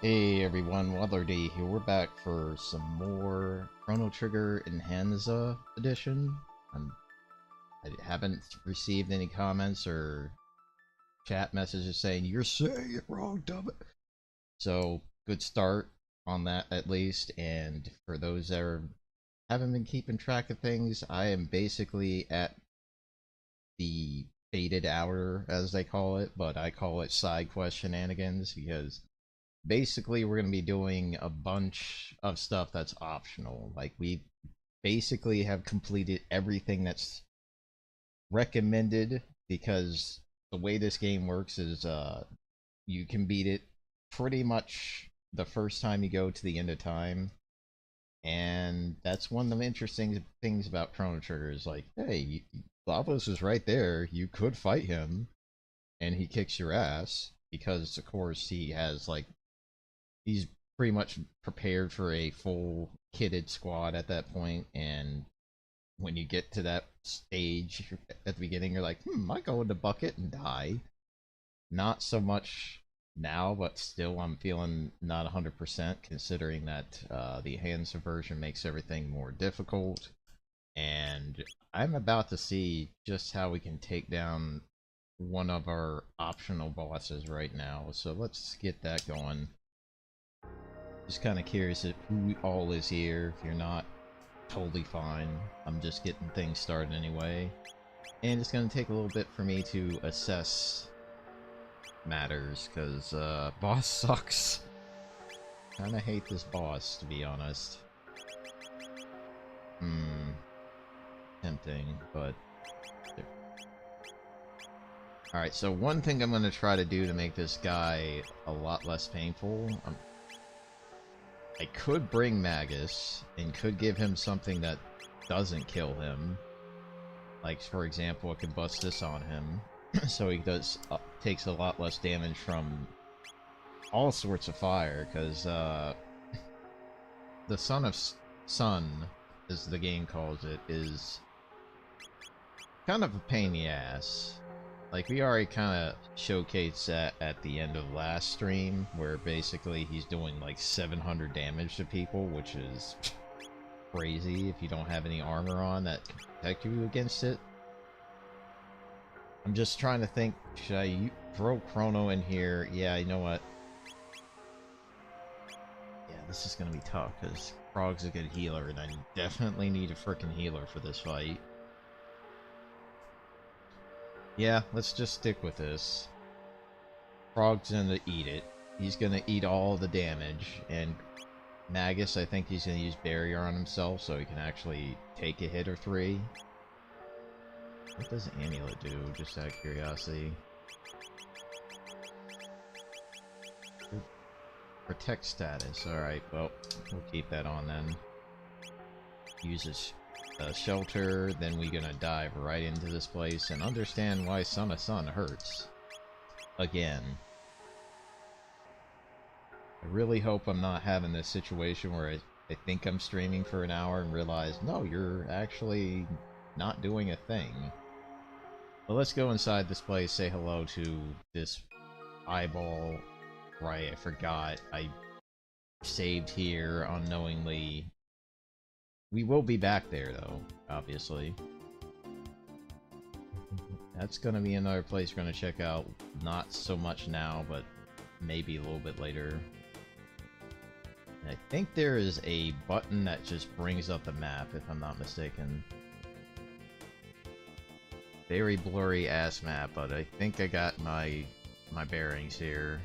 Hey everyone, Waddler-D here. We're back for some more Chrono Trigger Enhansa edition. I haven't received any comments or chat messages saying, "You're saying it wrong, dumb it." So, good start on that at least, and for those that haven't been keeping track of things, I am basically at the faded hour, as they call it, but I call it side quest shenanigans because basically we're going to be doing a bunch of stuff that's optional. Like, we basically have completed everything that's recommended, because the way this game works is you can beat it pretty much the first time you go to the end of time. And that's one of the interesting things about Chrono Trigger is like, hey, Lavos is right there, you could fight him and he kicks your ass, because of course he has like, he's pretty much prepared for a full kitted squad at that point. And when you get to that stage at the beginning, you're like, I go in the bucket and die. Not so much now, but still I'm feeling not 100%, considering that the Enhansa version makes everything more difficult. And I'm about to see just how we can take down one of our optional bosses right now. So let's get that going. Just kind of curious if who all is here. If you're not, totally fine. I'm just getting things started anyway. And it's going to take a little bit for me to assess matters, because boss sucks. Kinda hate this boss, to be honest. Tempting, but... Alright, so one thing I'm going to try to do to make this guy a lot less painful... I could bring Magus, and could give him something that doesn't kill him. Like, for example, I could bust this on him, so he takes a lot less damage from all sorts of fire, because the Sun, as the game calls it, is kind of a pain in the ass. Like, we already kind of showcased that at the end of last stream, where basically he's doing like 700 damage to people, which is crazy if you don't have any armor on that can protect you against it. I'm just trying to think, should I throw Chrono in here? Yeah, you know what? Yeah, this is gonna be tough, because Frog's a good healer, and I definitely need a freaking healer for this fight. Yeah, let's just stick with this. Frog's gonna eat it. He's gonna eat all the damage, and Magus, I think he's gonna use Barrier on himself so he can actually take a hit or three. What does Amulet do, just out of curiosity? Protect status, alright, well, we'll keep that on then. Uses shelter, then we're gonna dive right into this place and understand why Son of Sun hurts. Again. I really hope I'm not having this situation where I think I'm streaming for an hour and realize, no, you're actually not doing a thing. But let's go inside this place, say hello to this eyeball. Right, I forgot. I saved here unknowingly. We will be back there, though, obviously. That's gonna be another place we're gonna check out. Not so much now, but maybe a little bit later. And I think there is a button that just brings up the map, if I'm not mistaken. Very blurry ass map, but I think I got my bearings here.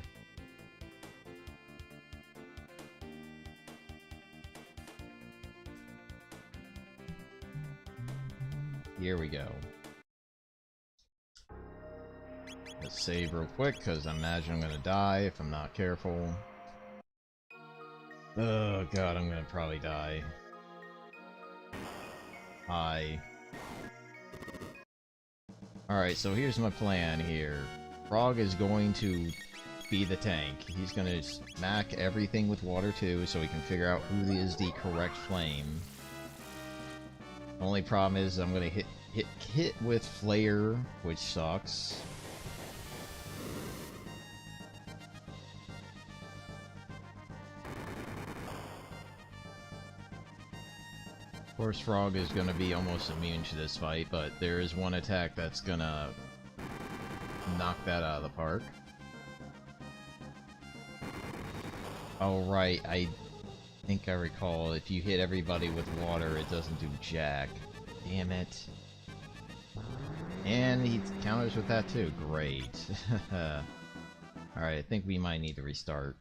Here we go. Let's save real quick, because I imagine I'm gonna die if I'm not careful. Oh god, I'm gonna probably die. Hi. Alright, so here's my plan here. Frog is going to be the tank. He's gonna smack everything with water too, so we can figure out who is the correct flame. Only problem is I'm gonna hit with Flare, which sucks. course, Frog is going to be almost immune to this fight, but there is one attack that's going to knock that out of the park. Oh, right, I think I recall, if you hit everybody with water, it doesn't do jack. Damn it. And he counters with that too. Great. Alright, I think we might need to restart.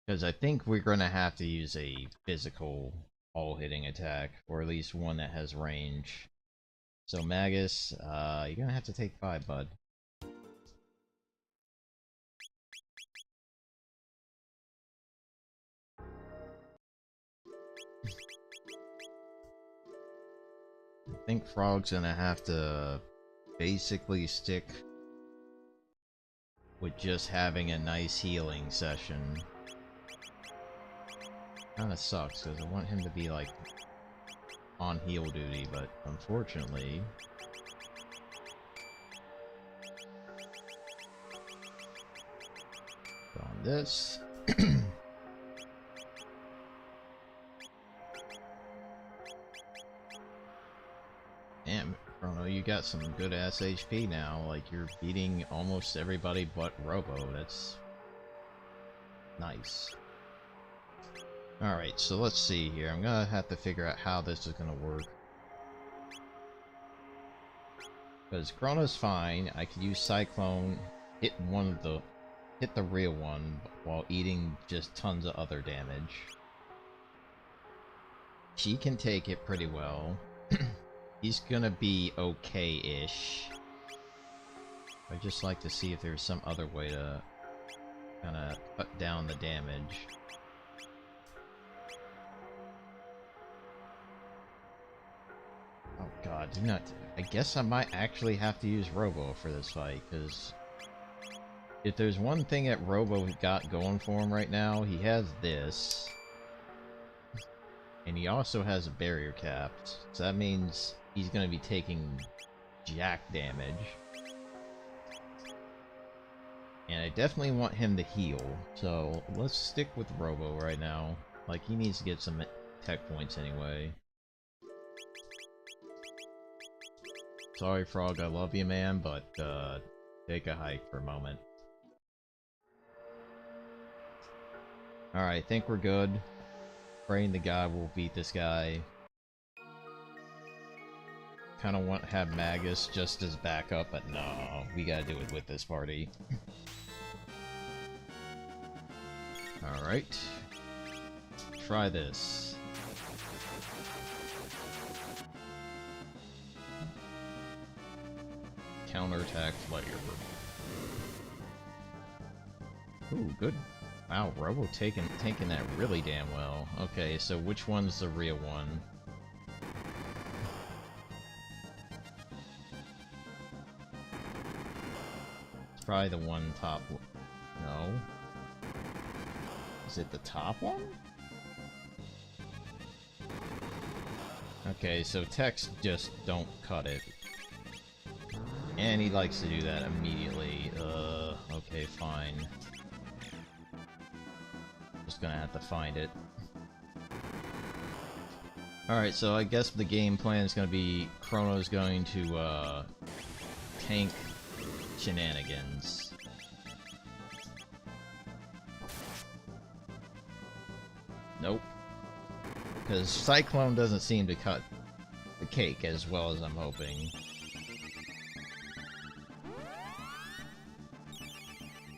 Because I think we're going to have to use a physical all-hitting attack, or at least one that has range. So Magus, you're going to have to take 5, bud. I think Frog's going to have to basically stick with just having a nice healing session. Kinda sucks, because I want him to be, like, on heal duty, but unfortunately... on this... Damn, Chrono, you got some good-ass HP now. Like, you're beating almost everybody but Robo. That's... nice. Alright, so let's see here. I'm gonna have to figure out how this is gonna work. Because Chrono's fine. I could use Cyclone, hit the real one, while eating just tons of other damage. She can take it pretty well. He's gonna be okay-ish. I'd just like to see if there's some other way to kinda cut down the damage. Oh god, do not... I guess I might actually have to use Robo for this fight, because... if there's one thing that Robo got going for him right now, he has this. And he also has a barrier cap, so that means he's gonna be taking jack damage. And I definitely want him to heal, so let's stick with Robo right now. Like, he needs to get some tech points anyway. Sorry, Frog, I love you, man, but, take a hike for a moment. Alright, I think we're good. Praying the god will beat this guy. Kinda want to have Magus just as backup, but no, we gotta do it with this party. Alright. Try this. Counterattack Flayer. Ooh, good. Wow, Robo taking that really damn well. Okay, so which one's the real one? It's probably the one top. No. Is it the top one? Okay, so text just don't cut it. And he likes to do that immediately. Okay, fine. Just gonna have to find it. Alright, so I guess the game plan is gonna be Chrono's going to, tank Shenanigans. Nope. Because Cyclone doesn't seem to cut the cake as well as I'm hoping.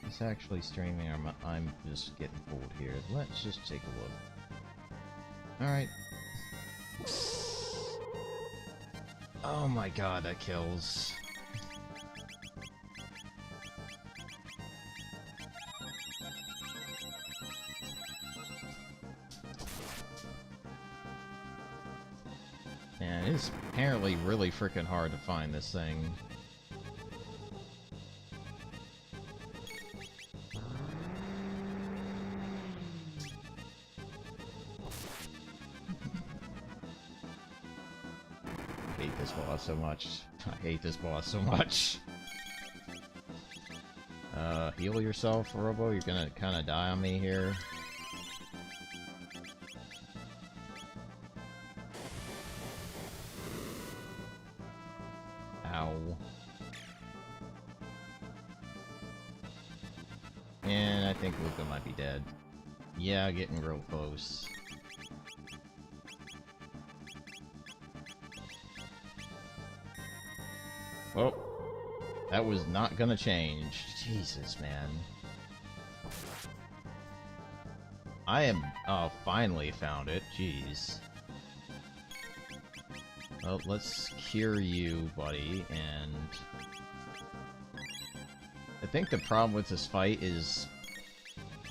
It's actually streaming, or I'm just getting fooled here. Let's just take a look. Alright. Oh my god, that kills. Man, it's apparently really freaking hard to find this thing. I hate this boss so much. I hate this boss so much. Heal yourself, Robo. You're gonna kinda die on me here. And I think Luca might be dead. Yeah, getting real close. Well, that was not gonna change. Jesus, man. I am... Oh, finally found it. Jeez. Well, let's cure you, buddy, and... I think the problem with this fight is...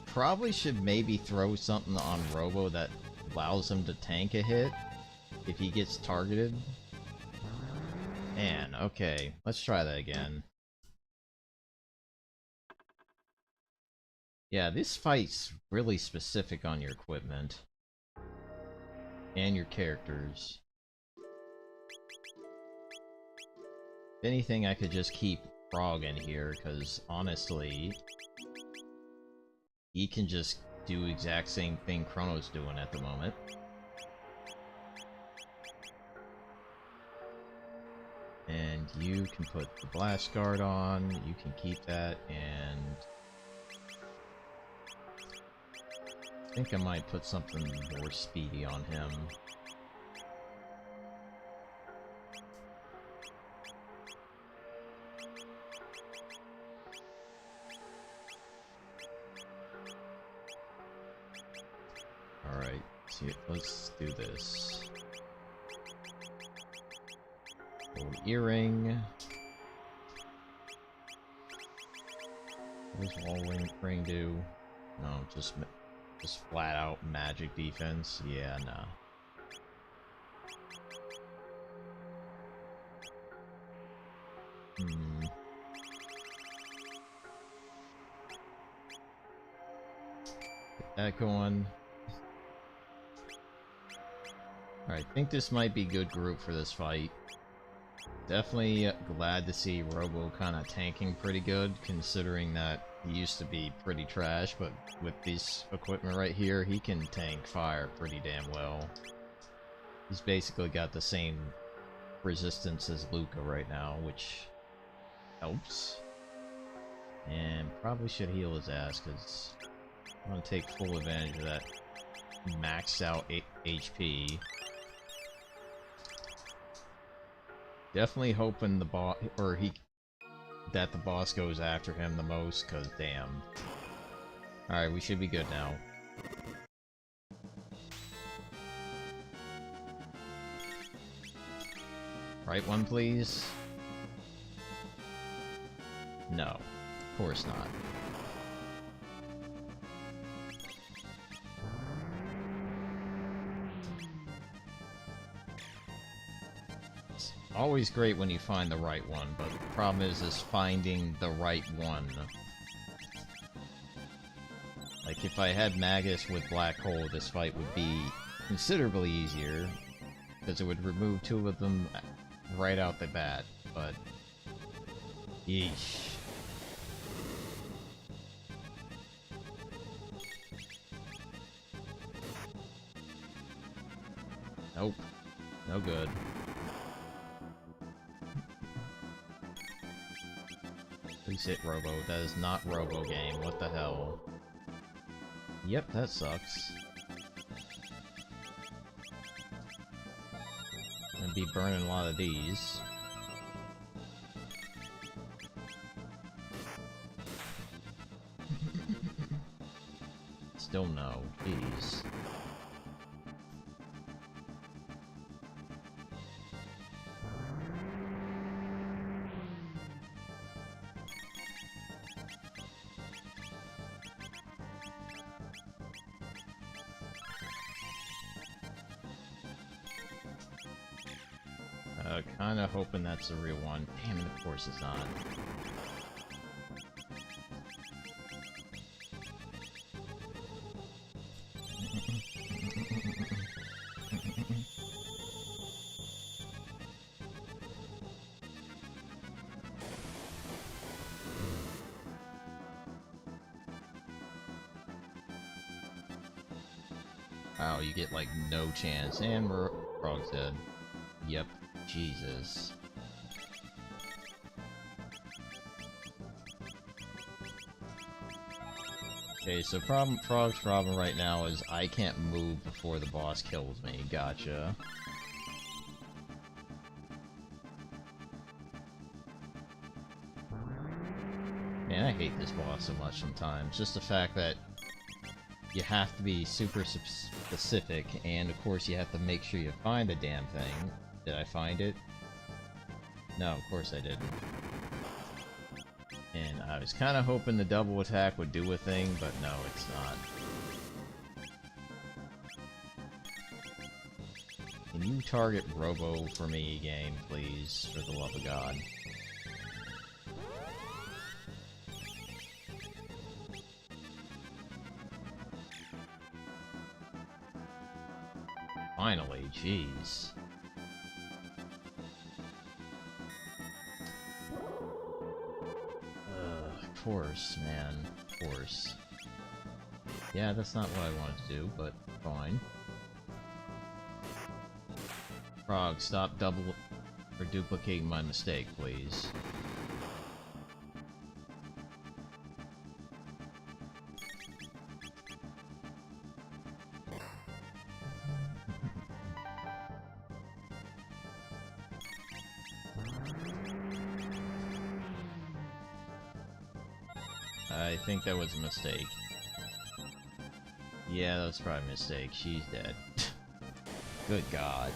Probably should maybe throw something on Robo that allows him to tank a hit if he gets targeted. Man, okay. Let's try that again. Yeah, this fight's really specific on your equipment. And your characters. If anything, I could just keep Frog in here, because honestly... He can just do exact same thing Chrono's doing at the moment. And you can put the Blast Guard on, you can keep that, and... I think I might put something more speedy on him. Alright, let's do this. Earring. What does Wall Ring do? No, just flat out magic defense. Yeah, nah. Get that going. Alright, I think this might be a good group for this fight. Definitely glad to see Robo kind of tanking pretty good, considering that he used to be pretty trash, but with this equipment right here, he can tank fire pretty damn well. He's basically got the same resistance as Luca right now, which helps. And probably should heal his ass, because I want to take full advantage of that maxed out HP. Definitely hoping the boss, that the boss goes after him the most, cause damn. Alright, we should be good now. Right one, please? No, of course not. Always great when you find the right one, but the problem is finding the right one. Like, if I had Magus with Black Hole, this fight would be considerably easier, because it would remove two of them right out the bat, but... Yeesh. Nope. No good. Please hit Robo. That is not Robo game. What the hell? Yep, that sucks. Gonna be burning a lot of these. Still no. Jeez. Kinda hoping that's the real one. Damn it, of course it's not. Wow, you get like no chance. And Frog's dead. Yep. Jesus. Okay, so Frog's problem right now is I can't move before the boss kills me. Gotcha. Man, I hate this boss so much sometimes. Just the fact that you have to be super specific, and of course you have to make sure you find the damn thing. Did I find it? No, of course I didn't. And I was kind of hoping the double attack would do a thing, but no, it's not. Can you target Robo for me, game, please? For the love of God. Finally, jeez. Of course, man. Of course. Yeah, that's not what I wanted to do, but fine. Frog, stop double or duplicating my mistake, please. I think that was a mistake. Yeah, that was probably a mistake. She's dead. Good God.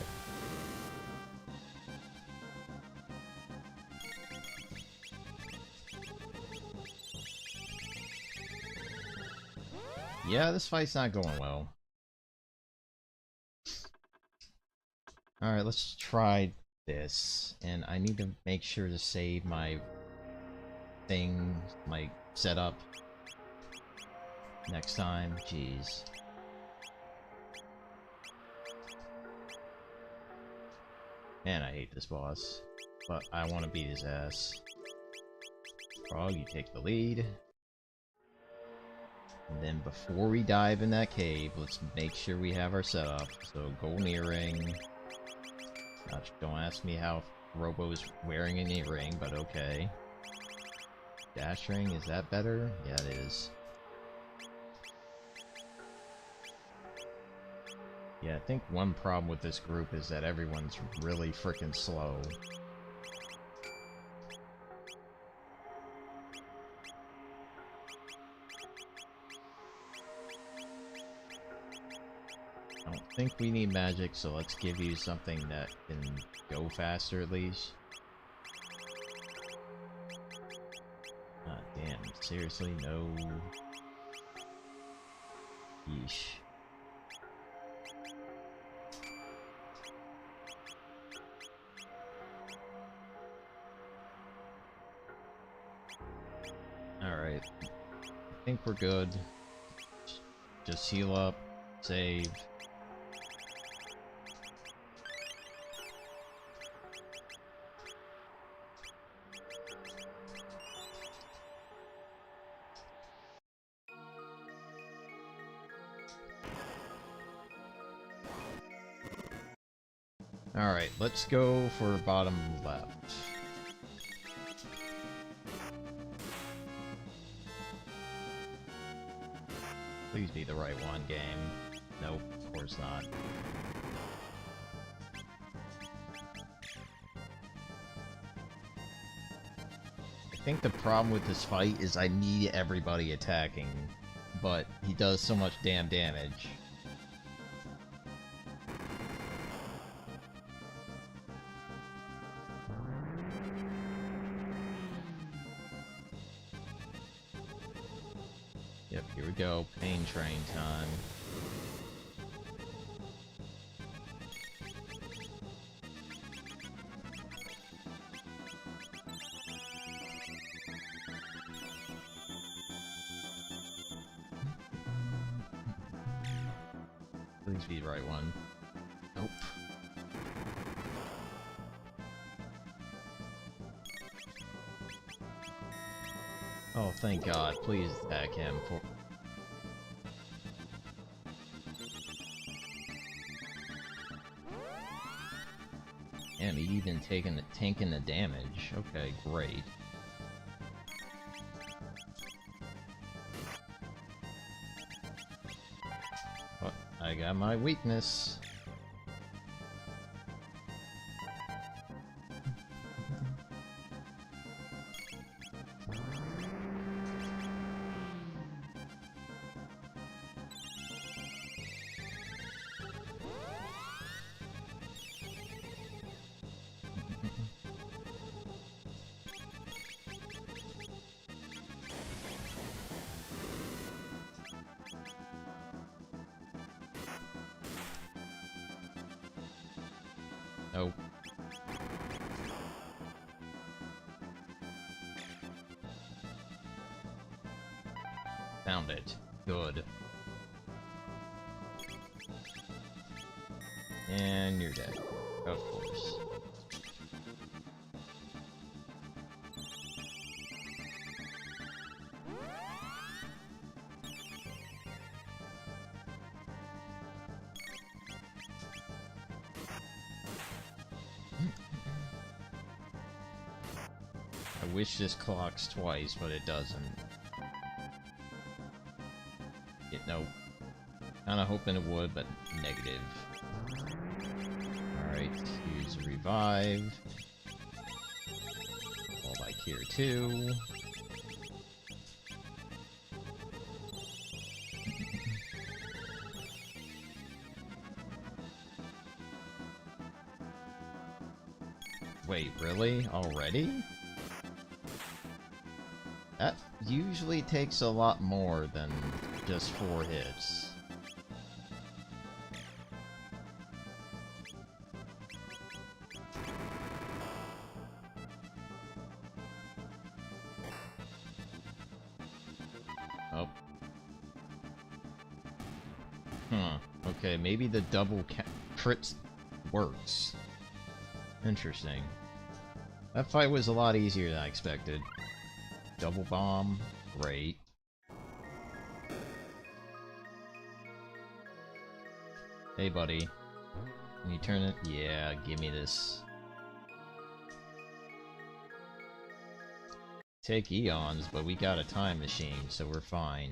Yeah, this fight's not going well. Alright, let's try this. And I need to make sure to save my thing, my setup next time. Jeez. Man, I hate this boss. But I want to beat his ass. Frog, you take the lead. And then before we dive in that cave, let's make sure we have our setup. So, golden earring. Don't ask me how Robo's wearing an earring, but okay. Dash ring, is that better? Yeah, it is. Yeah, I think one problem with this group is that everyone's really freaking slow. I don't think we need magic, so let's give you something that can go faster at least. Ah, damn. Seriously? No. Yeesh. Alright. I think we're good. Just heal up. Save. Alright, let's go for bottom left. Please be the right one, game. Nope, of course not. I think the problem with this fight is I need everybody attacking, but he does so much damn damage. Yep, here we go. Pain train time. Please be the right one. Nope. Oh, thank God. Please attack him for... Damn, he even tanking the damage. Okay, great. I got my weakness. Nope. Found it. Good. And you're dead. Of course. I wish this clocks twice, but it doesn't. Nope. Kinda hoping it would, but negative. Alright, use revive. Fall like here too. Wait, really? Already? That usually takes a lot more than just 4 hits. Oh. Okay, maybe the double crit works. Interesting. That fight was a lot easier than I expected. Double bomb, great. Hey buddy, can you turn it? Yeah, give me this. Take eons, but we got a time machine, so we're fine.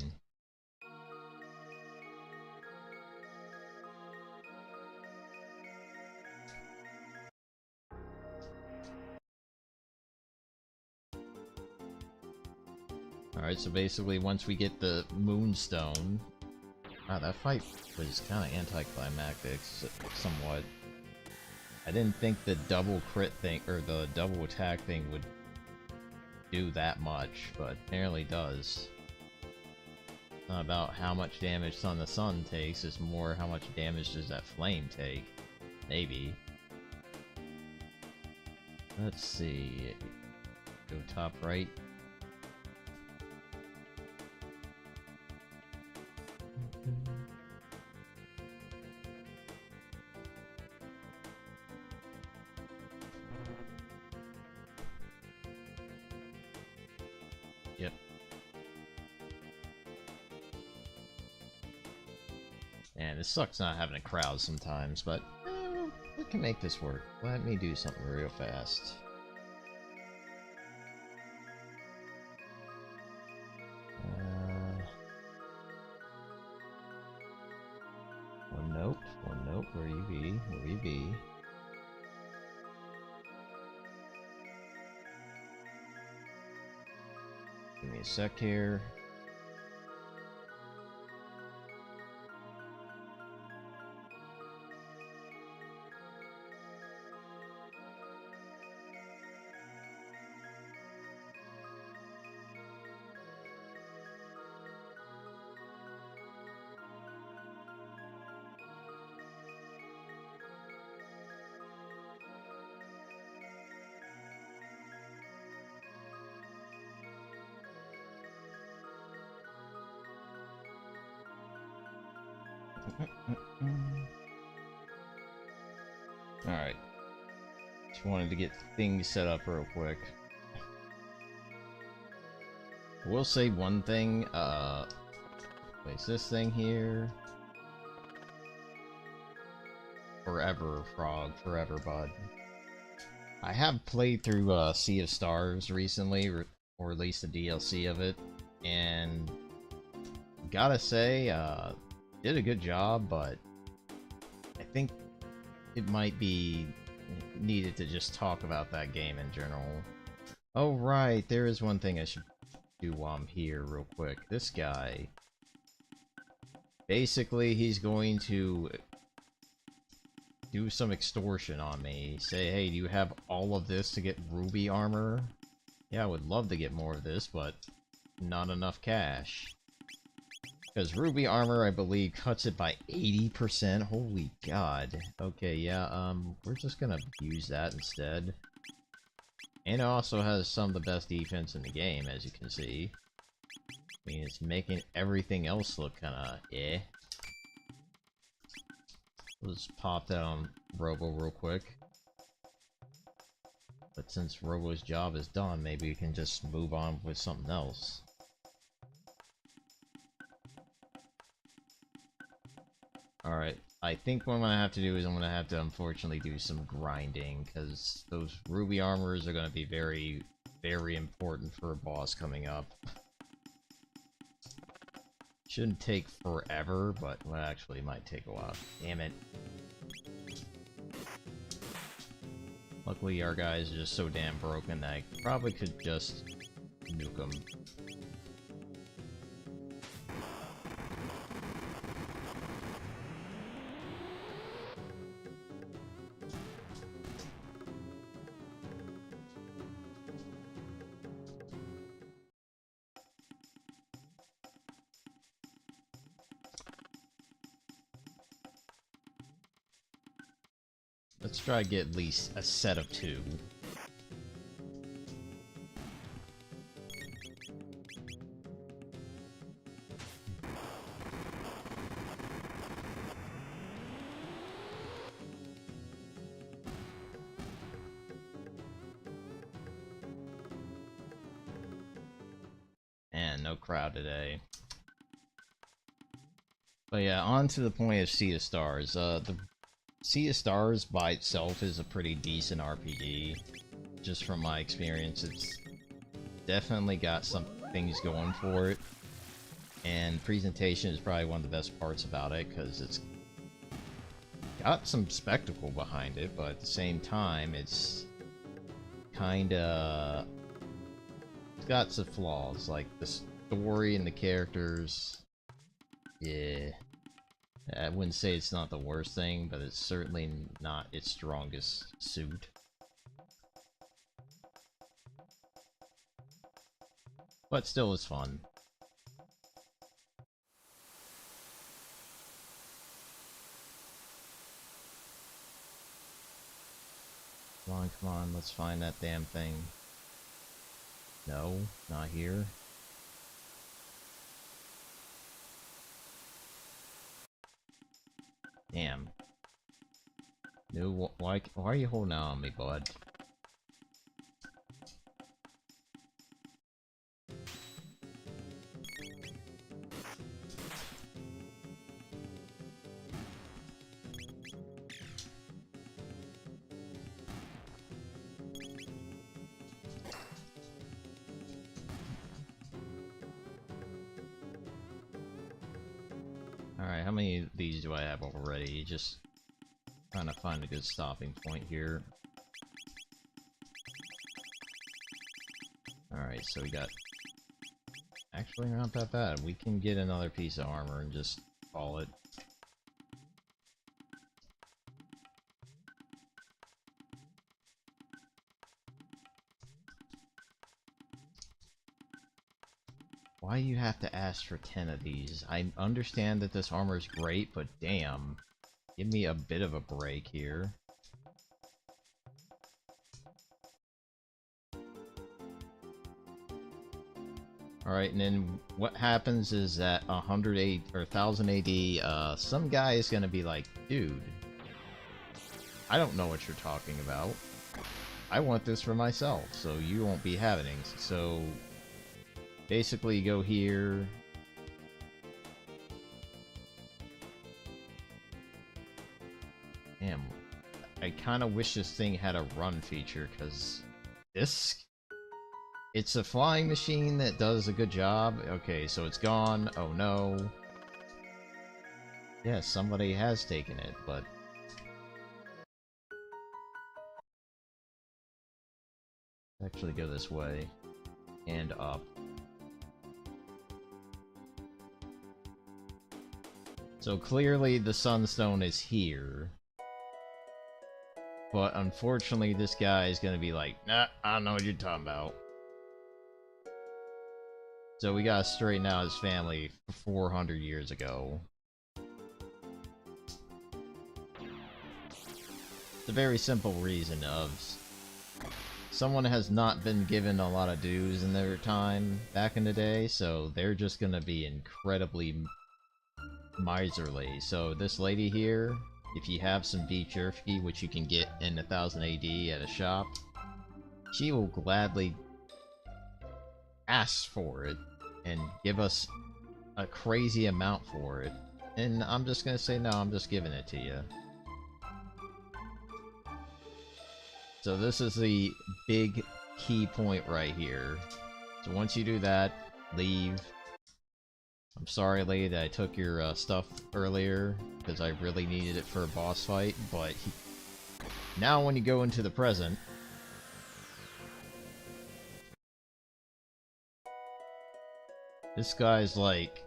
Alright, so basically once we get the Moonstone... Wow, that fight was kind of anticlimactic, somewhat. I didn't think the double crit thing, or the double attack thing would do that much, but apparently does. It's not about how much damage Son of the Sun takes, it's more how much damage does that flame take. Maybe. Let's see. Go top right. Yep. And it sucks not having a crowd sometimes, but we can make this work. Let me do something real fast. One note, where you be, where you be. Give me a sec here. Alright. Just wanted to get things set up real quick. We'll say one thing, place this thing here. Forever, Frog. Forever, bud. I have played through Sea of Stars recently, or at least the DLC of it, and gotta say, did a good job, but think it might be needed to just talk about that game in general. Oh right, there is one thing I should do while I'm here real quick. This guy, basically he's going to do some extortion on me. Say, hey, do you have all of this to get ruby armor? Yeah, I would love to get more of this, but not enough cash. Because ruby armor, I believe, cuts it by 80%. Holy god. Okay, yeah, we're just gonna use that instead. And it also has some of the best defense in the game, as you can see. I mean, it's making everything else look kinda eh. Let's pop that on Robo real quick. But since Robo's job is done, maybe we can just move on with something else. Alright, I think what I'm gonna have to do is I'm gonna have to unfortunately do some grinding, because those ruby armors are gonna be very, very important for a boss coming up. Shouldn't take forever, but well, actually it might take a while. Damn it. Luckily our guys are just so damn broken that I probably could just nuke them. Let's try to get at least a set of 2. And no crowd today. But yeah, on to the point of Sea of Stars. The Sea of Stars by itself is a pretty decent RPG. Just from my experience, it's definitely got some things going for it. And presentation is probably one of the best parts about it, because it's got some spectacle behind it, but at the same time, it's kinda... it's got some flaws, like the story and the characters. Yeah. I wouldn't say it's not the worst thing, but it's certainly not its strongest suit. But still, it's fun. Come on, let's find that damn thing. No, not here. Damn. No, why are you holding out on me, bud? Alright, how many of these do I have already? Just trying to find a good stopping point here. Alright, so we got... Actually, not that bad. We can get another piece of armor and just call it. Why do you have to ask for 10 of these? I understand that this armor is great, but damn. Give me a bit of a break here. Alright, and then what happens is that 108 or 1000 AD, some guy is gonna be like, dude, I don't know what you're talking about. I want this for myself, so you won't be having it. So basically you go here. Damn, I kind of wish this thing had a run feature, because this... It's a flying machine that does a good job. Okay, so it's gone. Oh no. Yeah, somebody has taken it, but Actually go this way. And up. So clearly the Sunstone is here. But unfortunately this guy is gonna be like, nah, I don't know what you're talking about. So we gotta straighten out his family 400 years ago. It's a very simple reason of someone has not been given a lot of dues in their time back in the day, so they're just gonna be incredibly miserly. So this lady here, if you have some beef jerky, which you can get in 1000 AD at a shop, she will gladly ask for it and give us a crazy amount for it. And I'm just gonna say, no, I'm just giving it to you. So this is the big key point right here. So once you do that, leave. I'm sorry, lady, that I took your stuff earlier, because I really needed it for a boss fight, but now when you go into the present, this guy's like,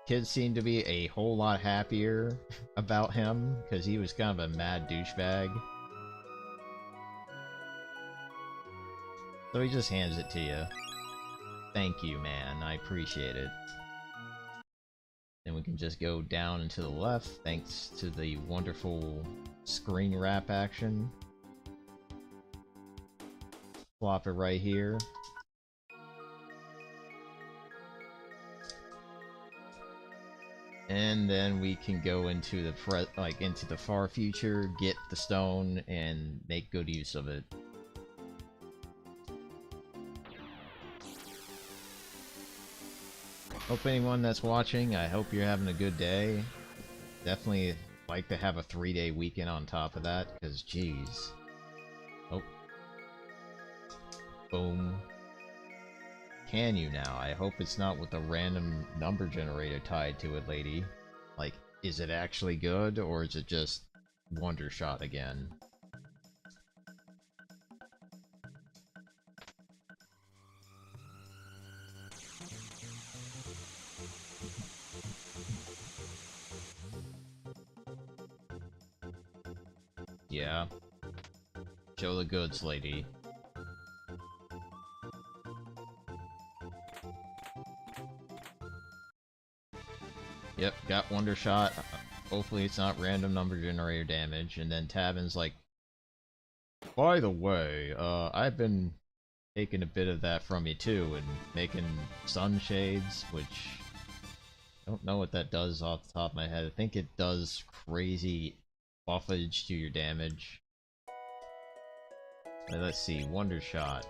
kids seem to be a whole lot happier about him, because he was kind of a mad douchebag. So he just hands it to you. Thank you, man. I appreciate it. Then we can just go down and to the left, thanks to the wonderful screen wrap action. Flop it right here. And then we can go into the into the far future, get the stone, and make good use of it. Hope anyone that's watching, I hope you're having a good day. Definitely like to have a 3-day weekend on top of that, because jeez. Oh. Boom. Can you now? I hope it's not with a random number generator tied to it, lady. Like, is it actually good, or is it just Wonder Shot again? Yeah. Show the goods, lady. Yep, got Wonder Shot. Hopefully it's not random number generator damage. And then Tavin's like, by the way, I've been taking a bit of that from you too, and making sunshades, which I don't know what that does off the top of my head. I think it does crazy buffage to your damage. Let's see, Wonder Shot.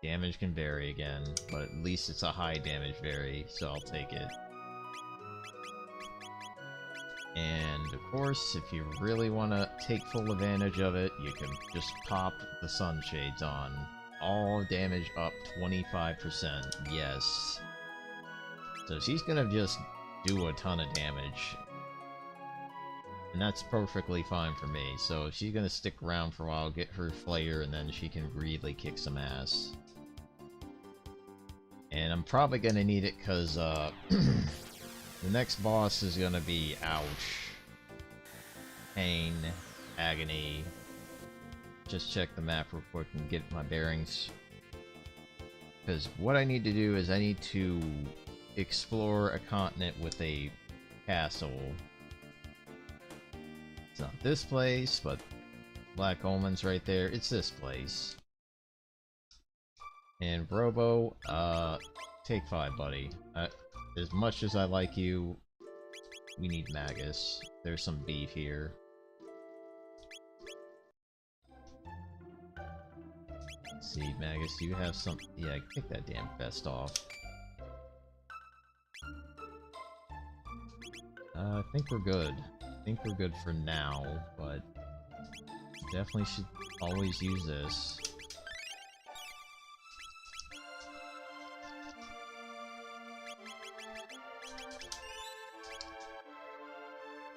Damage can vary again, but at least it's a high damage vary, so I'll take it. And of course, if you really want to take full advantage of it, you can just pop the sunshades on. All damage up 25%, yes. So she's gonna just do a ton of damage. And that's perfectly fine for me, so she's gonna stick around for a while, get her flare, and then she can really kick some ass. And I'm probably gonna need it, cause, the next boss is gonna be ouch. Pain. Agony. Just check the map real quick and get my bearings. Because what I need to do is I need to explore a continent with a castle. It's not this place, but Black Omen's right there. It's this place. And Robo, take 5, buddy. As much as I like you, we need Magus. There's some beef here. Let's see, Magus, do you have some... Yeah, take that damn vest off. I think we're good. I think we're good for now, but definitely should always use this.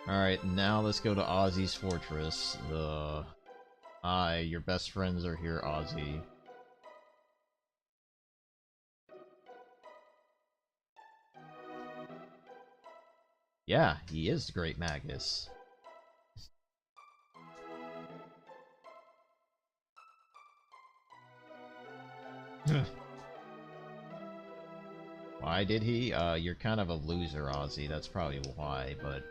Alright, now let's go to Ozzy's Fortress. The Hi, your best friends are here, Ozzy. Yeah, he is the Great Magus. Why did he? You're kind of a loser, Ozzy. That's probably why, but...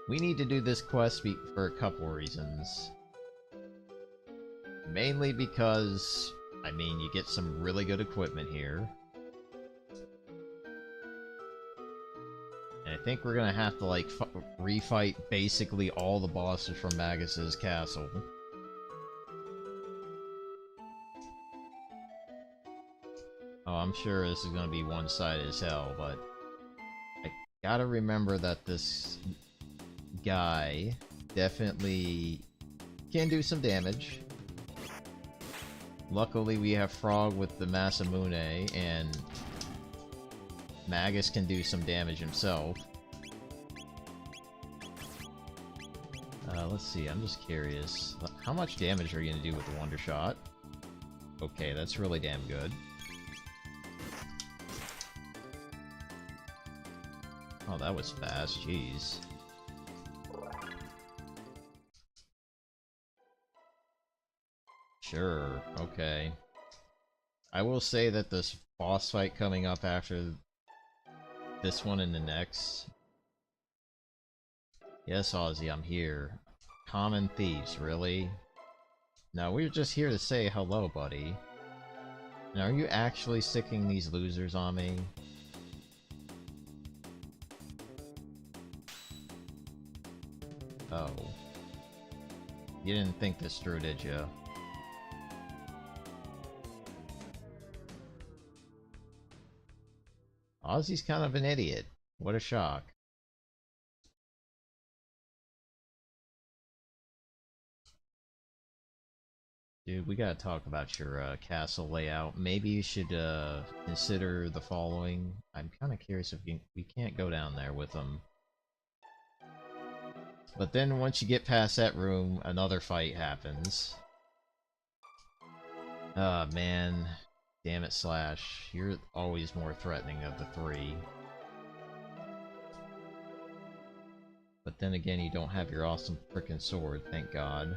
We need to do this quest for a couple reasons. Mainly because, I mean, you get some really good equipment here. And I think we're gonna have to, like, refight basically all the bosses from Magus's castle. Oh, I'm sure this is gonna be one-sided as hell, but... I gotta remember that this guy definitely can do some damage. Luckily, we have Frog with the Masamune, and Magus can do some damage himself. Let's see, I'm just curious. How much damage are you gonna do with the Wonder Shot? Okay, that's really damn good. Oh, that was fast, jeez. Sure, okay. I will say that this boss fight coming up after this one and the next... Yes, Ozzy, I'm here. Common thieves, really? No, we're just here to say hello, buddy. Now, are you actually sticking these losers on me? Oh. You didn't think this through, did you? Ozzy's kind of an idiot. What a shock. Dude, we gotta talk about your castle layout. Maybe you should consider the following. I'm kind of curious if we can't go down there with them. But then once you get past that room, another fight happens. Ah, man. Damn it, Slash. You're always more threatening of the three. But then again, you don't have your awesome frickin' sword, thank God.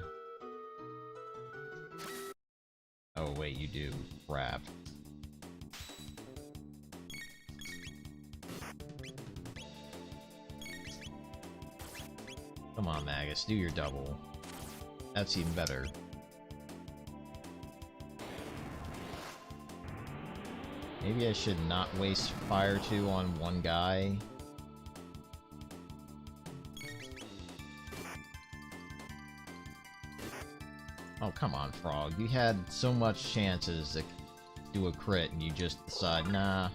Oh wait, you do. Crap. Come on, Magus, do your double. That's even better. Maybe I should not waste Fire 2 on one guy. Oh, come on, Frog. You had so much chances to do a crit and you just decide, nah,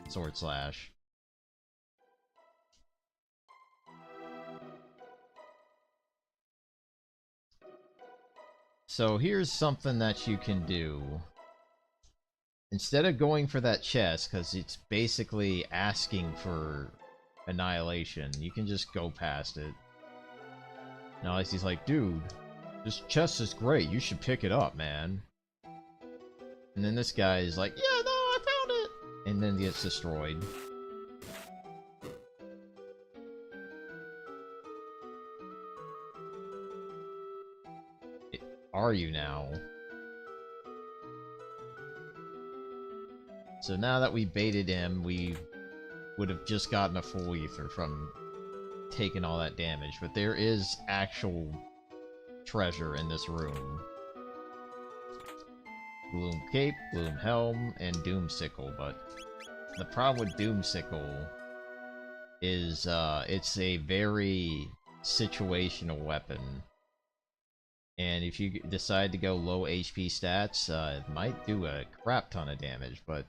Sword Slash. So here's something that you can do. Instead of going for that chest, because it's basically asking for annihilation, you can just go past it. Now he's like, dude, this chest is great, you should pick it up, man. And then this guy is like, yeah, no, I found it! And then gets destroyed. Are you now? So now that we baited him, we would have just gotten a full ether from taking all that damage. But there is actual treasure in this room. Gloom Cape, Gloom Helm, and Doomsicle. But the problem with Doomsicle is it's a very situational weapon. And if you decide to go low HP stats, it might do a crap ton of damage, but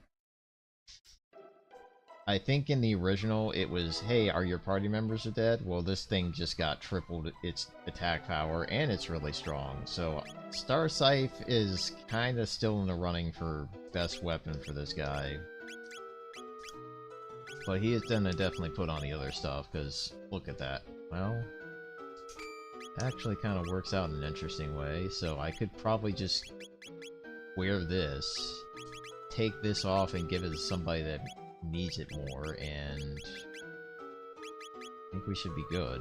I think in the original it was, hey, are your party members dead? Well, this thing just got tripled its attack power, and it's really strong. So Star Scythe is kind of still in the running for best weapon for this guy. But he is gonna definitely put on the other stuff, because look at that. Well, actually kind of works out in an interesting way, so I could probably just wear this, take this off and give it to somebody that needs it more, and I think we should be good.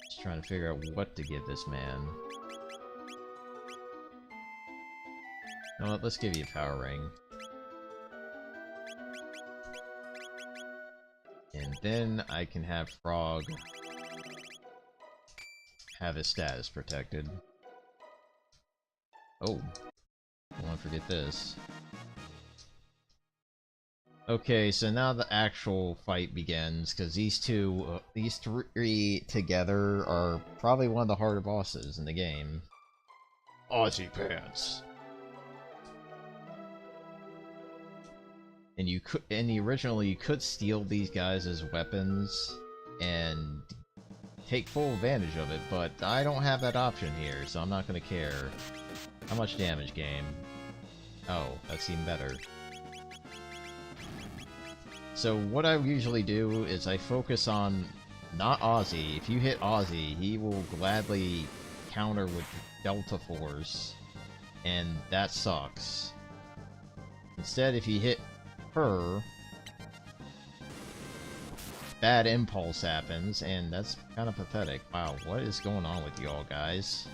Just trying to figure out what to give this man. You know what, let's give you a power ring. And then I can have Frog have his status protected. Oh, don't want to forget this. Okay, so now the actual fight begins, because these three together are probably one of the harder bosses in the game. Aussie Pants. And originally you could steal these guys as weapons and take full advantage of it, but I don't have that option here, so I'm not gonna care. How much damage, game? Oh, that's even better. So what I usually do is I focus on not Aussie. If you hit Aussie, he will gladly counter with Delta Force, and that sucks. Instead, if you hit her, bad impulse happens, and that's kind of pathetic. Wow, what is going on with y'all guys?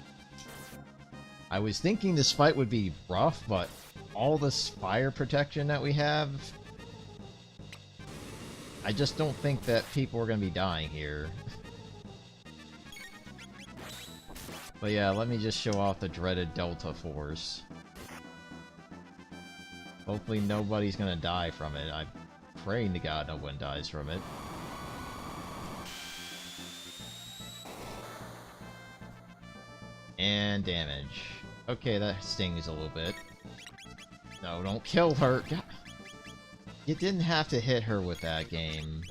I was thinking this fight would be rough, but all this fire protection that we have, I just don't think that people are going to be dying here. But yeah, let me just show off the dreaded Delta Force. Hopefully nobody's gonna die from it. I'm praying to God no one dies from it. And damage. Okay, that stings a little bit. No, don't kill her! God. You didn't have to hit her with that game.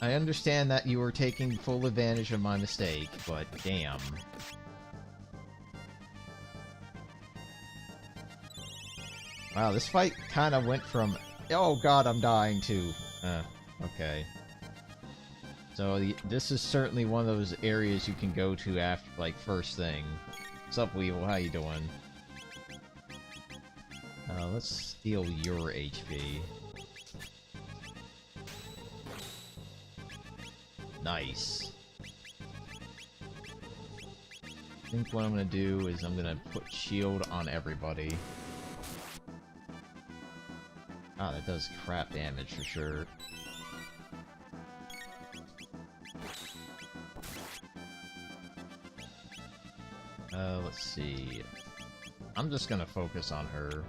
I understand that you were taking full advantage of my mistake, but damn. Wow, this fight kind of went from, oh god, I'm dying, to, okay. So, this is certainly one of those areas you can go to after, like, first thing. What's up, Weevil? How you doing? Let's steal your HP. Nice. I think what I'm gonna do is I'm gonna put shield on everybody. Ah, that does crap damage for sure. Let's see. I'm just gonna focus on her.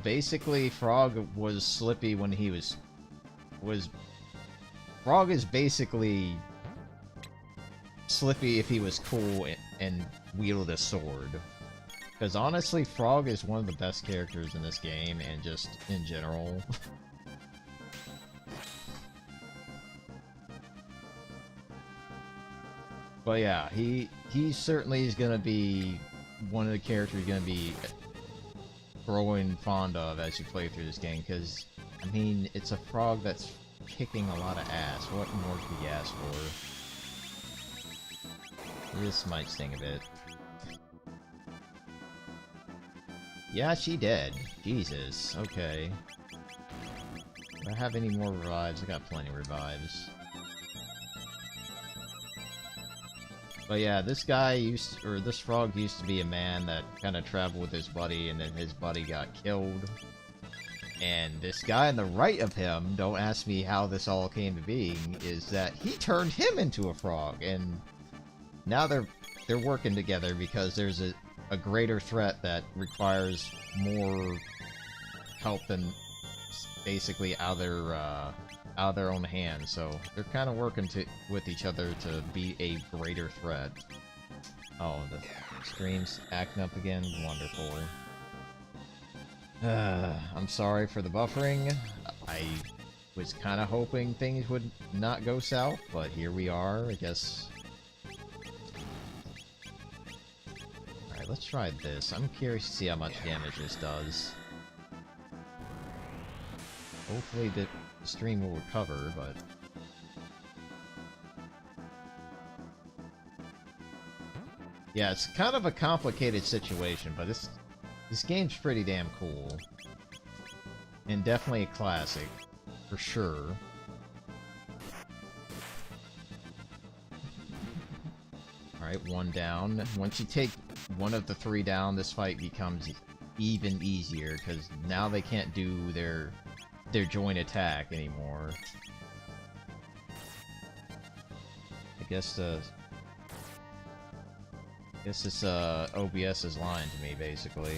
Basically, Frog was Slippy when he was... Frog is basically Slippy if he was cool and wielded a sword. Because honestly, Frog is one of the best characters in this game, and just in general. But yeah, he certainly is gonna be one of the characters you're gonna be growing fond of as you play through this game, because, I mean, it's a frog that's kicking a lot of ass. What more could you ask for? This might sting a bit. Yeah, she dead. Jesus. Okay. Do I have any more revives? I got plenty of revives. But yeah, this frog used to be a man that kind of traveled with his buddy, and then his buddy got killed. And this guy on the right of him, don't ask me how this all came to being, is that he turned him into a frog, and now they're working together because there's a greater threat that requires more help than basically out of their own hands. So they're kind of working with each other to be a greater threat. Oh, the stream's acting up again. Wonderful. I'm sorry for the buffering. I was kind of hoping things would not go south, but here we are. I guess let's try this. I'm curious to see how much damage this does. Hopefully the stream will recover, but... Yeah, it's kind of a complicated situation, but this game's pretty damn cool. And definitely a classic, for sure. Alright, one down. Once you take one of the three down, this fight becomes even easier, because now they can't do their joint attack anymore. I guess this OBS is lying to me, basically.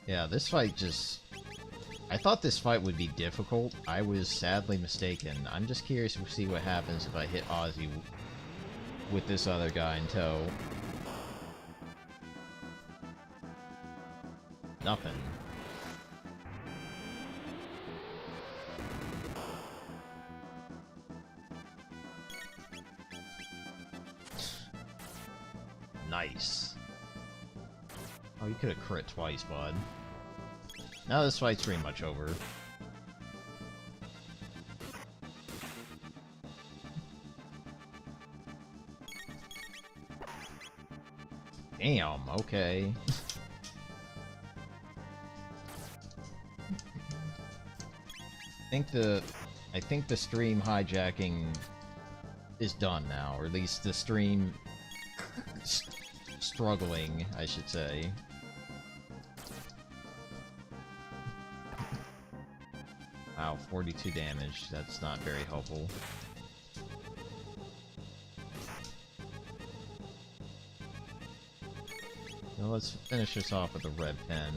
Yeah, this fight just... I thought this fight would be difficult. I was sadly mistaken. I'm just curious to see what happens if I hit Ozzy with this other guy in tow. Nothing. Nice. Oh, you could have crit twice, bud. Now this fight's pretty much over. Damn, okay. I think the stream hijacking is done now, or at least the stream struggling, I should say. Wow, 42 damage. That's not very helpful. Now let's finish this off with a red pen.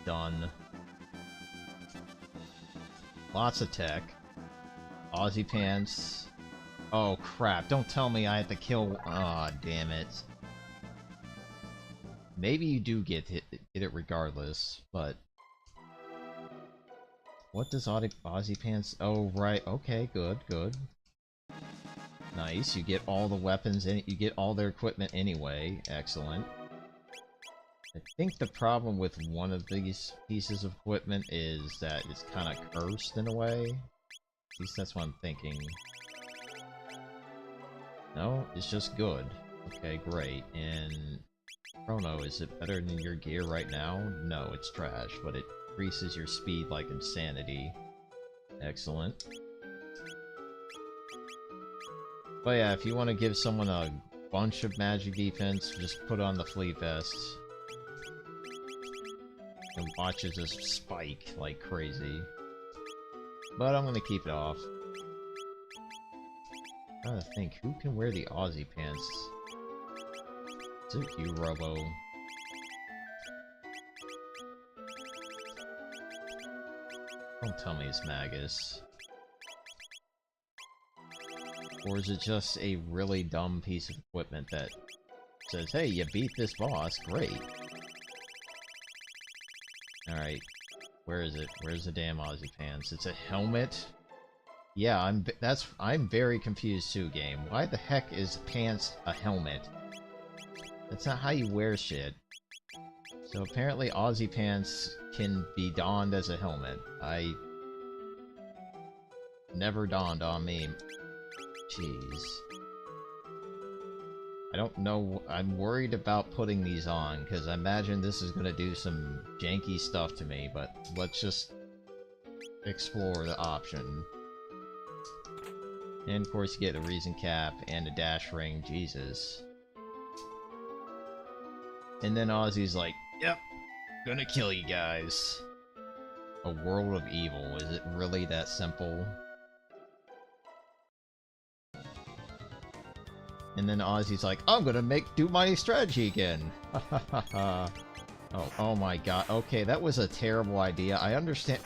Done. Lots of tech. Aussie pants. Oh crap, don't tell me I have to kill... Aw, damn it. Maybe you do get it regardless, but... What does Aussie pants... Oh, right, okay, good, good. Nice, you get all the weapons, you get all their equipment anyway, excellent. I think the problem with one of these pieces of equipment is that it's kind of cursed in a way. At least that's what I'm thinking. No, it's just good. Okay, great. And Chrono, is it better than your gear right now? No, it's trash, but it increases your speed like insanity. Excellent. But yeah, if you want to give someone a bunch of magic defense, just put on the Fleet Vest. And watch it just spike like crazy. But I'm gonna keep it off. I'm trying to think, who can wear the Aussie pants? Is it you, Robo? Don't tell me it's Magus. Or is it just a really dumb piece of equipment that says, hey, you beat this boss, great. Alright, where is it? Where's the damn Aussie pants? It's a helmet? Yeah, I'm very confused too, game. Why the heck is pants a helmet? That's not how you wear shit. So apparently Aussie pants can be donned as a helmet. Never dawned on me. Jeez. I don't know, I'm worried about putting these on, because I imagine this is gonna do some janky stuff to me, but let's just explore the option. And of course you get a reason cap and a dash ring, Jesus. And then Ozzy's like, yep, gonna kill you guys. A world of evil, is it really that simple? And then Ozzy's like, I'm gonna do my strategy again. Oh my god. Okay, that was a terrible idea. I understand.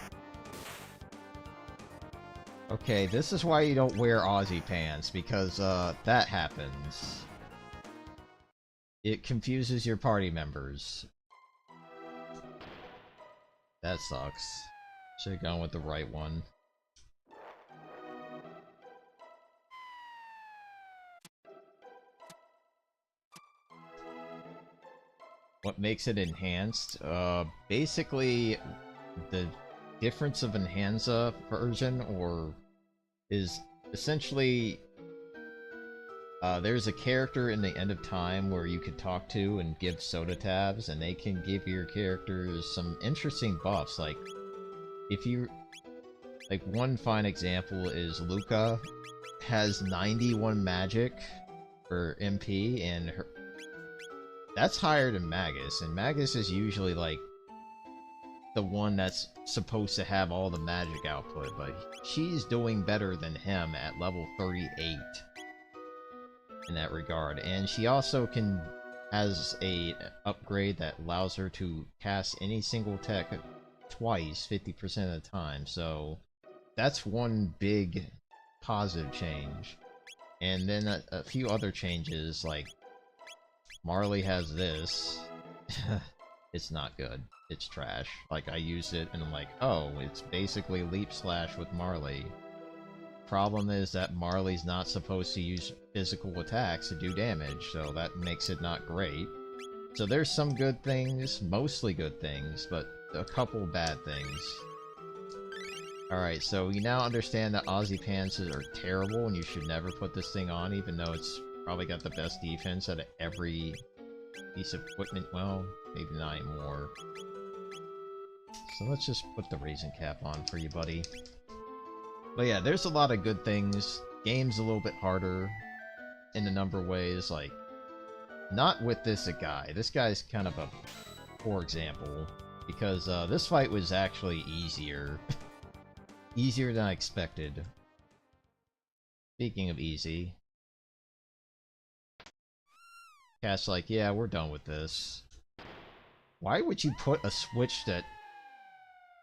Okay, this is why you don't wear Aussie pants, because that happens. It confuses your party members. That sucks. Should've gone with the right one. What makes it enhanced? Basically, the difference of Enhansa version, is essentially, there's a character in the End of Time where you could talk to and give soda tabs, and they can give your characters some interesting buffs. Like, if you... Like, one fine example is Luca has 91 magic for MP, and her... That's higher than Magus, and Magus is usually, like, the one that's supposed to have all the magic output, but she's doing better than him at level 38 in that regard. And she also has a upgrade that allows her to cast any single tech twice, 50% of the time, so that's one big positive change. And then a few other changes, like Marley has this. It's not good. It's trash. Like, I used it and I'm like, oh, it's basically Leap Slash with Marley. Problem is that Marley's not supposed to use physical attacks to do damage, so that makes it not great. So there's some good things, mostly good things, but a couple bad things. Alright, so you now understand that Aussie Pants are terrible and you should never put this thing on, even though it's probably got the best defense out of every piece of equipment. Well, maybe not anymore. So let's just put the raisin cap on for you, buddy. But yeah, there's a lot of good things. Game's a little bit harder in a number of ways, like, not with this guy. This guy's kind of a poor example, because this fight was actually easier. Easier than I expected. Speaking of easy. Cat's like, yeah, we're done with this. Why would you put a switch that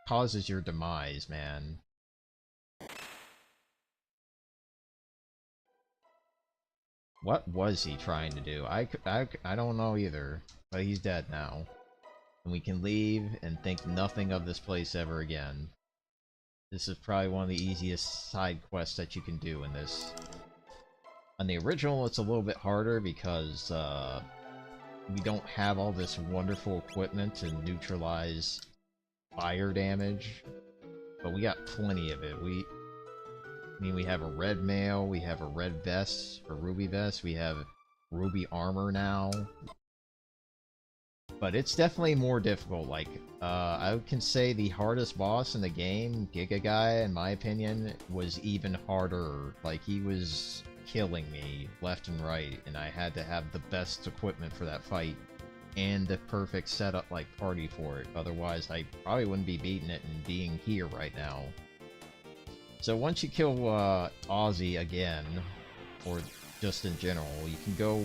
causes your demise, man? What was he trying to do? I don't know either, but he's dead now. And we can leave and think nothing of this place ever again. This is probably one of the easiest side quests that you can do in this. On the original, it's a little bit harder because we don't have all this wonderful equipment to neutralize fire damage, but we got plenty of it. I mean, we have a red mail, we have a red vest, or ruby vest, we have ruby armor now. But it's definitely more difficult. Like, I can say the hardest boss in the game, Giga Guy, in my opinion, was even harder. Like, he was killing me left and right, and I had to have the best equipment for that fight, and the perfect setup, like, party for it. Otherwise, I probably wouldn't be beating it and being here right now. So once you kill Ozzy again, or just in general, you can go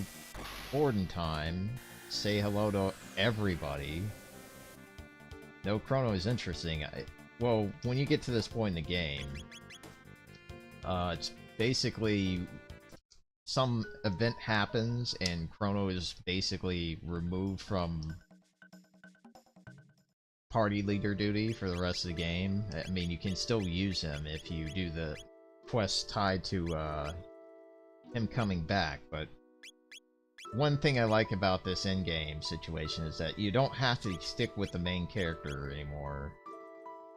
forward in time, say hello to everybody. No, Chrono is interesting. Well, when you get to this point in the game, it's basically some event happens and Chrono is basically removed from party leader duty for the rest of the game. I mean, you can still use him if you do the quests tied to him coming back, but one thing I like about this endgame situation is that you don't have to stick with the main character anymore.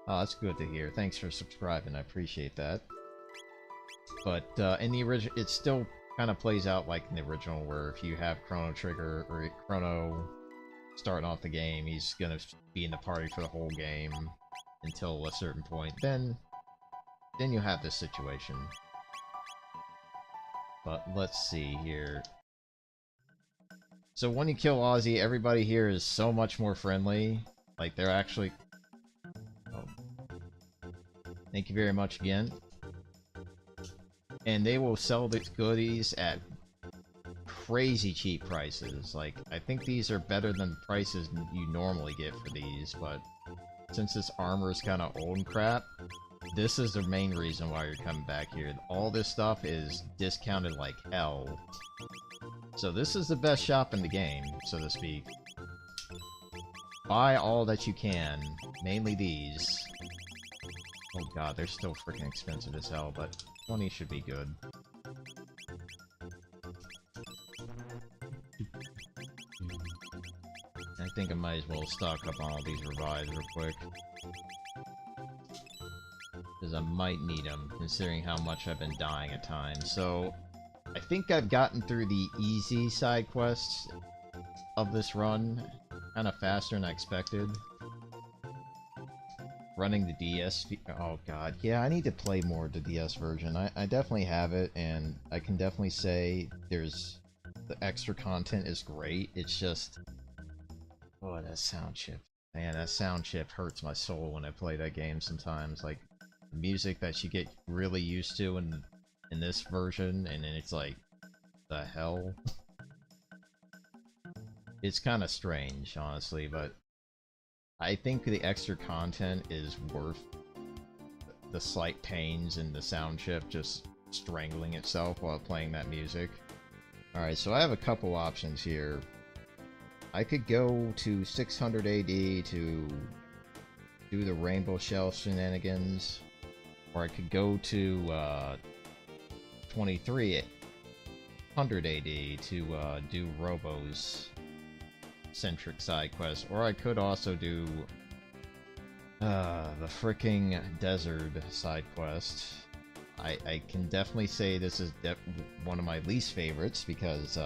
Oh, that's good to hear. Thanks for subscribing, I appreciate that. But in the original, it still kind of plays out like in the original, where if you have Chrono Trigger, or Chrono starting off the game, he's gonna be in the party for the whole game until a certain point. Then you have this situation. But let's see here. So when you kill Ozzy, everybody here is so much more friendly. Like, they're actually... Oh. Thank you very much again. And they will sell these goodies at crazy cheap prices. Like, I think these are better than prices you normally get for these, but since this armor is kind of old and crap, this is the main reason why you're coming back here. All this stuff is discounted like hell. So this is the best shop in the game, so to speak. buy all that you can. Mainly these. Oh god, they're still freaking expensive as hell, but 20 should be good. I think I might as well stock up on all these revives real quick. Because I might need them, considering how much I've been dying at times. So, I think I've gotten through the easy side quests of this run kind of faster than I expected. Running the DS... Oh god, yeah, I need to play more of the DS version. I definitely have it, and I can definitely say there's... The extra content is great, it's just... Oh, that sound chip. Man, that sound chip hurts my soul when I play that game sometimes. Like, the music that you get really used to in this version, and then it's like, the hell? It's kind of strange, honestly, but I think the extra content is worth the slight pains in the sound chip just strangling itself while playing that music. Alright, so I have a couple options here. I could go to 600 AD to do the Rainbow Shell Shenanigans, or I could go to 2300 AD to do Robo's centric side quest, or I could also do the fricking desert side quest. I can definitely say this is one of my least favorites because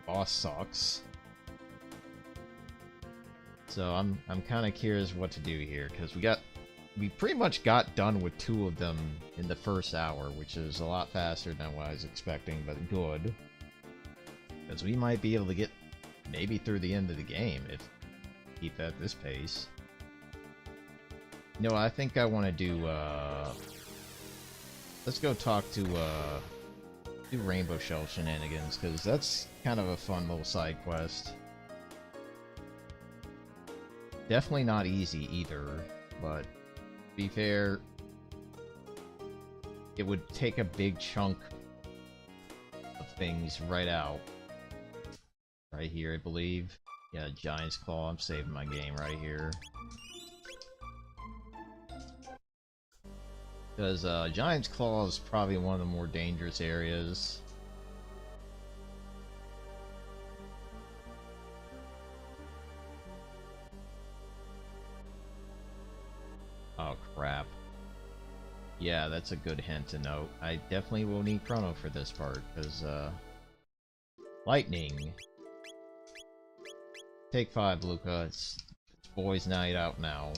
boss sucks. So I'm kind of curious what to do here, because we pretty much got done with 2 of them in the first hour, which is a lot faster than what I was expecting, but good. Because we might be able to get maybe through the end of the game if we keep at this pace. You know, I think I want to do, let's go talk to, do Rainbow Shell Shenanigans, because that's kind of a fun little side quest. Definitely not easy either, but to be fair, it would take a big chunk of things right out. Right here, I believe. Yeah, Giant's Claw, I'm saving my game right here. Because Giant's Claw is probably one of the more dangerous areas. Oh crap. Yeah, that's a good hint to note. I definitely will need Chrono for this part, because lightning. Take 5, Luca. It's boys' night out now.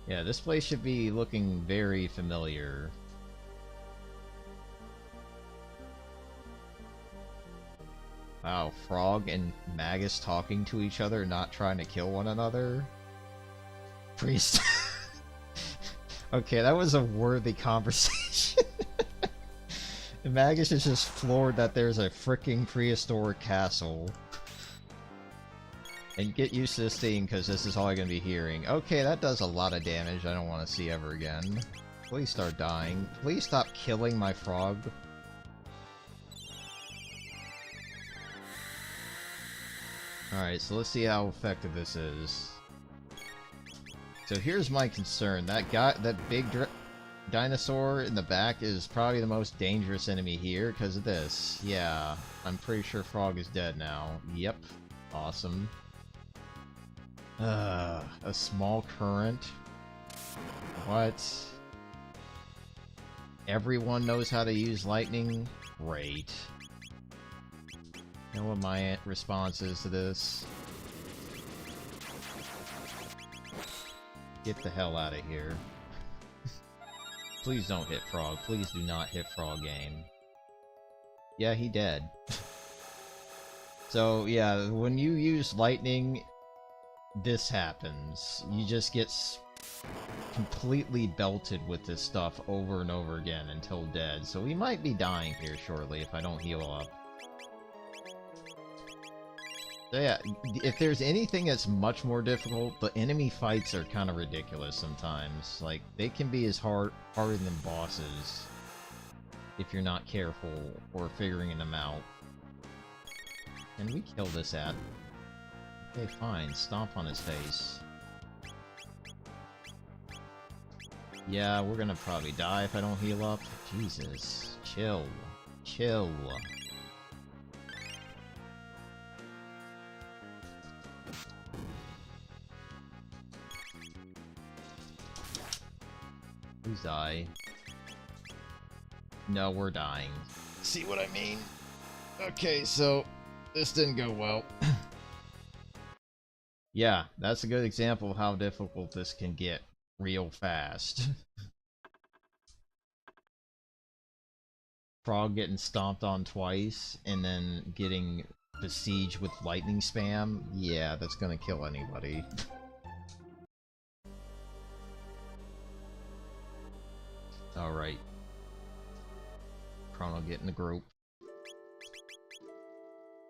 Yeah, this place should be looking very familiar. Wow, Frog and Magus talking to each other, not trying to kill one another? Priest. Okay, that was a worthy conversation. Magus is just floored that there's a freaking prehistoric castle. And get used to this theme, because this is all I'm gonna be hearing. Okay, that does a lot of damage I don't want to see ever again. Please start dying. Please stop killing my frog. Alright, so let's see how effective this is. So here's my concern. That guy, that big dinosaur in the back is probably the most dangerous enemy here because of this. Yeah, I'm pretty sure Frog is dead now. Yep. Awesome. A small current. What? Everyone knows how to use lightning? Great. You know what my response is to this? Get the hell out of here. Please don't hit Frog. Please do not hit Frog, game. Yeah, he dead. So, yeah, when you use lightning, this happens. You just get completely belted with this stuff over and over again until dead. So we might be dying here shortly if I don't heal up. So yeah, if there's anything that's much more difficult, the enemy fights are kind of ridiculous sometimes. Like, they can be as harder than bosses if you're not careful or figuring them out. Can we kill this Okay, fine. Stomp on his face. Yeah, we're gonna probably die if I don't heal up. Jesus. Chill. Chill. Please die. No, we're dying. See what I mean? Okay, so this didn't go well. Yeah, that's a good example of how difficult this can get real fast. Frog getting stomped on twice, and then getting besieged with lightning spam. Yeah, that's gonna kill anybody. Alright. Chrono get in the group.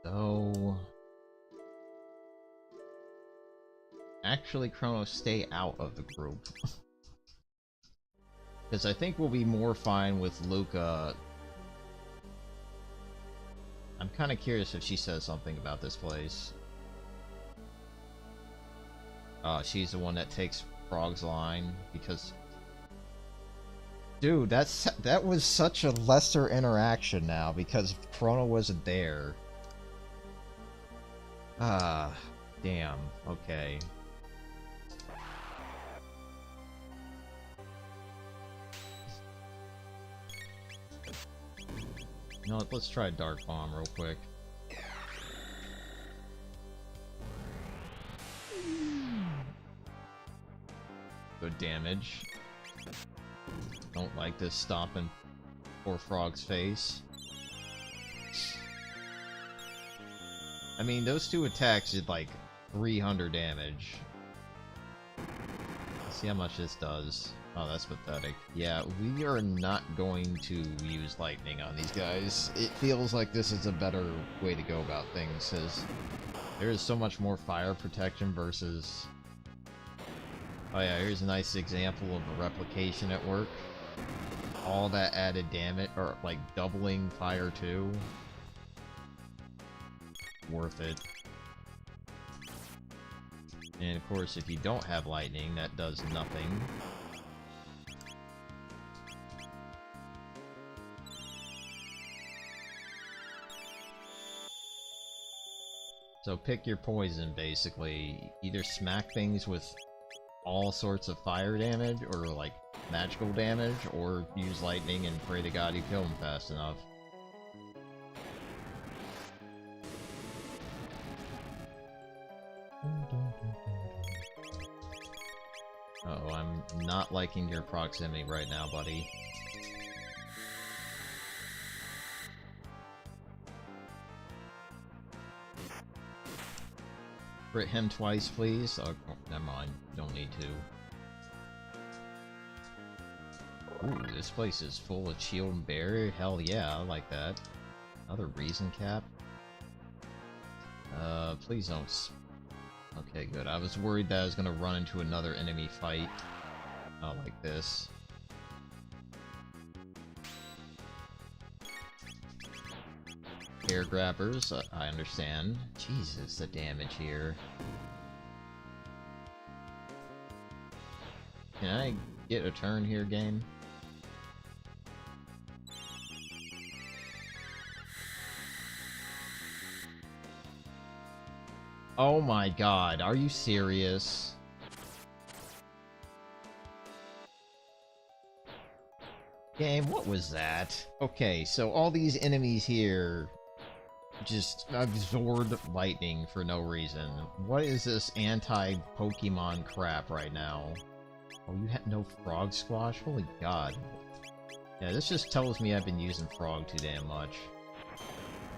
So... actually, Chrono, stay out of the group. Because I think we'll be more fine with Luca. I'm kind of curious if she says something about this place. She's the one that takes Frog's line, because... dude, that was such a lesser interaction now, because Chrono wasn't there. Ah, damn, okay. You know what, let's try Dark Bomb real quick. Good damage. Don't like this stomping poor Frog's face. I mean, those two attacks did like 300 damage. Let's see how much this does. Oh, that's pathetic. Yeah, we are not going to use lightning on these guys. It feels like this is a better way to go about things, because there is so much more fire protection versus... oh yeah, here's a nice example of a replication at work. All that added damage, or like doubling fire too. Worth it. And of course, if you don't have lightning, that does nothing. So pick your poison, basically. Either smack things with all sorts of fire damage, or like magical damage, or use lightning and pray to God you kill him fast enough. Uh-oh, I'm not liking your proximity right now, buddy. Crit him twice, please. Oh, never mind. Don't need to. Ooh, this place is full of shield and barrier. Hell yeah, I like that. Another reason cap. Please don't. Okay, good. I was worried that I was gonna run into another enemy fight. Not like this. Air grabbers, I understand. Jesus, the damage here. Can I get a turn here, game? Oh my god, are you serious? Game, what was that? Okay, so all these enemies here just absorbed lightning for no reason. What is this anti-Pokemon crap right now? Oh, you had no Frog Squash? Holy god. Yeah, this just tells me I've been using Frog too damn much.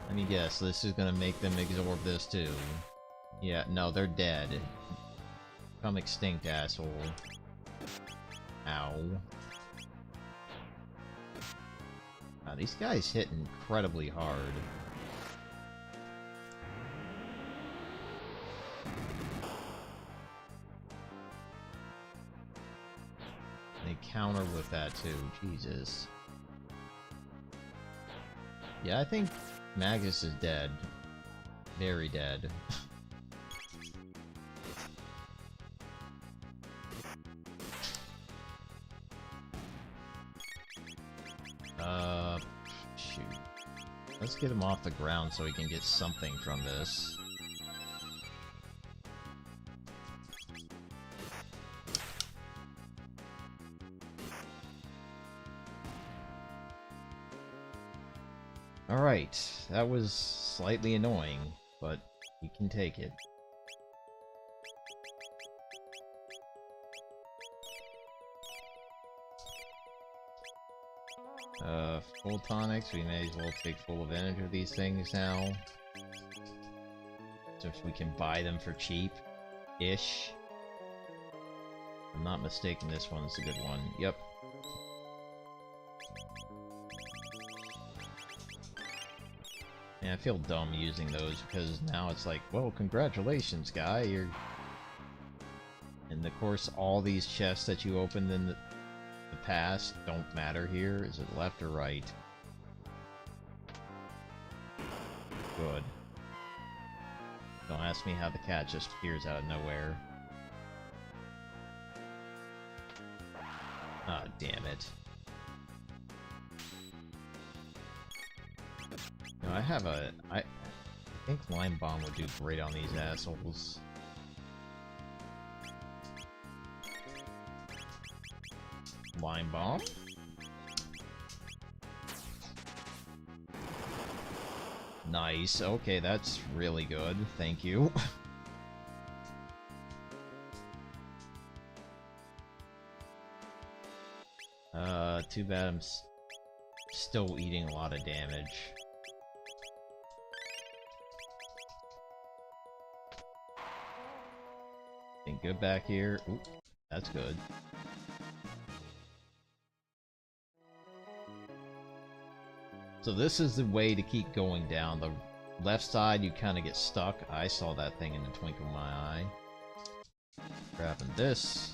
Let me guess, this is gonna make them absorb this too. Yeah, no, they're dead. Become extinct, asshole. Ow. Wow, these guys hit incredibly hard. They counter with that too, Jesus. Yeah, I think Magus is dead. Very dead. Let's get him off the ground so he can get something from this. Alright, that was slightly annoying, but we can take it. Full tonics, we may as well take full advantage of these things now. So if we can buy them for cheap-ish. I'm not mistaken, this one's a good one. Yep. Yeah, I feel dumb using those because now it's like, well, congratulations, guy, you're... And of course, all these chests that you opened in the past don't matter here. Is it left or right? Good. Don't ask me how the cat just appears out of nowhere. Ah, damn it. No, I have a... I think Lime Bomb would do great on these assholes. Lime Bomb? Nice. Okay, that's really good. Thank you. Too bad I'm still eating a lot of damage. Think good back here. Ooh, that's good. So this is the way to keep going down. The left side, you kind of get stuck. I saw that thing in the twinkle of my eye. Grabbing this.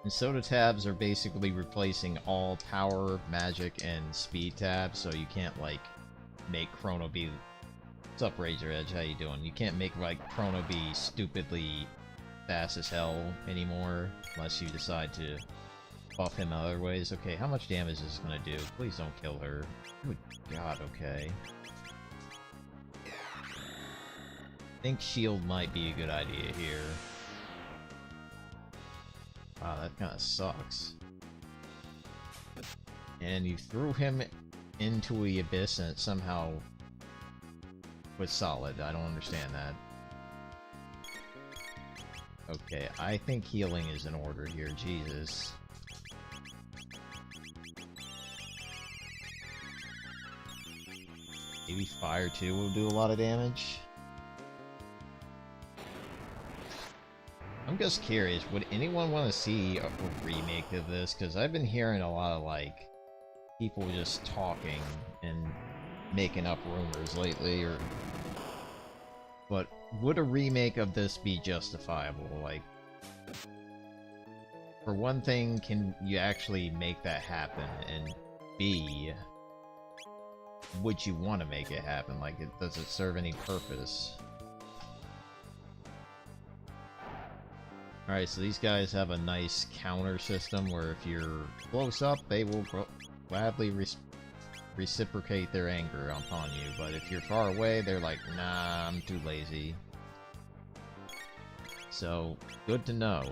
And soda tabs are basically replacing all power, magic, and speed tabs, so you can't, like, make Chrono be... What's up, Razor Edge? How you doing? You can't make, like, Chrono be stupidly fast as hell anymore, unless you decide to buff him other ways. Okay, how much damage is this gonna do? Please don't kill her. Good god, okay. I think shield might be a good idea here. Wow, that kinda sucks. And you threw him into the abyss and it somehow was solid. I don't understand that. Okay, I think healing is in order here, Jesus. Maybe fire too will do a lot of damage. I'm just curious, would anyone want to see a remake of this? Because I've been hearing a lot of, like, people just talking and making up rumors lately, or... But would a remake of this be justifiable? Like, for one thing, can you actually make that happen? And B, would you want to make it happen? Like, does it serve any purpose? Alright, so these guys have a nice counter system where if you're close up, they will gladly reciprocate their anger upon you, but if you're far away, they're like, nah, I'm too lazy. So, good to know.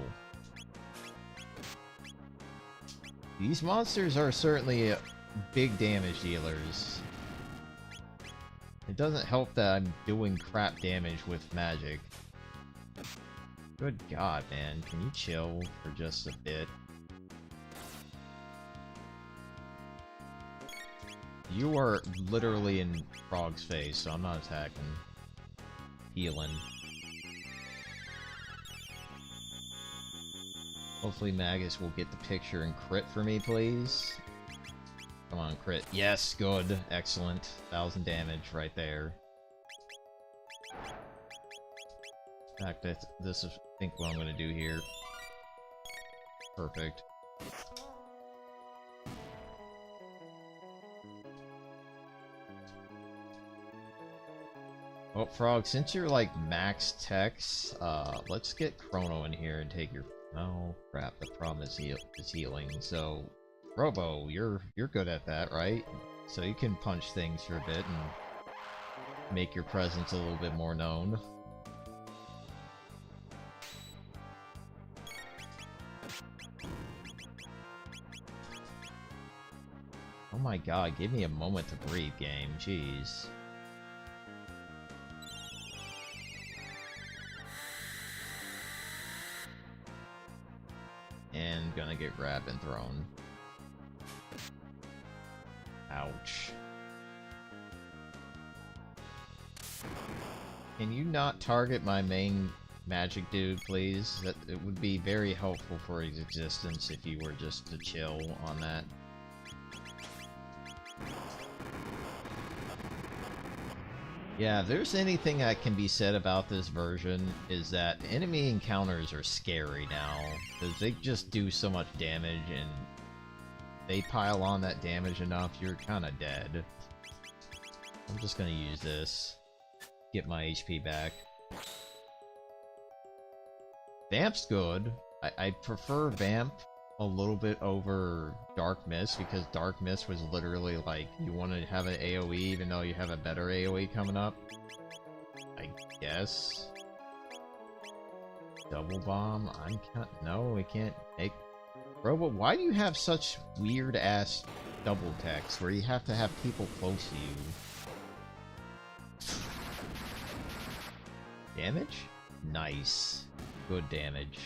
These monsters are certainly big damage dealers. It doesn't help that I'm doing crap damage with magic. Good god, man. Can you chill for just a bit? You are literally in Frog's face, so I'm not attacking. Healing. Hopefully Magus will get the picture and crit for me, please. Come on, crit. Yes, good. Excellent. 1000 damage right there. In fact, this is, I think, what I'm going to do here. Perfect. Well, Frog, since you're like max Tex, let's get Chrono in here and take your... Oh, crap, the problem is healing, so... Robo, you're good at that, right? So you can punch things for a bit and make your presence a little bit more known. Oh my god, give me a moment to breathe, game. Jeez. And gonna get grabbed and thrown. Ouch. Can you not target my main magic dude, please? That it would be very helpful for his existence if you were just to chill on that. Yeah, if there's anything that can be said about this version, is that enemy encounters are scary now, because they just do so much damage, and they pile on that damage enough, you're kinda dead. I'm just gonna use this. Get my HP back. Vamp's good. I prefer Vamp a little bit over Dark Mist, because Dark Mist was literally like, you want to have an AoE even though you have a better AoE coming up. I guess. Double Bomb? I can't. No, we can't make. Robo, why do you have such weird ass double text where you have to have people close to you? Damage? Nice. Good damage.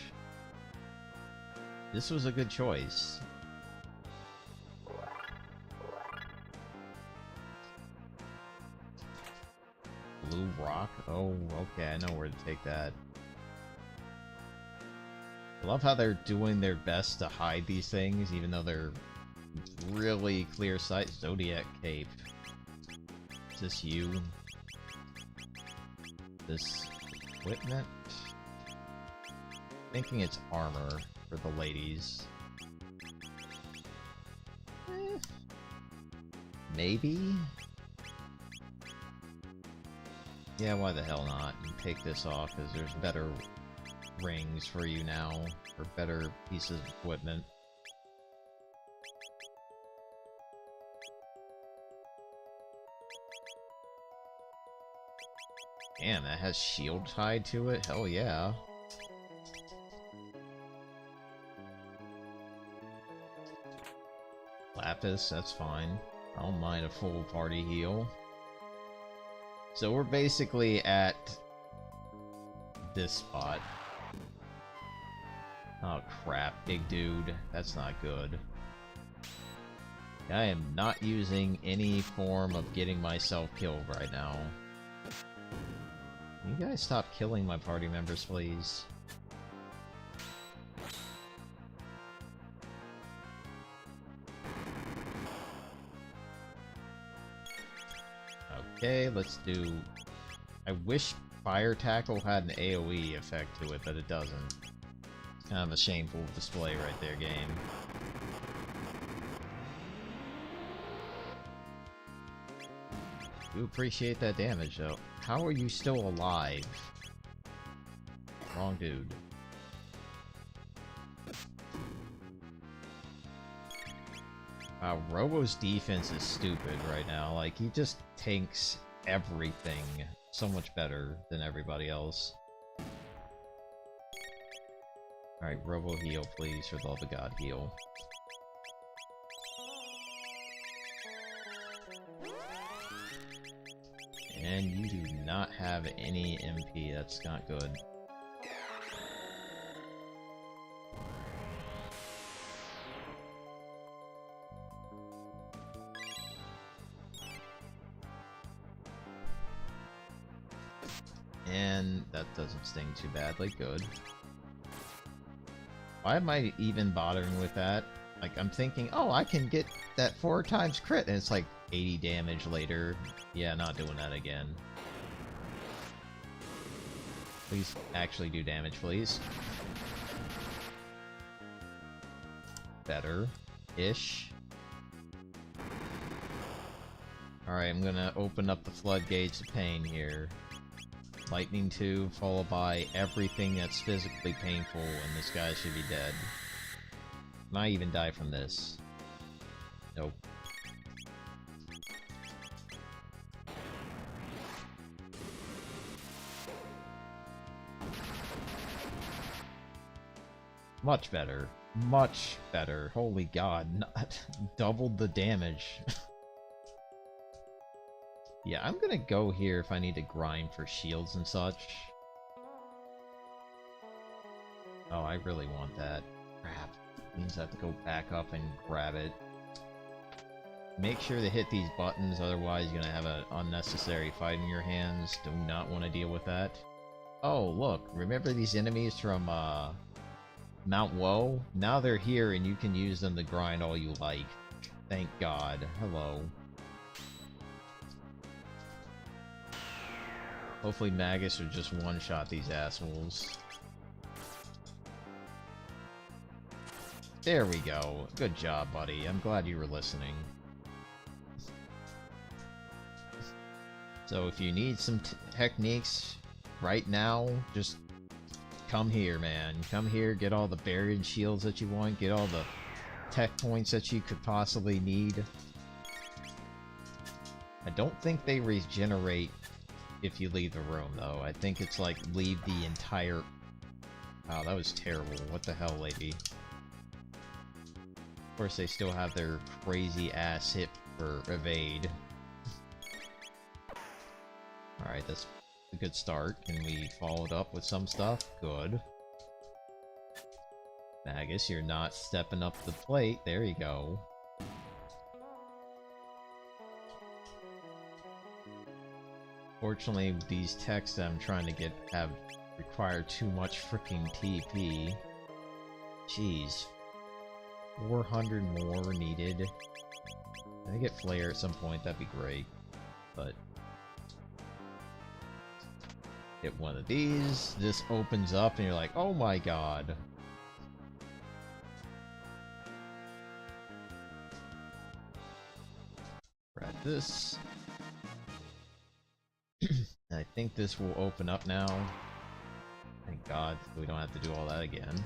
This was a good choice. Blue rock? Oh, okay, I know where to take that. I love how they're doing their best to hide these things, even though they're really clear sight. Zodiac cape. Is this you? This equipment? Thinking it's armor for the ladies. Maybe? Yeah, why the hell not? You take this off, because there's better rings for you now, or better pieces of equipment. Damn, that has shield tied to it? Hell yeah. Lapis, that's fine. I don't mind a full party heal. So we're basically at this spot. Oh crap, big dude. That's not good. I am not using any form of getting myself killed right now. Can you guys stop killing my party members, please? Okay, let's do... I wish Fire Tackle had an AoE effect to it, but it doesn't. It's kind of a shameful display right there, game. Do appreciate that damage, though. How are you still alive? Wrong dude. Wow, Robo's defense is stupid right now. Like, he just tanks everything so much better than everybody else. Alright, Robo heal, please, for the love of God, heal. And you do not have any MP, that's not good. And that doesn't sting too badly, good. Why am I even bothering with that? Like, I'm thinking, oh, I can get that 4 times crit, and it's like 80 damage later. Yeah, not doing that again. Please actually do damage, please. Better-ish. Alright, I'm gonna open up the floodgates of pain here. Lightning 2, followed by everything that's physically painful, and this guy should be dead. Might even die from this. Nope. Much better. Much better. Holy god. Not doubled the damage. Yeah, I'm gonna go here if I need to grind for shields and such. Oh, I really want that. Crap. Means I have to go back up and grab it. Make sure to hit these buttons, otherwise you're gonna have an unnecessary fight in your hands. Do not want to deal with that. Oh, look. Remember these enemies from, Mount Woe? Now they're here and you can use them to grind all you like. Thank God. Hello. Hopefully Magus will just one-shot these assholes. There we go. Good job, buddy. I'm glad you were listening. So if you need some techniques right now, just come here, man. Come here, get all the buried shields that you want, get all the tech points that you could possibly need. I don't think they regenerate if you leave the room, though. I think it's like, leave the entire... Wow, that was terrible. What the hell, lady? Of course, they still have their crazy-ass hit for evade. Alright, that's a good start. Can we follow it up with some stuff? Good. Magus, you're not stepping up the plate. There you go. Fortunately, these techs that I'm trying to get require too much freaking TP. Jeez. 400 more needed. If I get Flare at some point, that'd be great. But get one of these, this opens up and you're like, oh my god. Grab this. I think this will open up now. Thank god, we don't have to do all that again.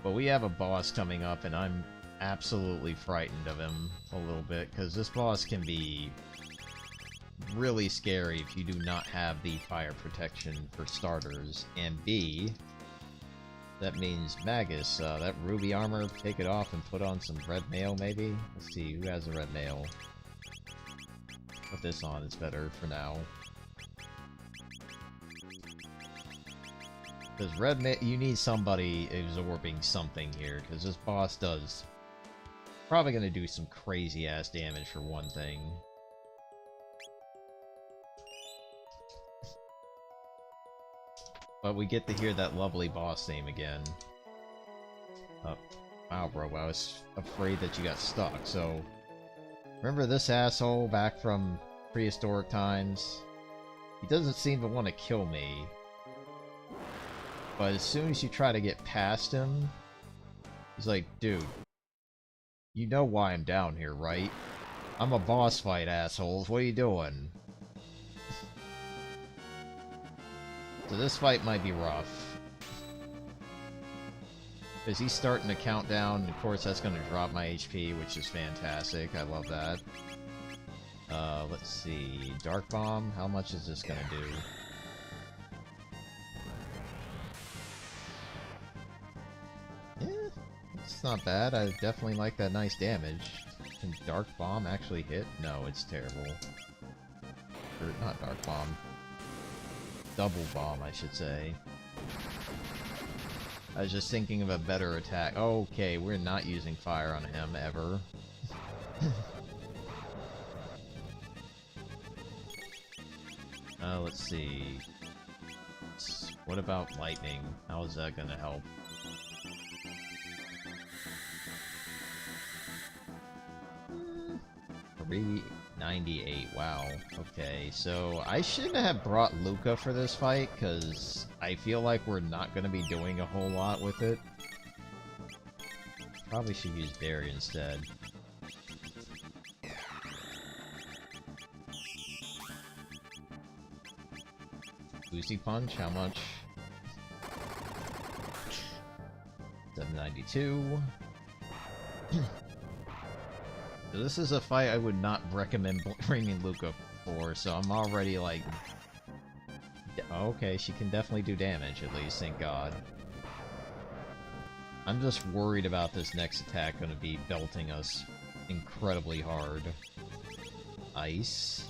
But we have a boss coming up and I'm absolutely frightened of him a little bit, because this boss can be really scary if you do not have the fire protection for starters. And B, that means Magus, that ruby armor, take it off and put on some red mail maybe? Let's see, who has a red mail? Put this on, it's better for now. Because red mail, you need somebody absorbing something here, because this boss does... Probably gonna do some crazy ass damage for one thing. But we get to hear that lovely boss name again. Oh, wow, bro, I was afraid that you got stuck, so... Remember this asshole back from prehistoric times? He doesn't seem to want to kill me. But as soon as you try to get past him, he's like, dude, you know why I'm down here, right? I'm a boss fight, assholes. What are you doing? So this fight might be rough. Because he's starting to count down, and of course that's going to drop my HP, which is fantastic. I love that. Let's see. Dark Bomb, how much is this going to do? It's not bad. I definitely like that nice damage. Can Dark Bomb actually hit? No, it's terrible. Or not Dark Bomb. Double Bomb, I should say. I was just thinking of a better attack. Okay, we're not using fire on him, ever. Let's see. What about lightning? How is that gonna help? 398, wow. Okay, so I shouldn't have brought Luca for this fight, because I feel like we're not going to be doing a whole lot with it. Probably should use Barry instead. Boozy Punch, how much? 792. So this is a fight I would not recommend bringing Luca for, so I'm already like... Okay, she can definitely do damage at least, thank God. I'm just worried about this next attack going to be belting us incredibly hard. Ice.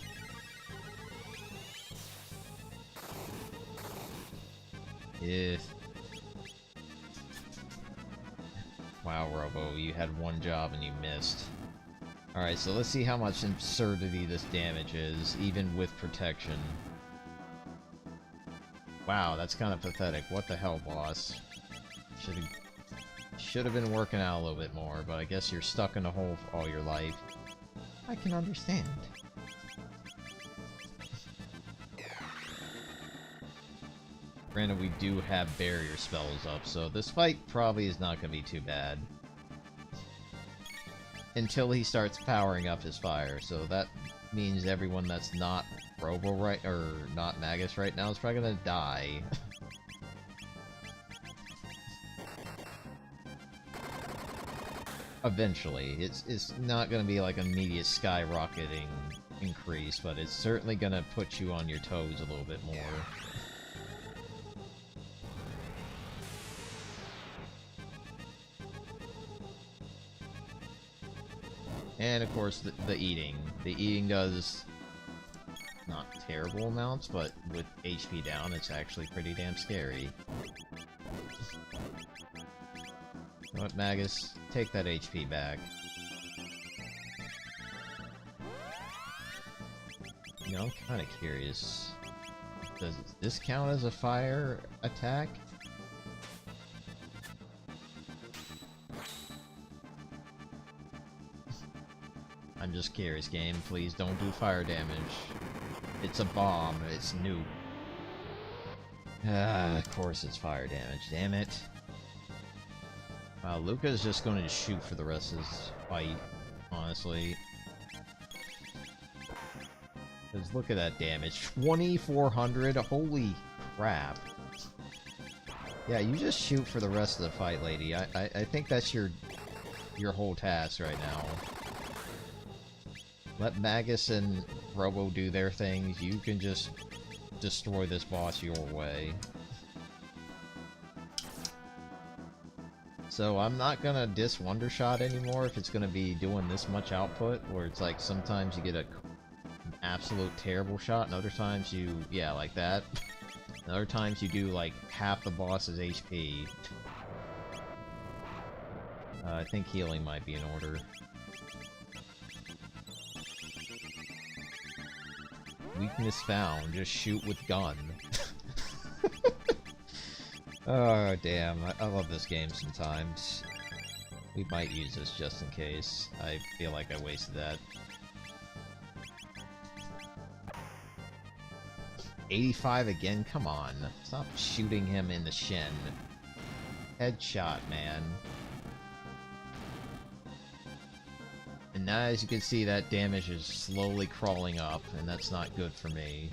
Wow, Robo, you had one job and you missed. Alright, so let's see how much absurdity this damage is, even with protection. Wow, that's kind of pathetic. What the hell, boss? Should have been working out a little bit more, but I guess you're stuck in a hole for all your life. I can understand. Granted, we do have barrier spells up, so this fight probably is not going to be too bad. Until he starts powering up his fire, so that means everyone that's not Robo right, or not Magus right now is probably going to die. Eventually. It's not going to be like an immediate skyrocketing increase, but it's certainly going to put you on your toes a little bit more. And of course, the eating. The eating does not terrible amounts, but with HP down, it's actually pretty damn scary. You know what, Magus? Take that HP back. You know, I'm kind of curious. Does this count as a fire attack? I'm just curious, game. Please don't do fire damage. It's a bomb. It's new. Of course it's fire damage. Damn it. Wow, Luca is just going to shoot for the rest of this fight, honestly. Because look at that damage. 2,400? Holy crap. Yeah, you just shoot for the rest of the fight, lady. I think that's your whole task right now. Let Magus and Robo do their things. You can just destroy this boss your way. So I'm not gonna diss Wondershot anymore if it's gonna be doing this much output, where it's like sometimes you get an absolute terrible shot, and other times you, yeah, like that. And other times you do like half the boss's HP. I think healing might be in order. Weakness found, just shoot with gun. Oh, damn, I love this game sometimes. We might use this just in case. I feel like I wasted that. 85 again? Come on. Stop shooting him in the shin. Headshot, man. And now, as you can see, that damage is slowly crawling up, and that's not good for me.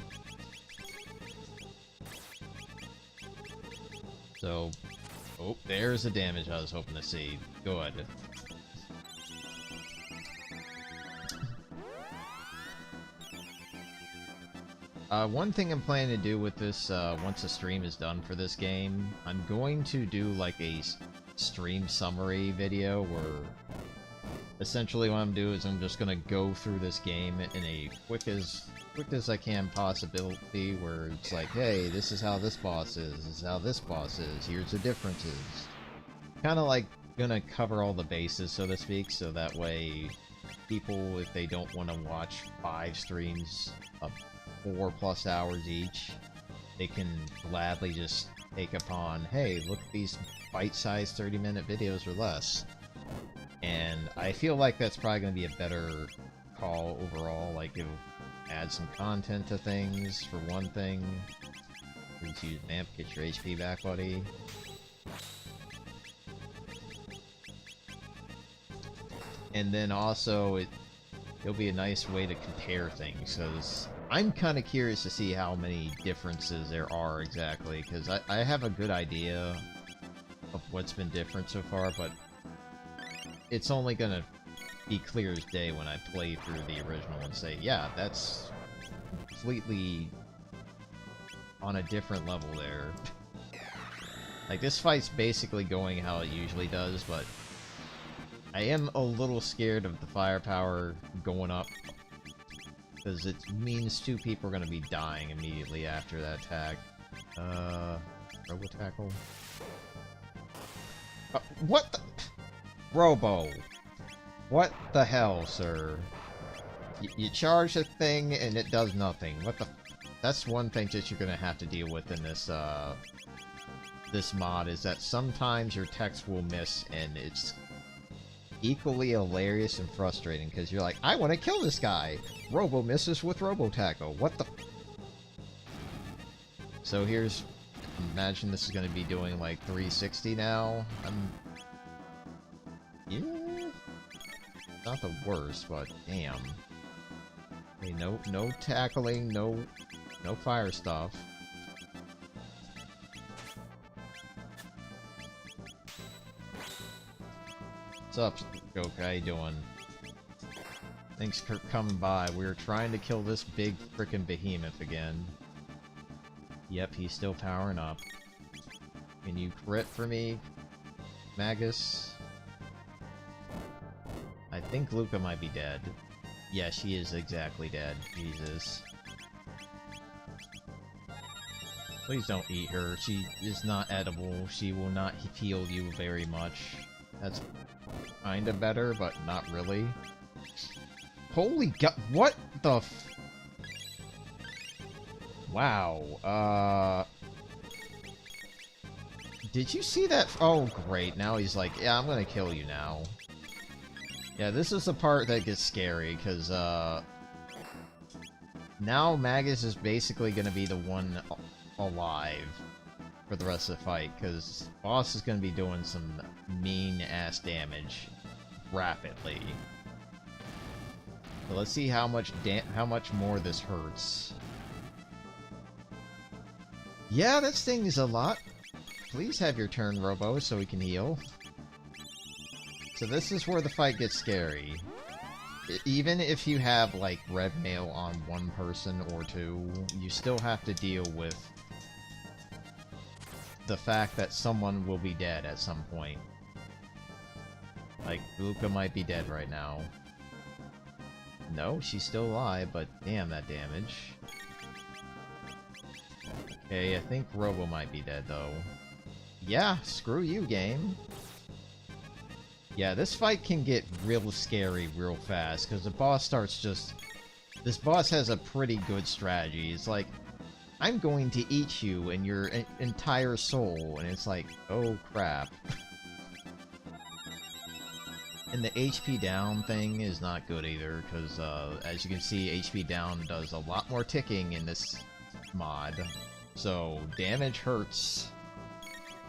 So, oh, there's the damage I was hoping to see. Good. One thing I'm planning to do with this, once the stream is done for this game, I'm going to do like a stream summary video where essentially what I'm doing is I'm just gonna go through this game in a quick as I can possibility, where it's like, hey, this is how this boss is, this is how this boss is, here's the differences. Kinda like gonna cover all the bases, so to speak, so that way people, if they don't want to watch 5 streams of 4+ hours each, they can gladly just take upon, hey, look at these bite-sized 30-minute videos or less. And I feel like that's probably going to be a better call overall. Like, it'll add some content to things, for one thing. Please use Vamp, get your HP back, buddy. And then also, it'll be a nice way to compare things, because I'm kind of curious to see how many differences there are exactly, because I have a good idea of what's been different so far, but it's only gonna be clear as day when I play through the original and say, yeah, that's completely on a different level there. Like, this fight's basically going how it usually does, but I am a little scared of the firepower going up, because it means two people are going to be dying immediately after that attack. Robo Tackle? What the? Robo! What the hell, sir? You charge a thing and it does nothing. What the? That's one thing that you're going to have to deal with in this, this mod, is that sometimes your text will miss, and it's equally hilarious and frustrating, because you're like, I want to kill this guy! Robo misses with Robo Tackle. What the? So here's... Imagine this is going to be doing like 360 now. Yeah... Not the worst, but damn. Okay, no tackling, no fire stuff. What's up, Joke? How you doing? Thanks for coming by. We were trying to kill this big frickin' behemoth again. Yep, he's still powering up. Can you crit for me, Magus? I think Luca might be dead. Yeah, she is exactly dead. Jesus. Please don't eat her. She is not edible. She will not heal you very much. That's kinda better, but not really. Holy god, what the f- Wow, did you see that? Oh, great, now he's like, yeah, I'm gonna kill you now. Yeah, this is the part that gets scary, because, now Magus is basically gonna be the one alive for the rest of the fight, because boss is gonna be doing some mean-ass damage rapidly. So let's see how much more this hurts. Yeah, that stings a lot. Please have your turn, Robo, so we can heal. So this is where the fight gets scary. Even if you have, like, red mail on one person or two, you still have to deal with the fact that someone will be dead at some point. Like, Luca might be dead right now. No, she's still alive, but damn that damage. Okay, I think Robo might be dead, though. Yeah, screw you, game. Yeah, this fight can get real scary real fast, because the boss starts just... This boss has a pretty good strategy. It's like, I'm going to eat you and your entire soul, and it's like, oh crap. And the HP down thing is not good either, because as you can see, HP down does a lot more ticking in this mod. So, damage hurts.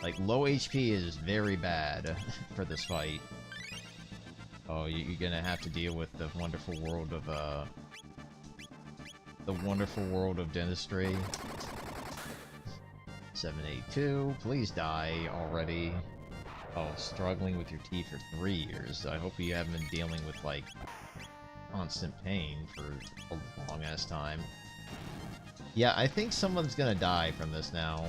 Like, low HP is very bad for this fight. Oh, you're gonna have to deal with the wonderful world of, dentistry. 782, please die already. Oh, struggling with your teeth for 3 years. I hope you haven't been dealing with, like, constant pain for a long-ass time. Yeah, I think someone's gonna die from this now.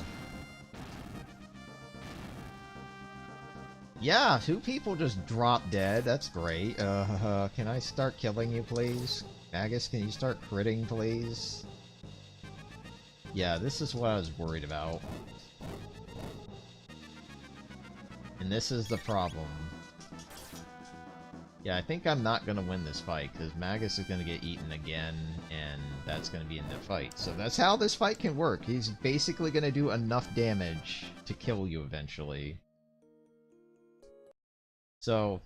Yeah, 2 people just dropped dead. That's great. Can I start killing you, please? Magus, can you start critting, please? Yeah, this is what I was worried about. And this is the problem. Yeah, I think I'm not gonna win this fight, because Magus is gonna get eaten again, and that's gonna be in the fight. So that's how this fight can work. He's basically gonna do enough damage to kill you eventually. So,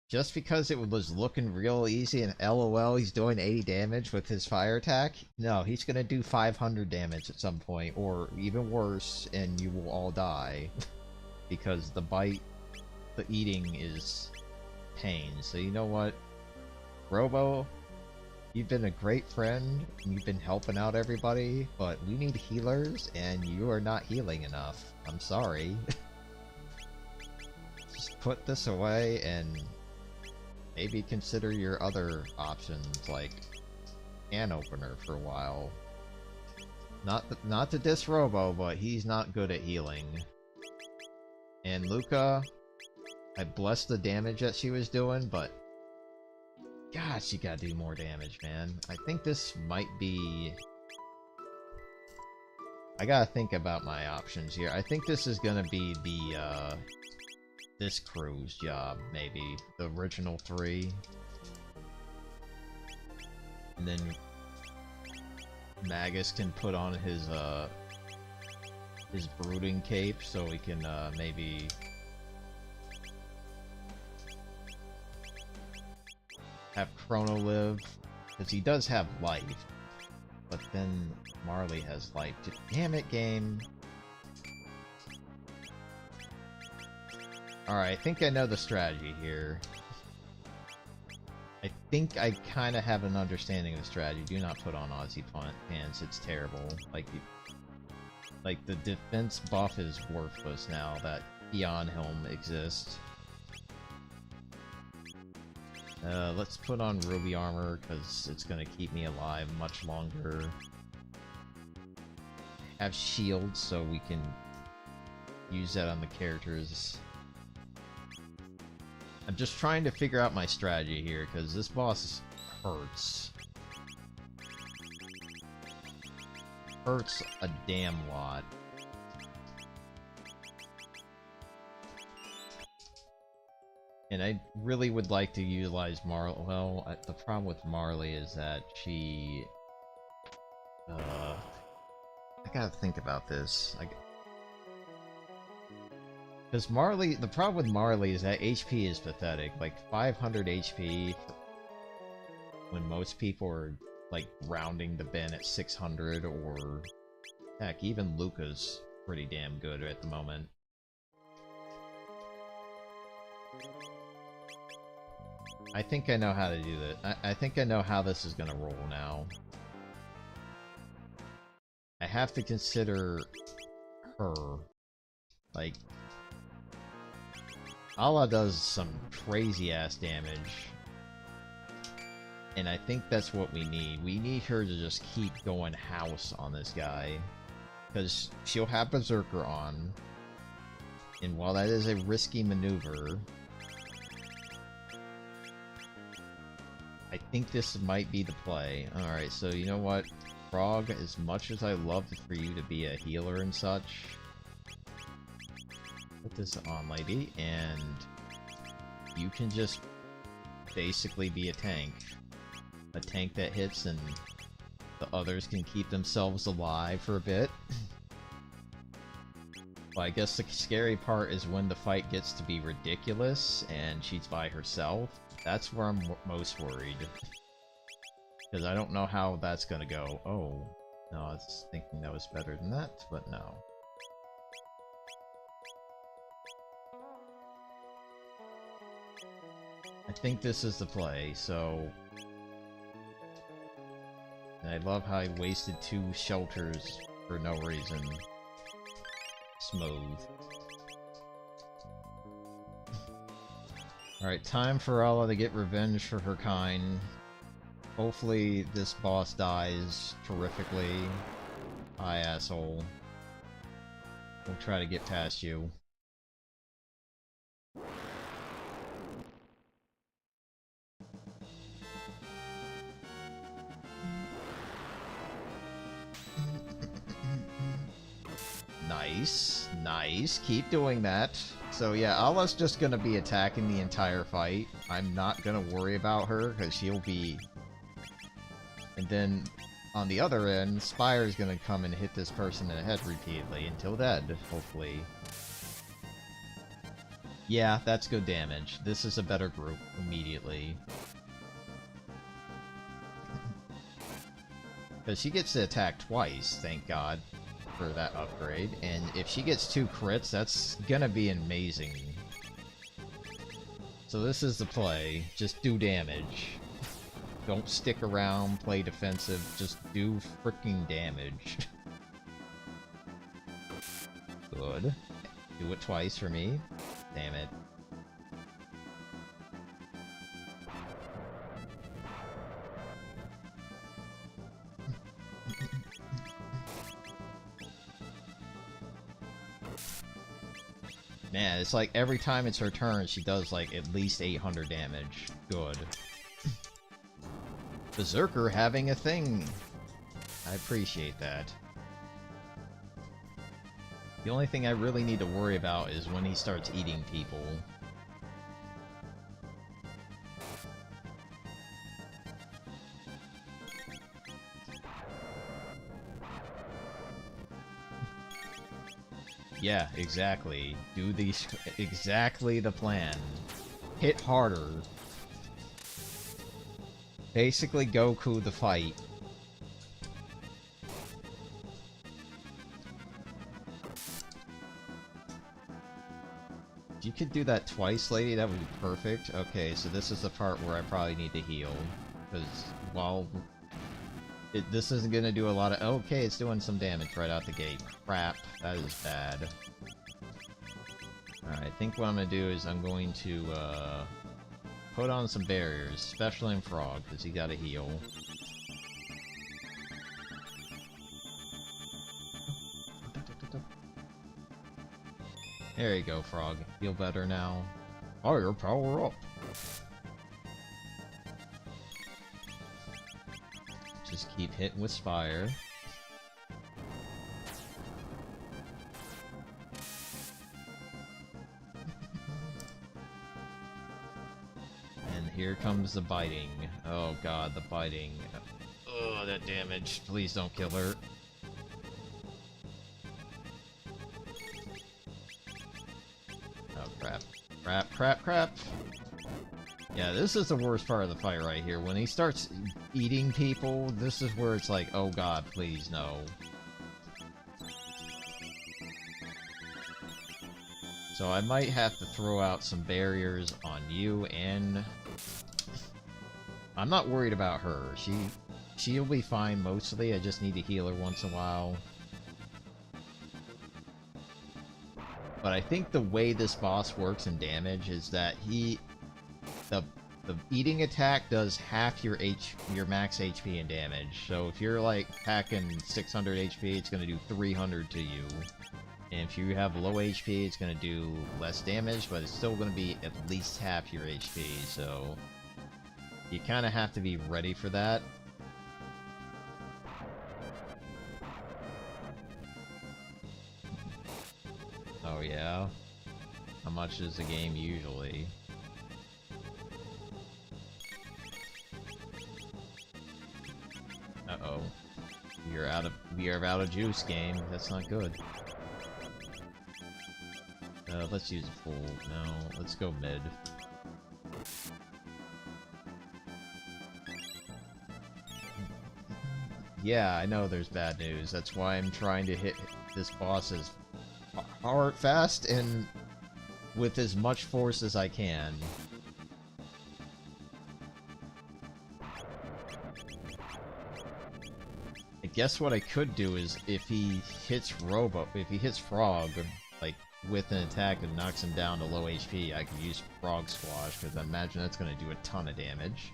just because it was looking real easy and LOL he's doing 80 damage with his fire attack, no, he's gonna do 500 damage at some point, or even worse, and you will all die. Because the eating is pain. So you know what? Robo, you've been a great friend, and you've been helping out everybody, but we need healers, and you are not healing enough. I'm sorry. put this away and maybe consider your other options, like can opener for a while. Not to diss Robo, but he's not good at healing. And Luca, I blessed the damage that she was doing, but God, she gotta do more damage, man. I think this might be... I gotta think about my options here. I think this is gonna be the, this crew's job, maybe. The original 3. And then Magus can put on his brooding cape so we can, maybe... have Chrono live, because he does have life, but then Marley has life. Damn it, game. Alright, I think I know the strategy here. I think I kind of have an understanding of the strategy. Do not put on Aussie pants, it's terrible. Like the defense buff is worthless now that Eon Helm exists. Let's put on Ruby Armor, because it's gonna keep me alive much longer. Have shields, so we can use that on the characters. I'm just trying to figure out my strategy here, because this boss hurts. Hurts a damn lot. And I really would like to utilize Marley. Well, the problem with Marley is that she... I gotta think about this. Because Marley... The problem with Marley is that HP is pathetic. Like, 500 HP... when most people are, like, rounding the bin at 600, or... Heck, even Luca's pretty damn good at the moment. I think I know how to do that. I think I know how this is gonna roll now. I have to consider her. Like, Allah does some crazy-ass damage. And I think that's what we need. We need her to just keep going house on this guy. Because she'll have Berserker on. And while that is a risky maneuver... I think this might be the play. Alright, so you know what? Frog, as much as I love for you to be a healer and such, put this on, lady, and you can just basically be a tank. A tank that hits and the others can keep themselves alive for a bit. Well, I guess the scary part is when the fight gets to be ridiculous and she's by herself. That's where I'm most worried. Because I don't know how that's gonna go. Oh, no, I was thinking that was better than that, but no. I think this is the play, so... And I love how I wasted 2 shelters for no reason. Smooth. Alright, time for Allah to get revenge for her kind. Hopefully this boss dies terrifically. Hi, asshole. We'll try to get past you. Nice, nice. Keep doing that. So yeah, Allah's just gonna be attacking the entire fight. I'm not gonna worry about her, because she'll be... And then, on the other end, Spire's gonna come and hit this person in the head repeatedly until dead, hopefully. Yeah, that's good damage. This is a better group, immediately. Because she gets to attack twice, thank God, for that upgrade. And if she gets 2 crits, that's gonna be amazing. So this is the play. Just do damage. Don't stick around, play defensive, just do freaking damage. Good. Do it twice for me. Damn it. Man, it's like every time it's her turn, she does like at least 800 damage. Good. Berserker having a thing. I appreciate that. The only thing I really need to worry about is when he starts eating people. Yeah, exactly. Do these exactly the plan. Hit harder. Basically Goku the fight. If you could do that twice, lady, that would be perfect. Okay, so this is the part where I probably need to heal. Because while this isn't going to do a lot of... Okay, it's doing some damage right out the gate. Crap, that is bad. Alright, I think what I'm going to do is I'm going to put on some barriers, especially in Frog, because he got a heal. There you go, Frog. Feel better now. Fire power up! Just keep hitting with Spire. And here comes the biting. Oh god, the biting. Oh, that damage. Please don't kill her. Oh crap. Crap, crap, crap! Yeah, this is the worst part of the fight right here. When he starts eating people, this is where it's like, oh god, please, no. So I might have to throw out some barriers on you, and... I'm not worried about her. She'll be fine mostly, I just need to heal her once in a while. But I think the way this boss works in damage is that the eating attack does half your max HP and damage. So if you're like packing 600 HP, it's going to do 300 to you. And if you have low HP, it's going to do less damage, but it's still going to be at least half your HP. So you kind of have to be ready for that. Oh yeah? How much is the game usually? Uh-oh. We are out of juice, game. That's not good. Let's use a full. No, let's go mid. Yeah, I know there's bad news. That's why I'm trying to hit this boss as hard, fast, and with as much force as I can. I guess what I could do is if he hits Frog, like with an attack that knocks him down to low HP, I could use Frog Squash, because I imagine that's going to do a ton of damage.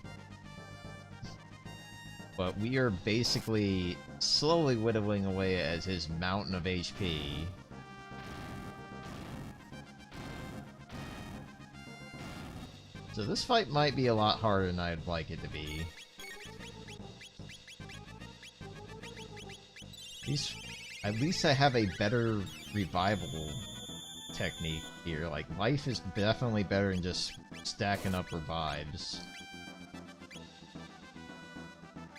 But we are basically slowly whittling away at his mountain of HP. So this fight might be a lot harder than I'd like it to be. At least I have a better revival technique here. Like, life is definitely better than just stacking up revives.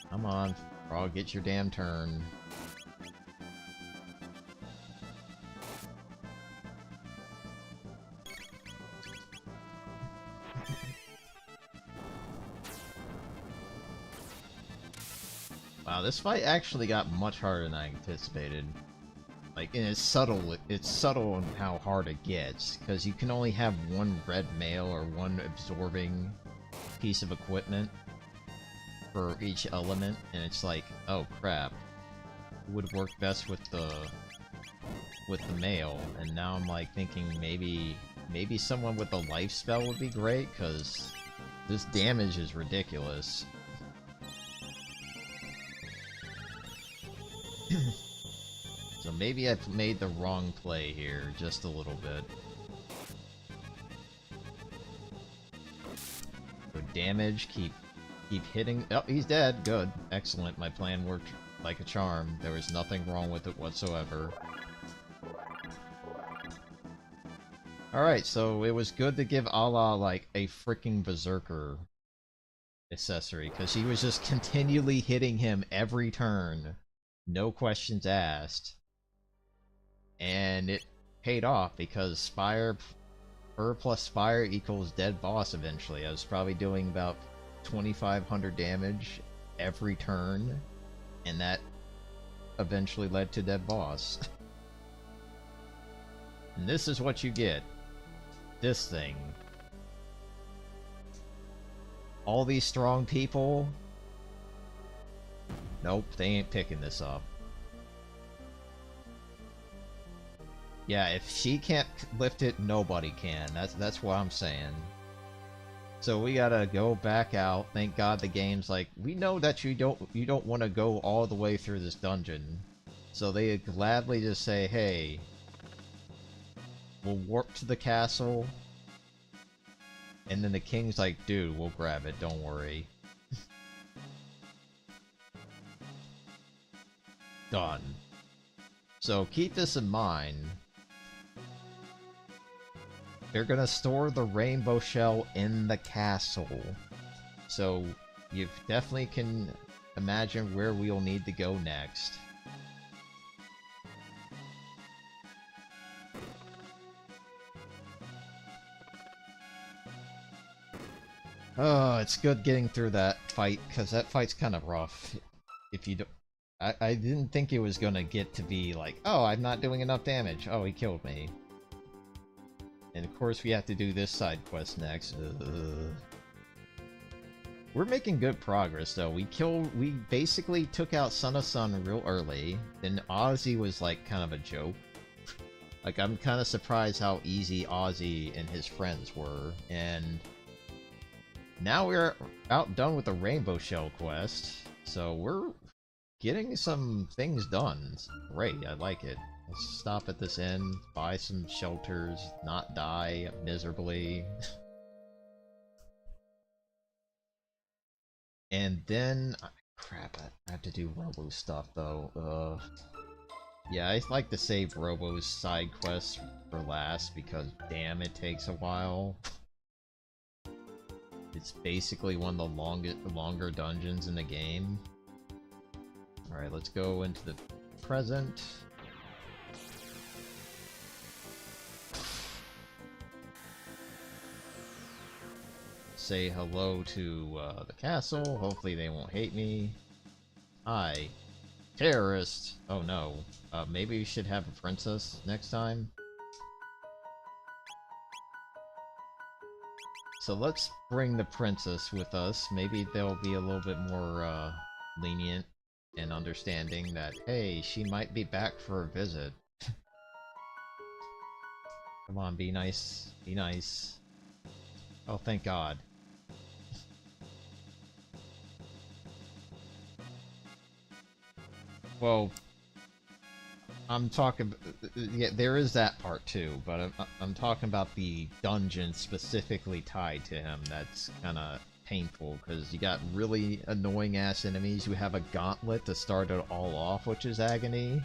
Come on, Frog, get your damn turn. Wow, this fight actually got much harder than I anticipated. Like, and it's subtle in how hard it gets, because you can only have one red mail or one absorbing piece of equipment for each element, and it's like, oh crap, it would work best with the mail, and now I'm like thinking maybe someone with a life spell would be great, because this damage is ridiculous. So maybe I've made the wrong play here, just a little bit. damage, keep hitting. Oh, he's dead. Good. Excellent. My plan worked like a charm. There was nothing wrong with it whatsoever. Alright, so it was good to give Allah, like, a freaking berserker accessory, because he was just continually hitting him every turn. No questions asked. And it paid off, because fire plus fire equals dead boss eventually. I was probably doing about 2,500 damage every turn, and that eventually led to dead boss. And this is what you get. This thing. All these strong people? Nope, they ain't picking this up. Yeah, if she can't lift it, nobody can. That's what I'm saying. So we gotta go back out. Thank God the game's like, we know that you don't want to go all the way through this dungeon. So they gladly just say, hey, we'll warp to the castle. And then the king's like, dude, we'll grab it, don't worry. Done. So keep this in mind. They're gonna store the rainbow shell in the castle. So you definitely can imagine where we'll need to go next. Oh, it's good getting through that fight, because that fight's kind of rough. If you don't... I didn't think it was gonna get to be like, oh, I'm not doing enough damage. Oh, he killed me. And of course we have to do this side quest next. We're making good progress, though. We basically took out Son of Sun real early. Then Ozzy was like kind of a joke. Like, I'm kind of surprised how easy Ozzy and his friends were. And now we're done with the Rainbow Shell quest, so we're getting some things done. It's great, I like it. Let's stop at this inn, buy some shelters, not die miserably. And then... crap, I have to do Robo stuff, though. Yeah, I like to save Robo's side quests for last, because damn, it takes a while. It's basically one of the longer dungeons in the game. Alright, let's go into the present. Say hello to the castle. Hopefully they won't hate me. Hi. Terrorist! Oh no. Maybe we should have a princess next time? So let's bring the princess with us. Maybe they'll be a little bit more lenient and understanding that, hey, she might be back for a visit. Come on, be nice. Be nice. Oh, thank God. Well, I'm talking... yeah, there is that part too, but I'm talking about the dungeon specifically tied to him. That's kind of painful, because you got really annoying-ass enemies who have a gauntlet to start it all off, which is agony.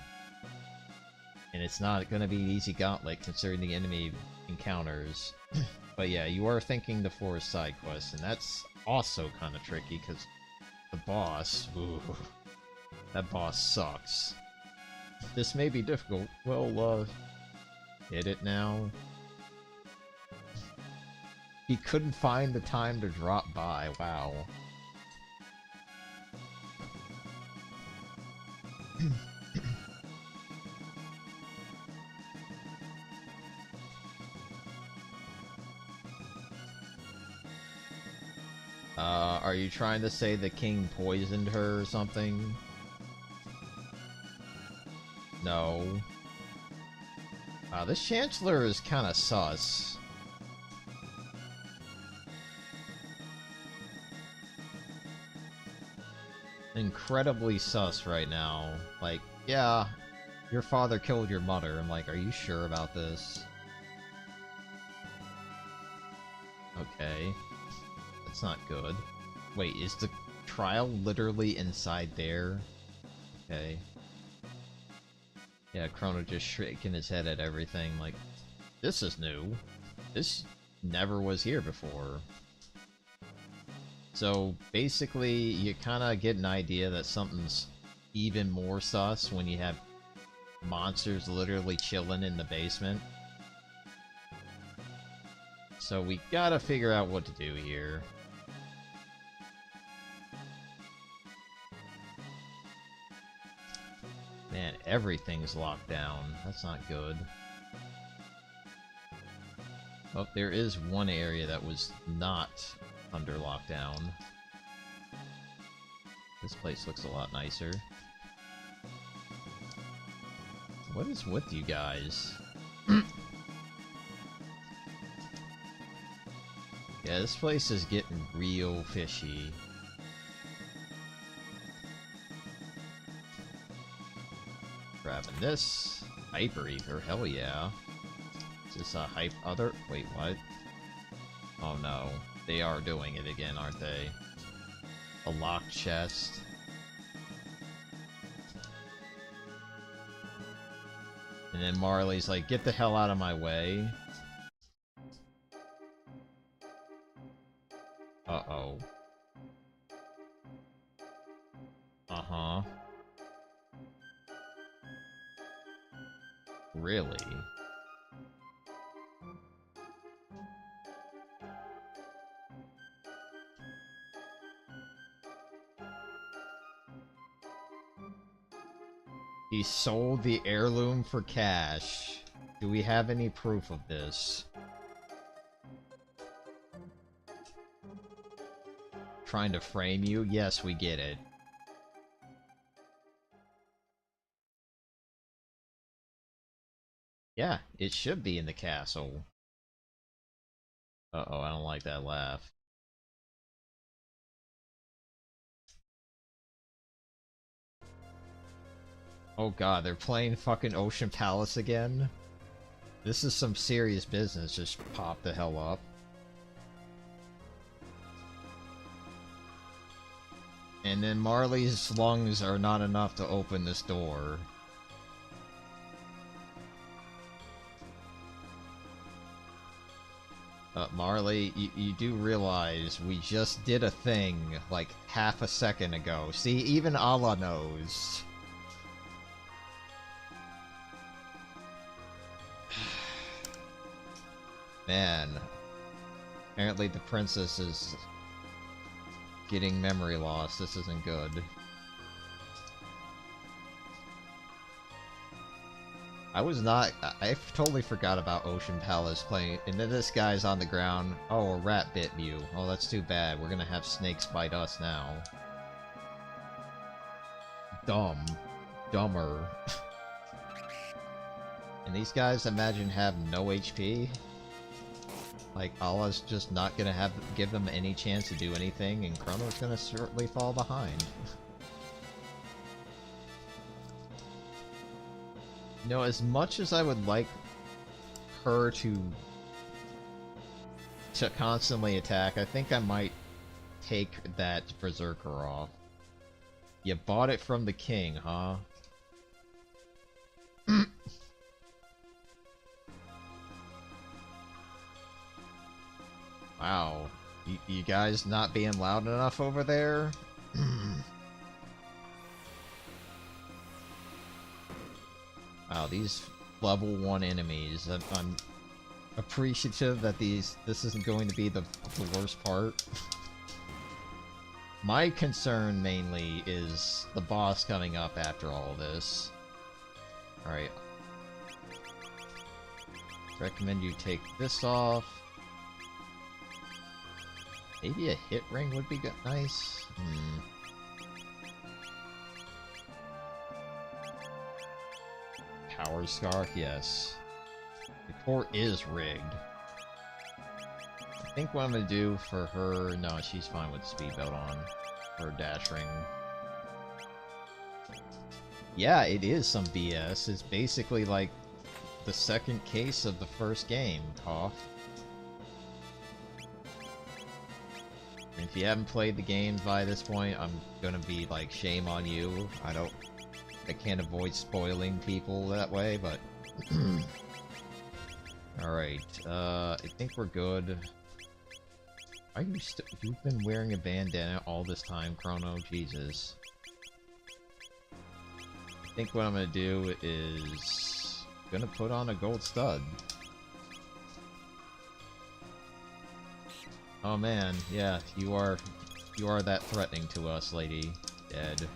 And it's not going to be an easy gauntlet, considering the enemy encounters. But yeah, you are thinking the forest side quest, and that's also kind of tricky, because the boss... ooh, that boss sucks. This may be difficult. Well, hit it now. He couldn't find the time to drop by. Wow. Are you trying to say the king poisoned her or something? No. This Chancellor is kind of sus. Incredibly sus right now. Like, yeah, your father killed your mother. I'm like, are you sure about this? Okay. That's not good. Wait, is the trial literally inside there? Okay. Yeah, Chrono just shaking his head at everything like, this is new. This never was here before. So basically, you kind of get an idea that something's even more sus when you have monsters literally chilling in the basement. So we gotta figure out what to do here. Man, everything's locked down. That's not good. Oh, there is one area that was not under lockdown. This place looks a lot nicer. What is with you guys? Yeah, this place is getting real fishy. Grabbing this. Hyper Ether, hell yeah. Is this a hype other? Wait, what? Oh no. They are doing it again, aren't they? A locked chest. And then Marley's like, get the hell out of my way. Uh-oh. Uh-huh. Really? He sold the heirloom for cash. Do we have any proof of this? Trying to frame you? Yes, we get it. Yeah, it should be in the castle. Uh-oh, I don't like that laugh. Oh god, they're playing fucking Ocean Palace again? This is some serious business, just pop the hell up. And then Marley's lungs are not enough to open this door. Marley, you do realize we just did a thing like half a second ago. See, even Allah knows. Man. Apparently the princess is getting memory loss. This isn't good. I totally forgot about Ocean Palace playing, and then this guy's on the ground. Oh, a rat bit you. Oh, that's too bad. We're gonna have snakes bite us now. Dumber. And these guys, imagine, have no HP. Like, Allah's just not gonna give them any chance to do anything, and Chrono's gonna certainly fall behind. You know, as much as I would like her to constantly attack, I think I might take that Berserker off. You bought it from the king, huh? Wow. You guys not being loud enough over there? Wow, these level 1 enemies. I'm appreciative that this isn't going to be the worst part. My concern mainly is the boss coming up after all this. Alright. Recommend you take this off. Maybe a hit ring would be nice. Power Scar, yes. The core is rigged. I think what I'm gonna do for her... No, she's fine with speed belt on. Her dash ring. Yeah, it is some BS. It's basically like the second case of the first game, Cough. If you haven't played the game by this point, I'm gonna be like, shame on you. I can't avoid spoiling people that way, but... Alright, I think we're good. Are you you've been wearing a bandana all this time, Chrono? Jesus. I think what I'm gonna do is... gonna put on a gold stud. Oh man, yeah, you are that threatening to us, lady. Dead.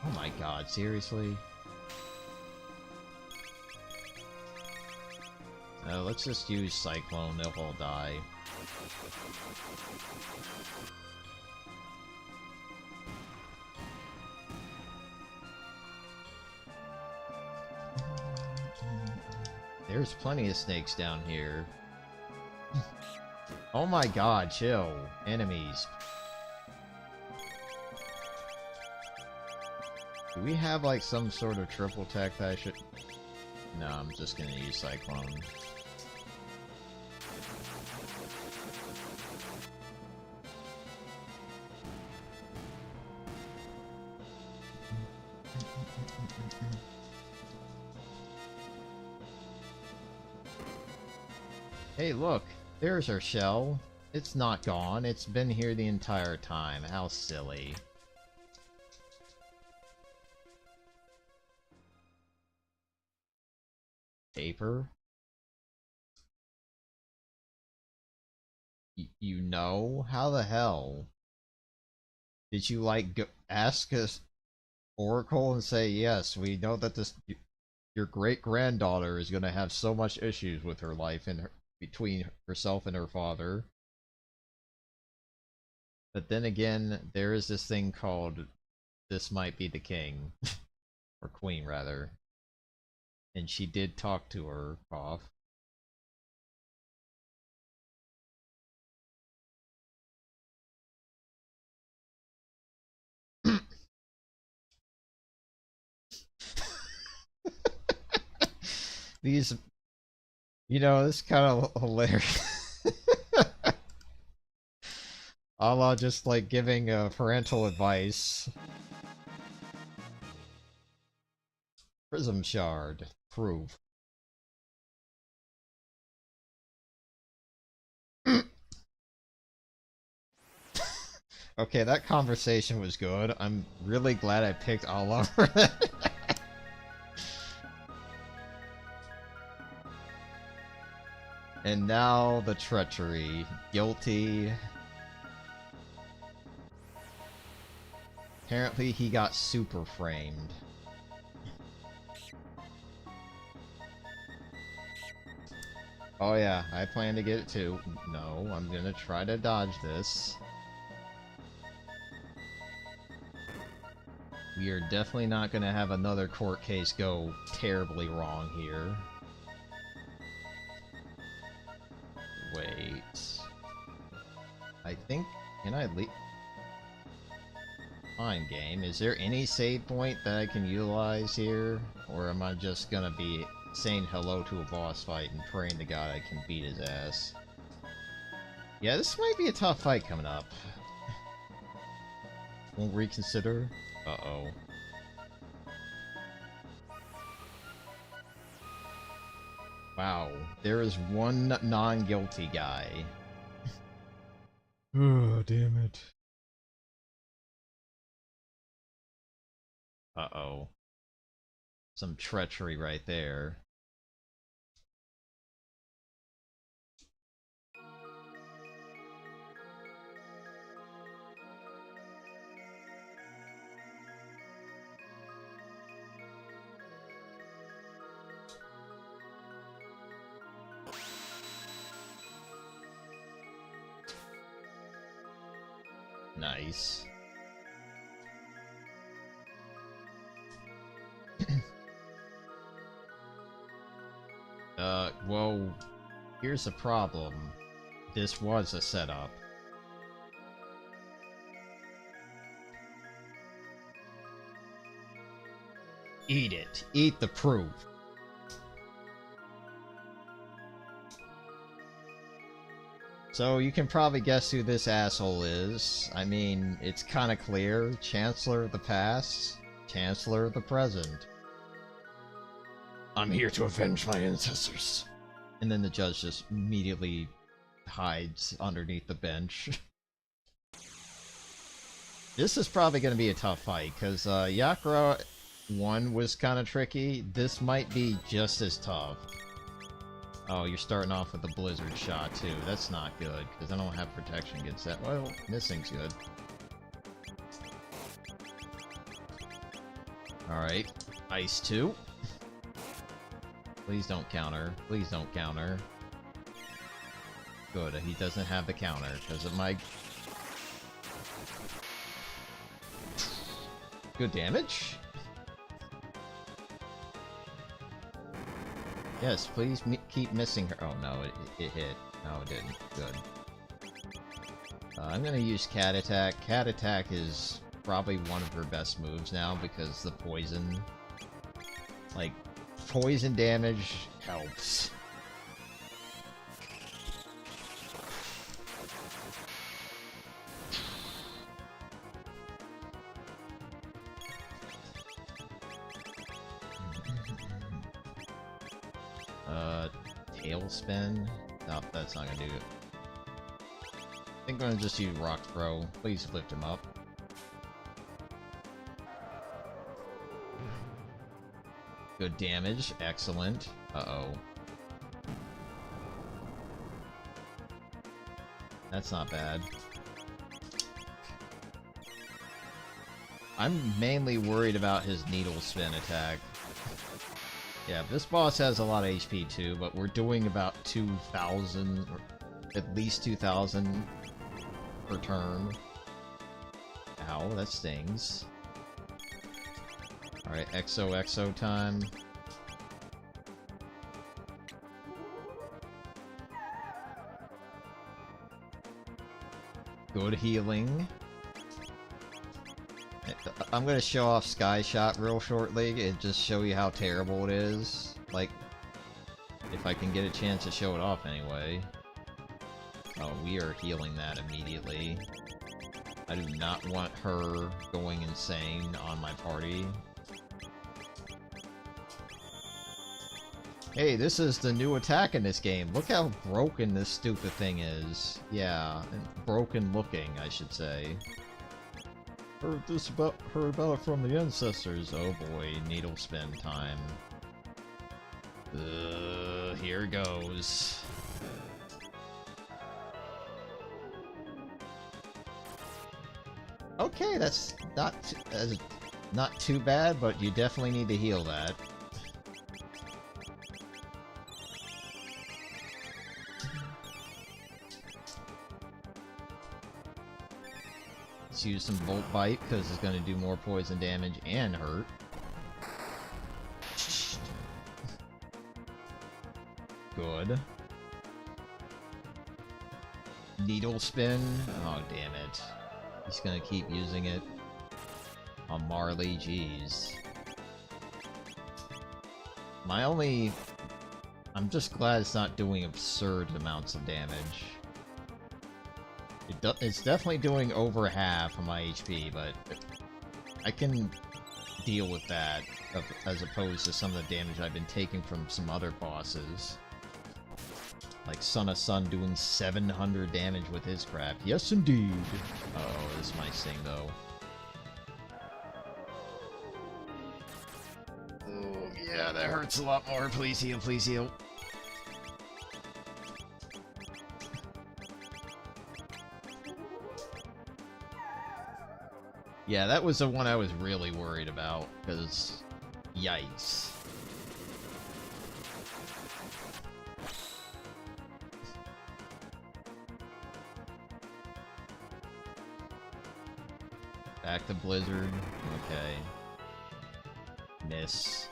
Oh my god, seriously? Let's just use Cyclone, they'll all die. There's plenty of snakes down here. Oh my god, chill. Enemies. Do we have like some sort of triple tech that I should... No, I'm just gonna use Cyclone. Hey, look! There's our shell. It's not gone. It's been here the entire time. How silly. Paper? You know? How the hell? Did you, like, ask us Oracle and say, yes, we know that this... your great-granddaughter is gonna have so much issues with her life and between herself and her father. But then again, there is this thing called This Might Be the King. Or Queen, rather. And she did talk to her, cough. These... You know, this is kind of hilarious. A la just like giving parental advice. Prism shard. Proof. Okay, that conversation was good. I'm really glad I picked Allah for that. And now the treachery. Guilty. Apparently he got super framed. Oh yeah, I plan to get it too. No, I'm gonna try to dodge this. We are definitely not gonna have another court case go terribly wrong here. Wait. I think... Can I leave? Fine, game. Is there any save point that I can utilize here? Or am I just gonna be saying hello to a boss fight and praying to God I can beat his ass? Yeah, this might be a tough fight coming up. Won't reconsider? Uh-oh. Wow, there is one non-guilty guy. Oh, damn it. Uh-oh. Some treachery right there. Nice. Well, here's the problem. This was a setup. Eat it. Eat the proof. So you can probably guess who this asshole is. I mean, it's kind of clear. Chancellor of the past, Chancellor of the present. I'm here to avenge my ancestors. And then the judge just immediately hides underneath the bench. This is probably going to be a tough fight, because Yakura 1 was kind of tricky. This might be just as tough. Oh, you're starting off with the blizzard shot, too. That's not good, because I don't have protection against that. Well, missing's good. Alright. Ice 2. Please don't counter. Please don't counter. Good, he doesn't have the counter, because of my... Good damage? Yes, please keep missing her. Oh no, it hit. No, it didn't. Good. I'm gonna use Cat Attack. Cat Attack is probably one of her best moves now because the poison... Like, poison damage helps. Tailspin? No, that's not gonna do it. I think I'm gonna just use Rock Throw. Please lift him up. Good damage. Excellent. Uh-oh. That's not bad. I'm mainly worried about his Needle Spin attack. Yeah, this boss has a lot of HP too, but we're doing about 2,000, or at least 2,000 per turn. Ow, that stings. Alright, XOXO time. Good healing. I'm gonna show off Sky Shot real shortly and just show you how terrible it is. Like, if I can get a chance to show it off anyway. Oh, we are healing that immediately. I do not want her going insane on my party. Hey, this is the new attack in this game. Look how broken this stupid thing is. Yeah, broken looking, I should say. Heard about it from the ancestors. Oh boy, needle spin time. Here goes. Okay, that's not too bad, but you definitely need to heal that. Let's use some Volt Bite, because it's going to do more poison damage and hurt. Good. Needle Spin. Oh, damn it. He's going to keep using it on Marley. Jeez. I'm just glad it's not doing absurd amounts of damage. It's definitely doing over half of my HP, but I can deal with that as opposed to some of the damage I've been taking from some other bosses. Like Son of Sun doing 700 damage with his crap. Yes, indeed. Uh-oh, this might sting, though. Oh, yeah, that hurts a lot more. Please heal, please heal. Yeah, that was the one I was really worried about, because... Yikes. Back to Blizzard. Okay. Miss.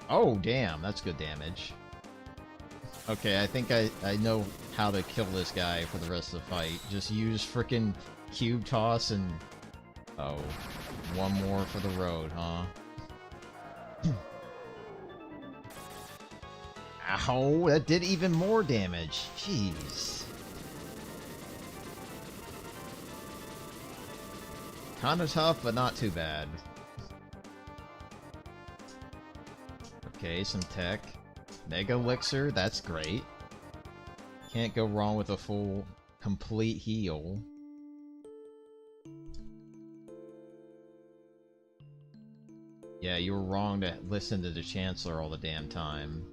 Oh, damn, that's good damage. Okay, I think I know how to kill this guy for the rest of the fight. Just use frickin' cube toss and... Oh, one more for the road, huh? Ow, that did even more damage. Jeez. Kinda tough, but not too bad. Okay, some tech. Mega Elixir, that's great. Can't go wrong with a full, complete heal. Yeah, you were wrong to listen to the Chancellor all the damn time.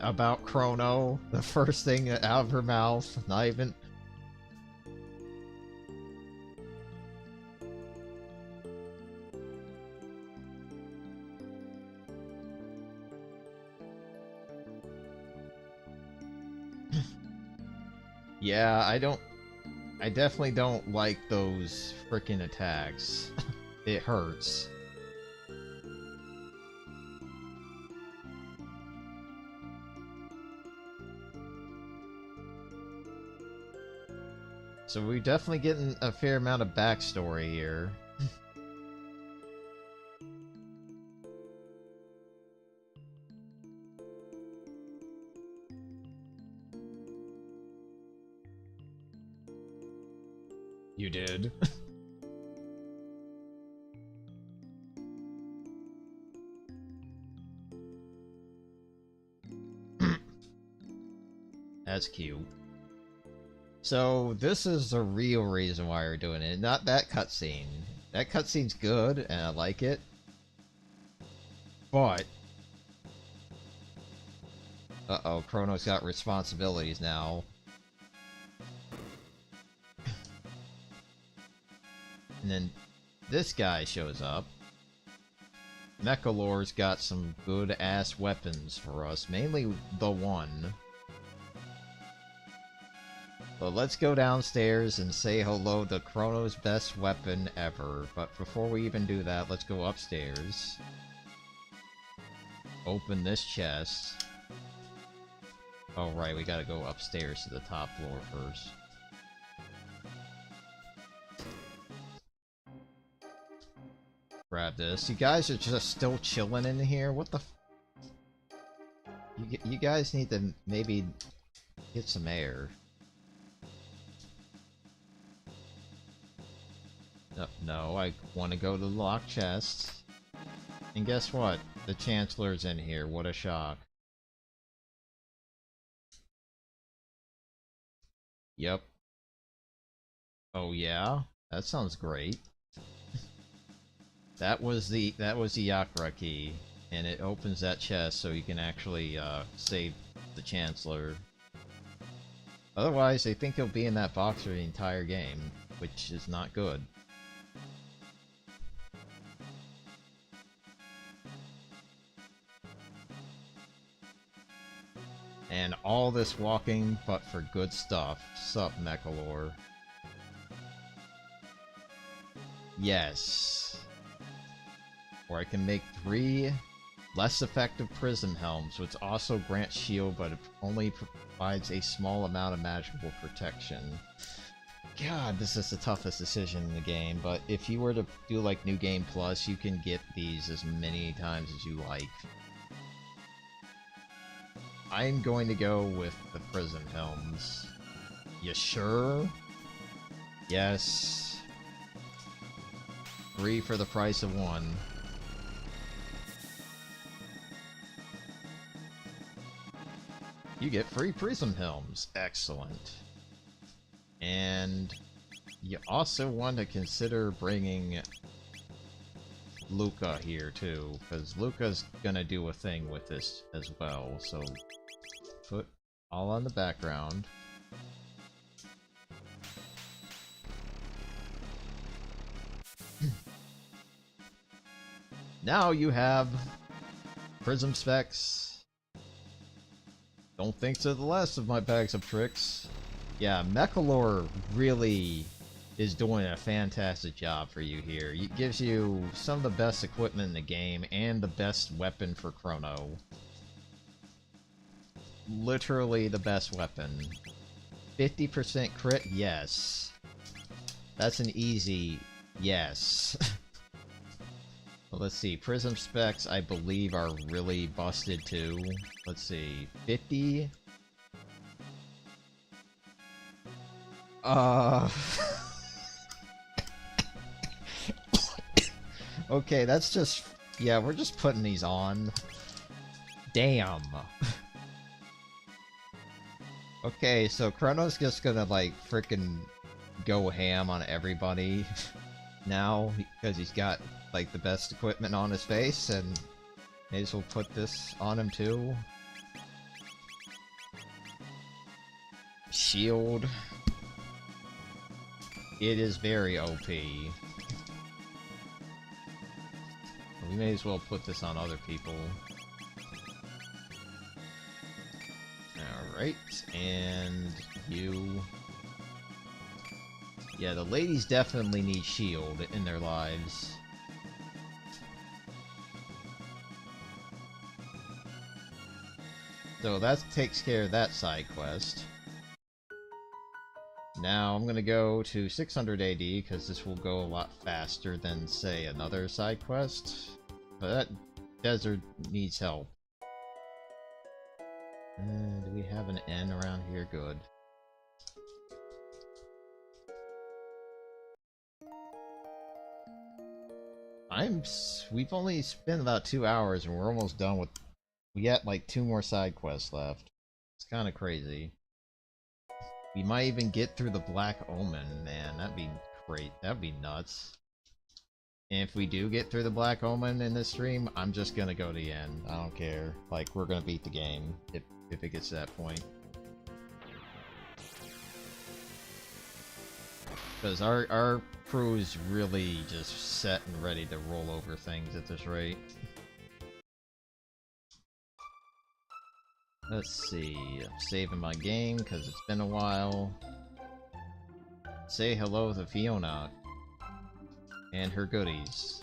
About Chrono, the first thing out of her mouth, not even... Yeah, I definitely don't like those frickin' attacks. It hurts. So we're definitely getting a fair amount of backstory here. You did. That's cute. So, this is the real reason why we're doing it, not that cutscene. That cutscene's good, and I like it. But... Uh-oh, Chrono's got responsibilities now. And then this guy shows up. Mechalor's got some good-ass weapons for us, mainly the one. But let's go downstairs and say hello to Chrono's best weapon ever. But before we even do that, let's go upstairs. Open this chest. Oh right, we gotta go upstairs to the top floor first. Grab this. You guys are just still chilling in here? What the f... You guys need to maybe get some air. No, I want to go to the locked chest. And guess what? The Chancellor's in here. What a shock. Yep. Oh yeah? That sounds great. That was the Yakra key, and it opens that chest so you can actually save the Chancellor. Otherwise, they think he'll be in that box for the entire game, which is not good. And all this walking, but for good stuff. Sup, Mechalor? Yes. Or I can make 3 less effective Prism Helms, which also grants shield, but it only provides a small amount of magical protection. God, this is the toughest decision in the game, but if you were to do like New Game Plus, you can get these as many times as you like. I'm going to go with the Prism Helms. You sure? Yes. 3 for the price of 1. You get free Prism Helms. Excellent. And you also want to consider bringing Luca here too, because Luca's gonna do a thing with this as well, so put all on the background. Now you have Prism Specs. Don't think to the less of my bags of tricks. Yeah, Mechalore really is doing a fantastic job for you here. It gives you some of the best equipment in the game and the best weapon for Chrono. Literally the best weapon. 50% crit? Yes. That's an easy yes. Well, let's see. Prism Specs, I believe, are really busted too. Let's see. 50? Okay, that's just... Yeah, we're just putting these on. Damn. Okay, so Chrono's just gonna, like, frickin' go ham on everybody now, because he's got, like, the best equipment on his face, and may as well put this on him too. Shield. It is very OP. We may as well put this on other people. Alright, and you... Yeah, the ladies definitely need shield in their lives. So that takes care of that side quest. Now I'm gonna go to 600 AD, because this will go a lot faster than, say, another side quest. But that desert needs help. Do we have an N around here? Good. We've only spent about 2 hours and we're almost done with... We got like 2 more side quests left. It's kind of crazy. We might even get through the Black Omen, man. That'd be great. That'd be nuts. And if we do get through the Black Omen in this stream, I'm just gonna go to the end. I don't care. Like, we're gonna beat the game if it gets to that point. Because our crew is really just set and ready to roll over things at this rate. Let's see. I'm saving my game because it's been a while. Say hello to Fiona and her goodies,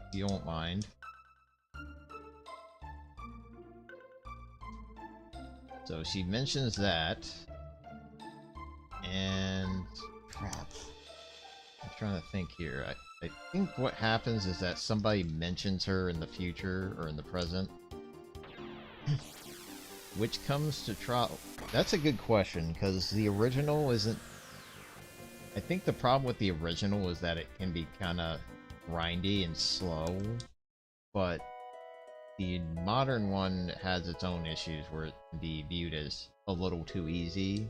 if you won't mind. So she mentions that, and crap. I'm trying to think here. I think what happens is that somebody mentions her in the future or in the present. Which comes to trial. That's a good question, because the original isn't... I think the problem with the original is that it can be kinda grindy and slow, but the modern one has its own issues where it can be viewed as a little too easy.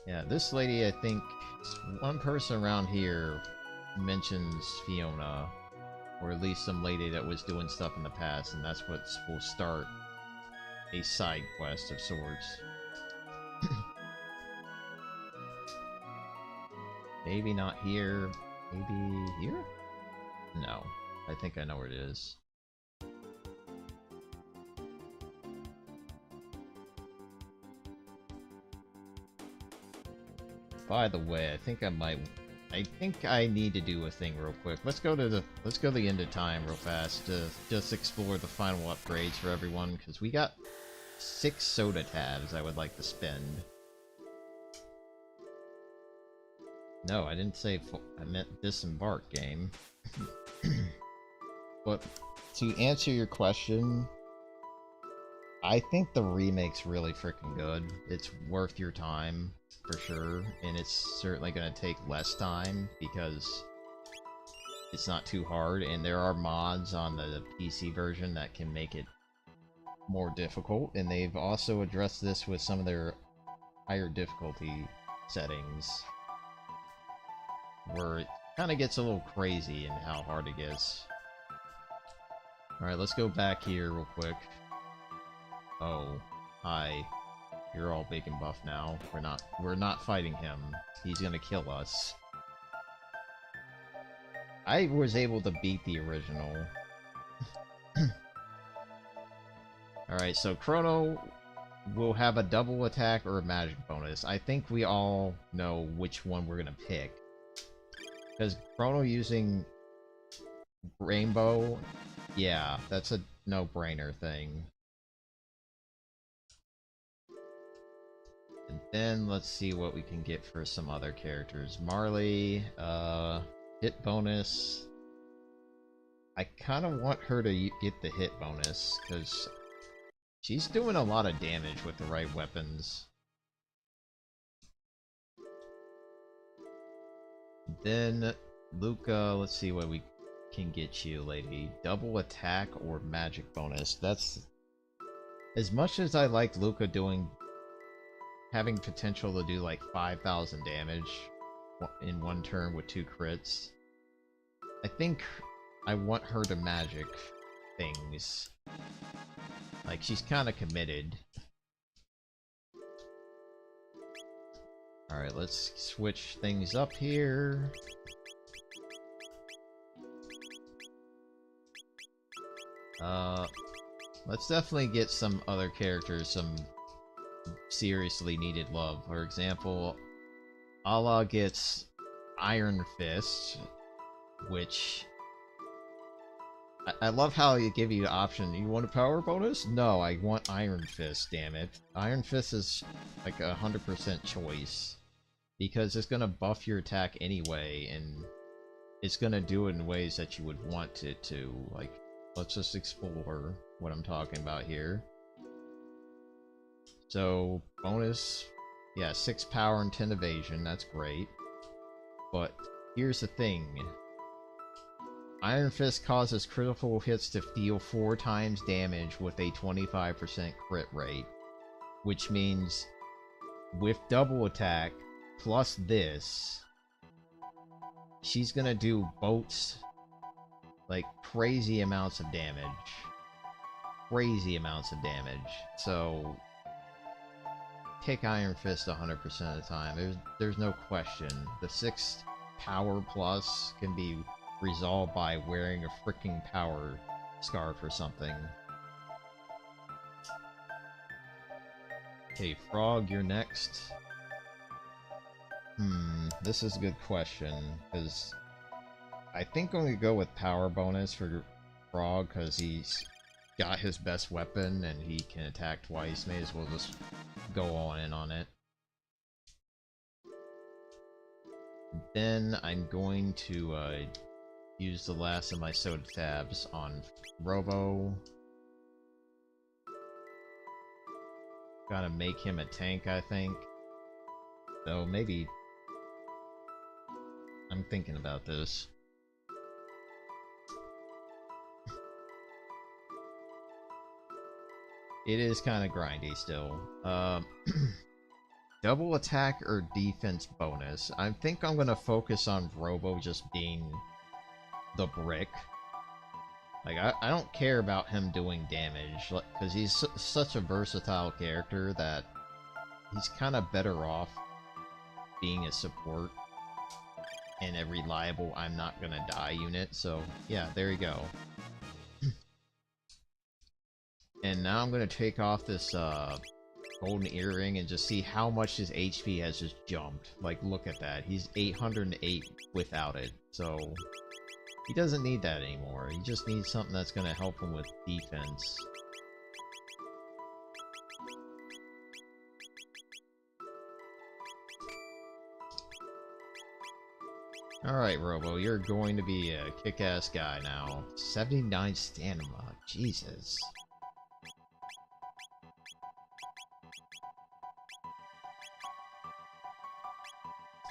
Yeah, this lady, I think, one person around here mentions Fiona, or at least some lady that was doing stuff in the past, and that's what will start a side quest of sorts. Maybe not here. Maybe here? No. I think I know where it is. By the way, I think I need to do a thing real quick. Let's go to the end of time real fast to just explore the final upgrades for everyone, because we got 6 soda tabs I would like to spend. No, I didn't say I meant disembark game. But to answer your question, I think the remake's really freaking good. It's worth your time, for sure, and it's certainly going to take less time because it's not too hard, and there are mods on the PC version that can make it more difficult, and they've also addressed this with some of their higher difficulty settings, where it kind of gets a little crazy in how hard it gets. Alright, let's go back here real quick. Oh, hi. You're all big and buff now. We're not fighting him. He's gonna kill us. I was able to beat the original. Alright, so Chrono will have a double attack or a magic bonus. I think we all know which one we're gonna pick. Because Chrono using Rainbow, yeah, that's a no-brainer thing. And then let's see what we can get for some other characters. Marley, hit bonus. I kind of want her to get the hit bonus, because she's doing a lot of damage with the right weapons. Then, Luca, let's see what we can get you, lady. Double attack or magic bonus. That's... As much as I like Luca having potential to do like 5,000 damage in one turn with 2 crits, I think I want her to magic things. Like, she's kind of committed. Alright, let's switch things up here. Let's definitely get some other characters some seriously needed love. For example, Allah gets Iron Fist, which... I love how you give you the option. You want a power bonus? No, I want Iron Fist, damn it. Iron Fist is like 100% choice. Because it's gonna buff your attack anyway, and it's gonna do it in ways that you would want it to. Like, let's just explore what I'm talking about here. So, bonus, yeah, 6 power and 10 evasion, that's great. But, here's the thing. Iron Fist causes critical hits to deal 4 times damage with a 25% crit rate. Which means, with double attack, plus this, she's gonna do bolts, like, crazy amounts of damage. Crazy amounts of damage. So, pick Iron Fist 100% of the time. There's no question. The 6 power plus can be resolved by wearing a freaking power scarf or something. Okay, Frog, you're next. This is a good question, because I think I'm gonna go with power bonus for Frog, because he's got his best weapon and he can attack twice. May as well just go all in on it. Then I'm going to use the last of my soda tabs on Robo. Gotta make him a tank, I think. Though maybe... I'm thinking about this. It is kind of grindy still. Double attack or defense bonus. I think I'm gonna focus on Robo just being the brick. Like, I don't care about him doing damage, because he's such a versatile character that he's kind of better off being a support and a reliable I'm not gonna die unit. So yeah, there you go. And now I'm gonna take off this golden earring and just see how much his HP has just jumped. Like, look at that. He's 808 without it. So he doesn't need that anymore. He just needs something that's gonna help him with defense. Alright, Robo, you're going to be a kick-ass guy now. 79 stamina. Jesus.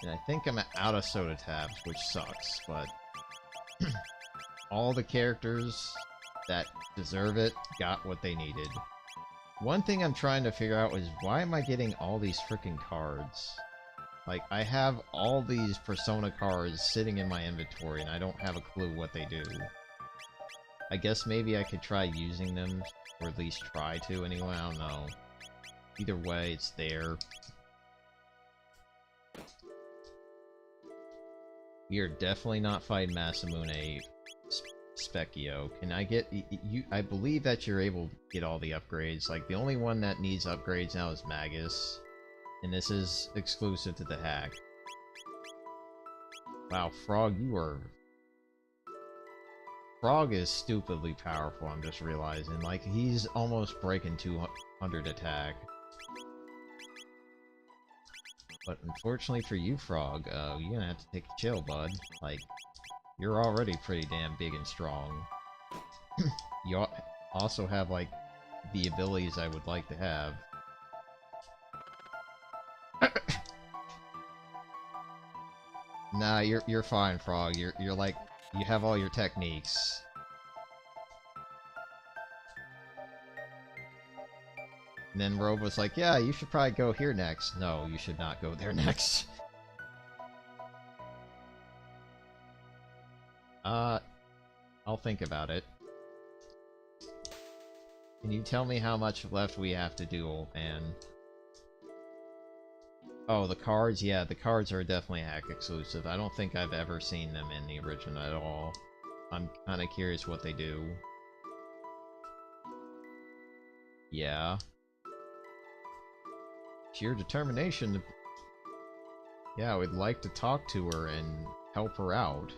And I think I'm out of soda tabs, which sucks, but... all the characters that deserve it got what they needed. One thing I'm trying to figure out is, why am I getting all these freaking cards? Like, I have all these Persona cards sitting in my inventory, and I don't have a clue what they do. I guess maybe I could try using them, or at least try to anyway, I don't know. Either way, it's there. We are definitely not fighting Masamune Specchio. Can I get you? I believe that you're able to get all the upgrades. Like, the only one that needs upgrades now is Magus. And this is exclusive to the hack. Wow, Frog, you are... Frog is stupidly powerful, I'm just realizing. Like, he's almost breaking 200 attack. But unfortunately for you, Frog, you're gonna have to take a chill, bud. Like, you're already pretty damn big and strong. You also have, like, the abilities I would like to have. Nah, you're fine, Frog. You're like, you have all your techniques. And then Robe was like, yeah, you should probably go here next. No, you should not go there next. I'll think about it. Can you tell me how much left we have to do, old man? Oh, the cards? Yeah, the cards are definitely hack exclusive. I don't think I've ever seen them in the original at all. I'm kinda curious what they do. Yeah. Sheer determination to... Yeah, I would like to talk to her and help her out.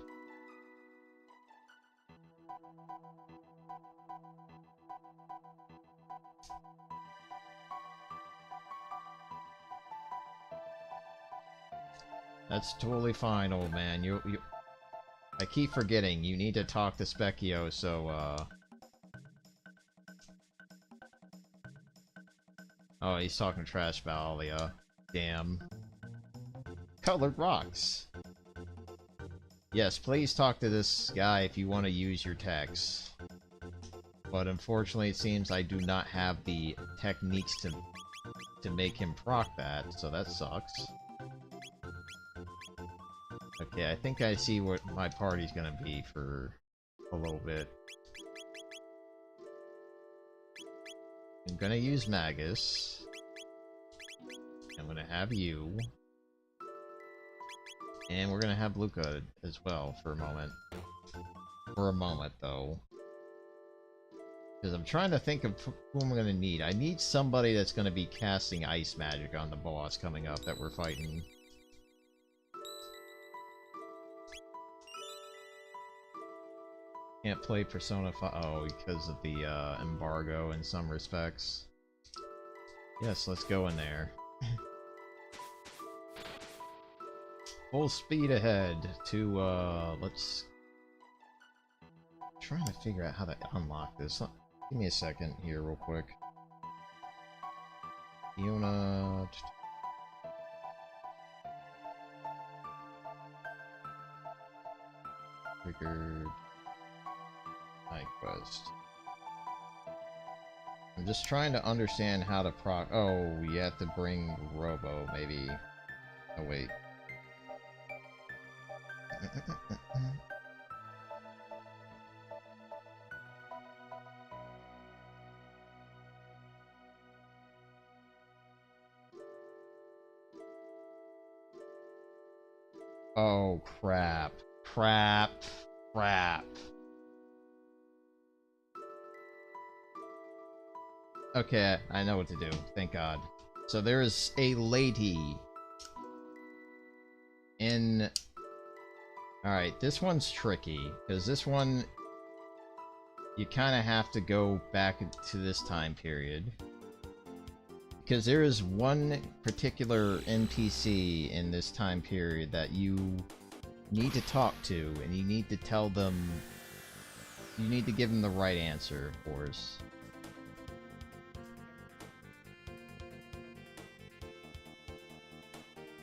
That's totally fine, old man. You I keep forgetting, you need to talk to Specchio, so, Oh, he's talking trash about Alia. Damn. Colored rocks! Yes, please talk to this guy if you want to use your techs. But unfortunately, it seems I do not have the techniques to make him proc that, so that sucks. Okay, I think I see what my party's gonna be for a little bit. I'm gonna use Magus. I'm gonna have you. And we're gonna have Luca as well for a moment. For a moment, though. Because I'm trying to think of who I'm gonna need. I need somebody that's gonna be casting ice magic on the boss coming up that we're fighting. Can't play Persona 5. Oh, because of the embargo in some respects. Yes, let's go in there. Full speed ahead to, let's... I'm trying to figure out how to unlock this. Give me a second here real quick. Fiona... Triggered... Night quest. I'm just trying to understand how to proc... Oh, you have to bring Robo, maybe. Oh, wait. Oh, crap. Crap. Crap. Okay, I know what to do. Thank God. So there is a lady in... Alright, this one's tricky, because this one... You kind of have to go back to this time period. Because there is one particular NPC in this time period that you need to talk to, and you need to tell them... You need to give them the right answer, of course.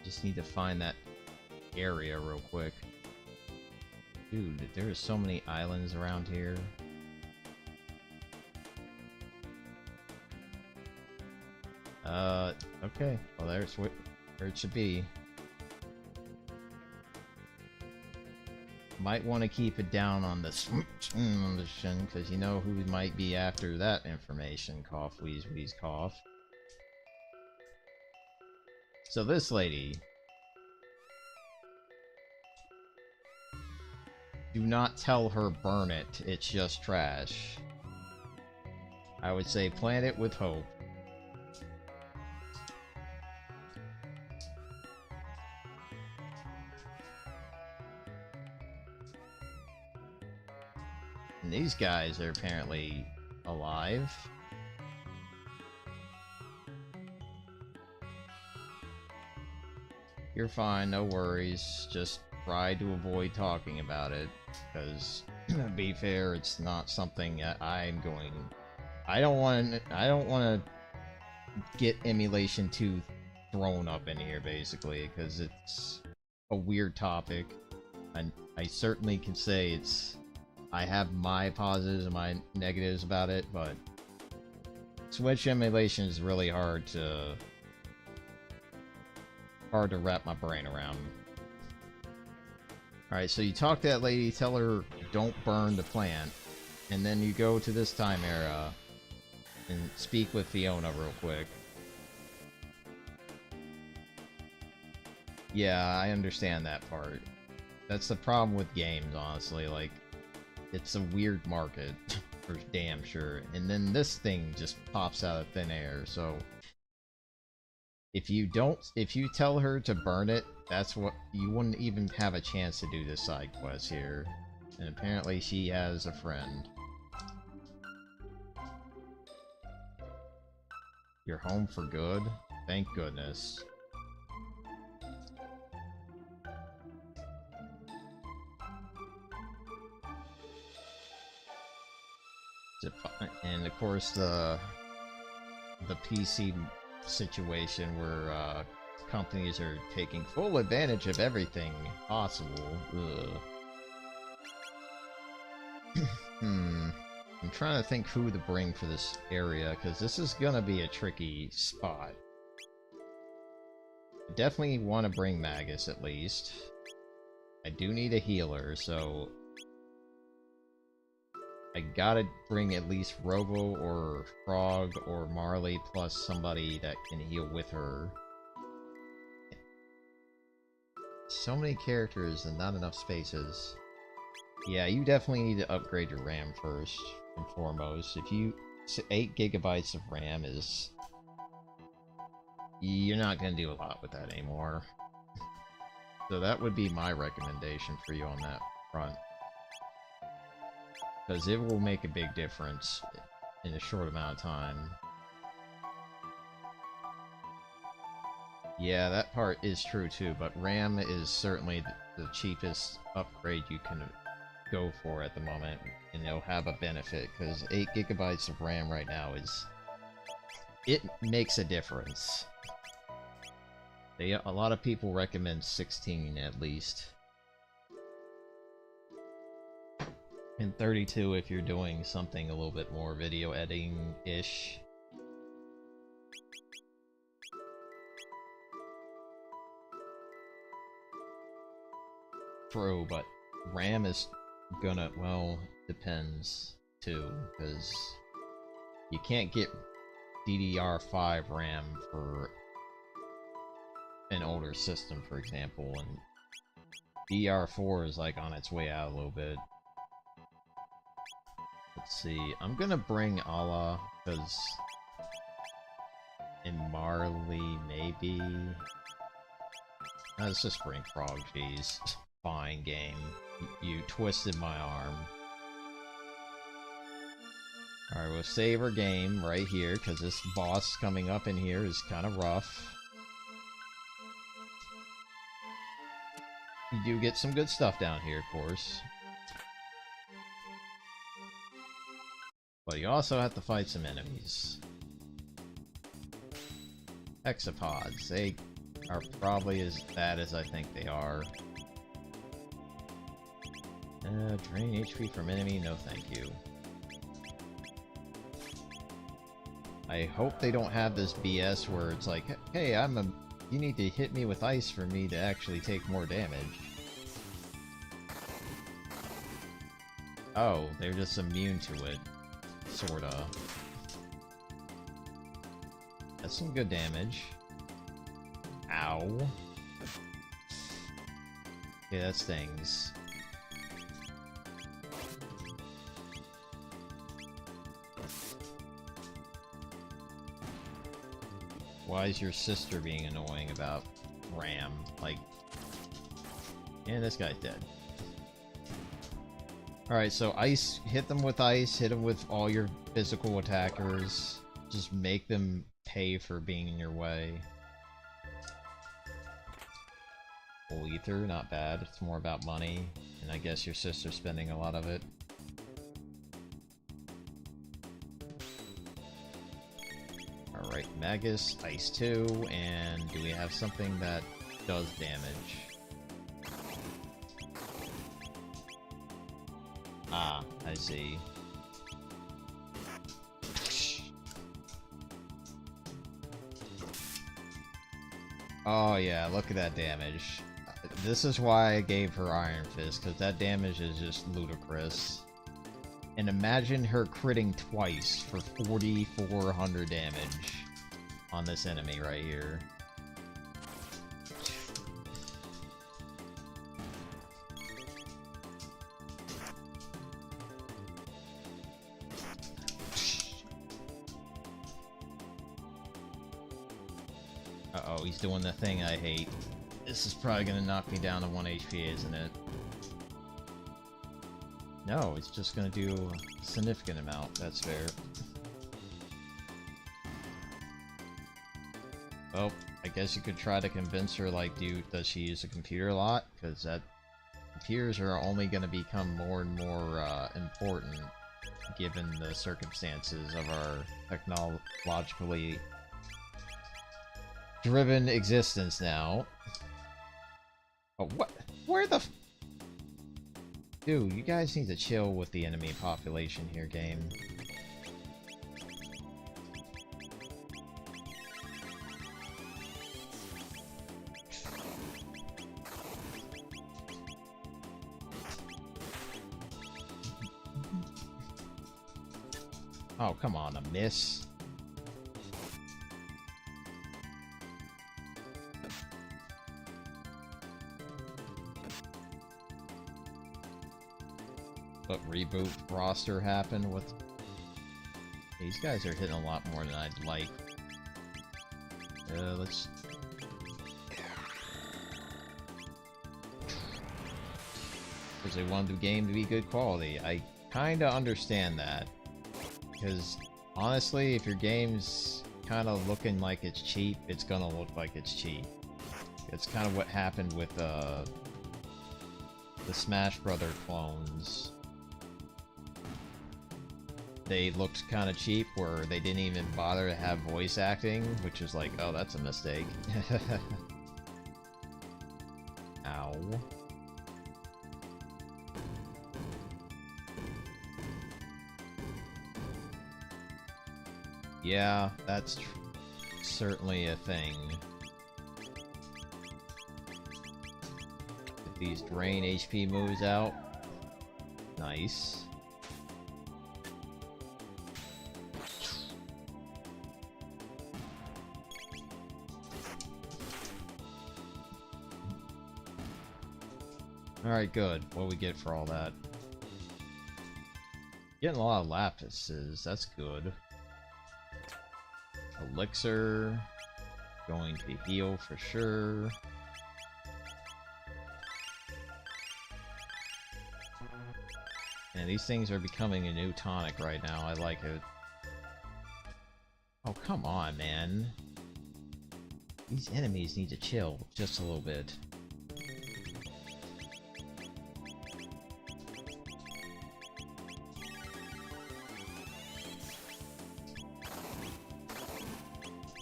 Just need to find that area real quick. Dude, there are so many islands around here. Okay. Well, there's where it should be. Might want to keep it down on the because you know who might be after that information. Cough, wheeze, wheeze, cough. So this lady... do not tell her burn it, it's just trash. I would say plant it with hope. And these guys are apparently alive. You're fine, no worries. Just try to avoid talking about it, because to be fair, it's not something that I'm going. I don't want to get Emulation 2 thrown up in here, basically, because it's a weird topic. And I certainly can say I have my positives and my negatives about it, but Switch emulation is really hard to wrap my brain around. Alright, so you talk to that lady, tell her don't burn the plant, and then you go to this time era and speak with Fiona real quick. Yeah, I understand that part. That's the problem with games, honestly. Like, it's a weird market, for damn sure. And then this thing just pops out of thin air, so if you tell her to burn it, that's what you wouldn't even have a chance to do this side quest here. And apparently she has a friend. You're home for good? Thank goodness. And of course the PC situation where companies are taking full advantage of everything possible. I'm trying to think who to bring for this area, because this is gonna be a tricky spot. Definitely want to bring Magus at least. I do need a healer, so I gotta bring at least Robo or Frog or Marley plus somebody that can heal with her. So many characters and not enough spaces. Yeah, you definitely need to upgrade your RAM first and foremost. If you... 8 gigabytes of RAM is... You're not gonna do a lot with that anymore. So that would be my recommendation for you on that front. Because it will make a big difference in a short amount of time. Yeah, that part is true too, but RAM is certainly the cheapest upgrade you can go for at the moment, and it'll have a benefit, because 8 gigabytes of RAM right now it makes a difference. A lot of people recommend 16 at least. And 32 if you're doing something a little bit more video editing-ish. True, but RAM is gonna, well, depends too, because you can't get DDR5 RAM for an older system, for example, and DDR4 is like on its way out a little bit. Let's see, I'm gonna bring Ala, because... And Marley, maybe... Let's just bring Frog, jeez. Fine, game. You twisted my arm. Alright, we'll save our game right here, because this boss coming up in here is kind of rough. You do get some good stuff down here, of course. But you also have to fight some enemies. Hexapods. They are probably as bad as I think they are. Drain HP from enemy? No thank you. I hope they don't have this BS where it's like, hey, you need to hit me with ice for me to actually take more damage. Oh, they're just immune to it. Sorta. That's some good damage. Ow. Okay, that stings. why is your sister being annoying about Ram? Like, and this guy's dead. Alright, so ice, hit them with ice, hit them with all your physical attackers. Just make them pay for being in your way. Full ether, not bad. It's more about money. And I guess your sister's spending a lot of it. Alright, Magus, Ice 2, and do we have something that does damage? Ah, I see. Oh yeah, look at that damage. This is why I gave her Iron Fist, because that damage is just ludicrous. And imagine her critting twice for 4,400 damage on this enemy right here. Uh-oh, he's doing the thing I hate. This is probably gonna knock me down to 1 HP, isn't it? No, it's just gonna do a significant amount. That's fair. Well, I guess you could try to convince her, like, does she use a computer a lot? Because computers are only gonna become more and more important given the circumstances of our technologically driven existence now. Oh, what? Where the f— Dude, you guys need to chill with the enemy population here, game. Oh, come on, a miss. But reboot roster happened with— these guys are hitting a lot more than I'd like. Let's— because they want the game to be good quality. I kinda understand that. Because honestly, if your game's kinda looking like it's cheap, it's gonna look like it's cheap. It's kind of what happened with the Smash Brother clones. They looked kind of cheap, where they didn't even bother to have voice acting, which is like, oh, that's a mistake. Ow. Yeah, that's certainly a thing. Get these drain HP moves out. Nice. Alright, good. What do we get for all that? Getting a lot of lapises, that's good. Elixir. Going to heal for sure. And these things are becoming a new tonic right now, I like it. Oh, come on, man. These enemies need to chill just a little bit.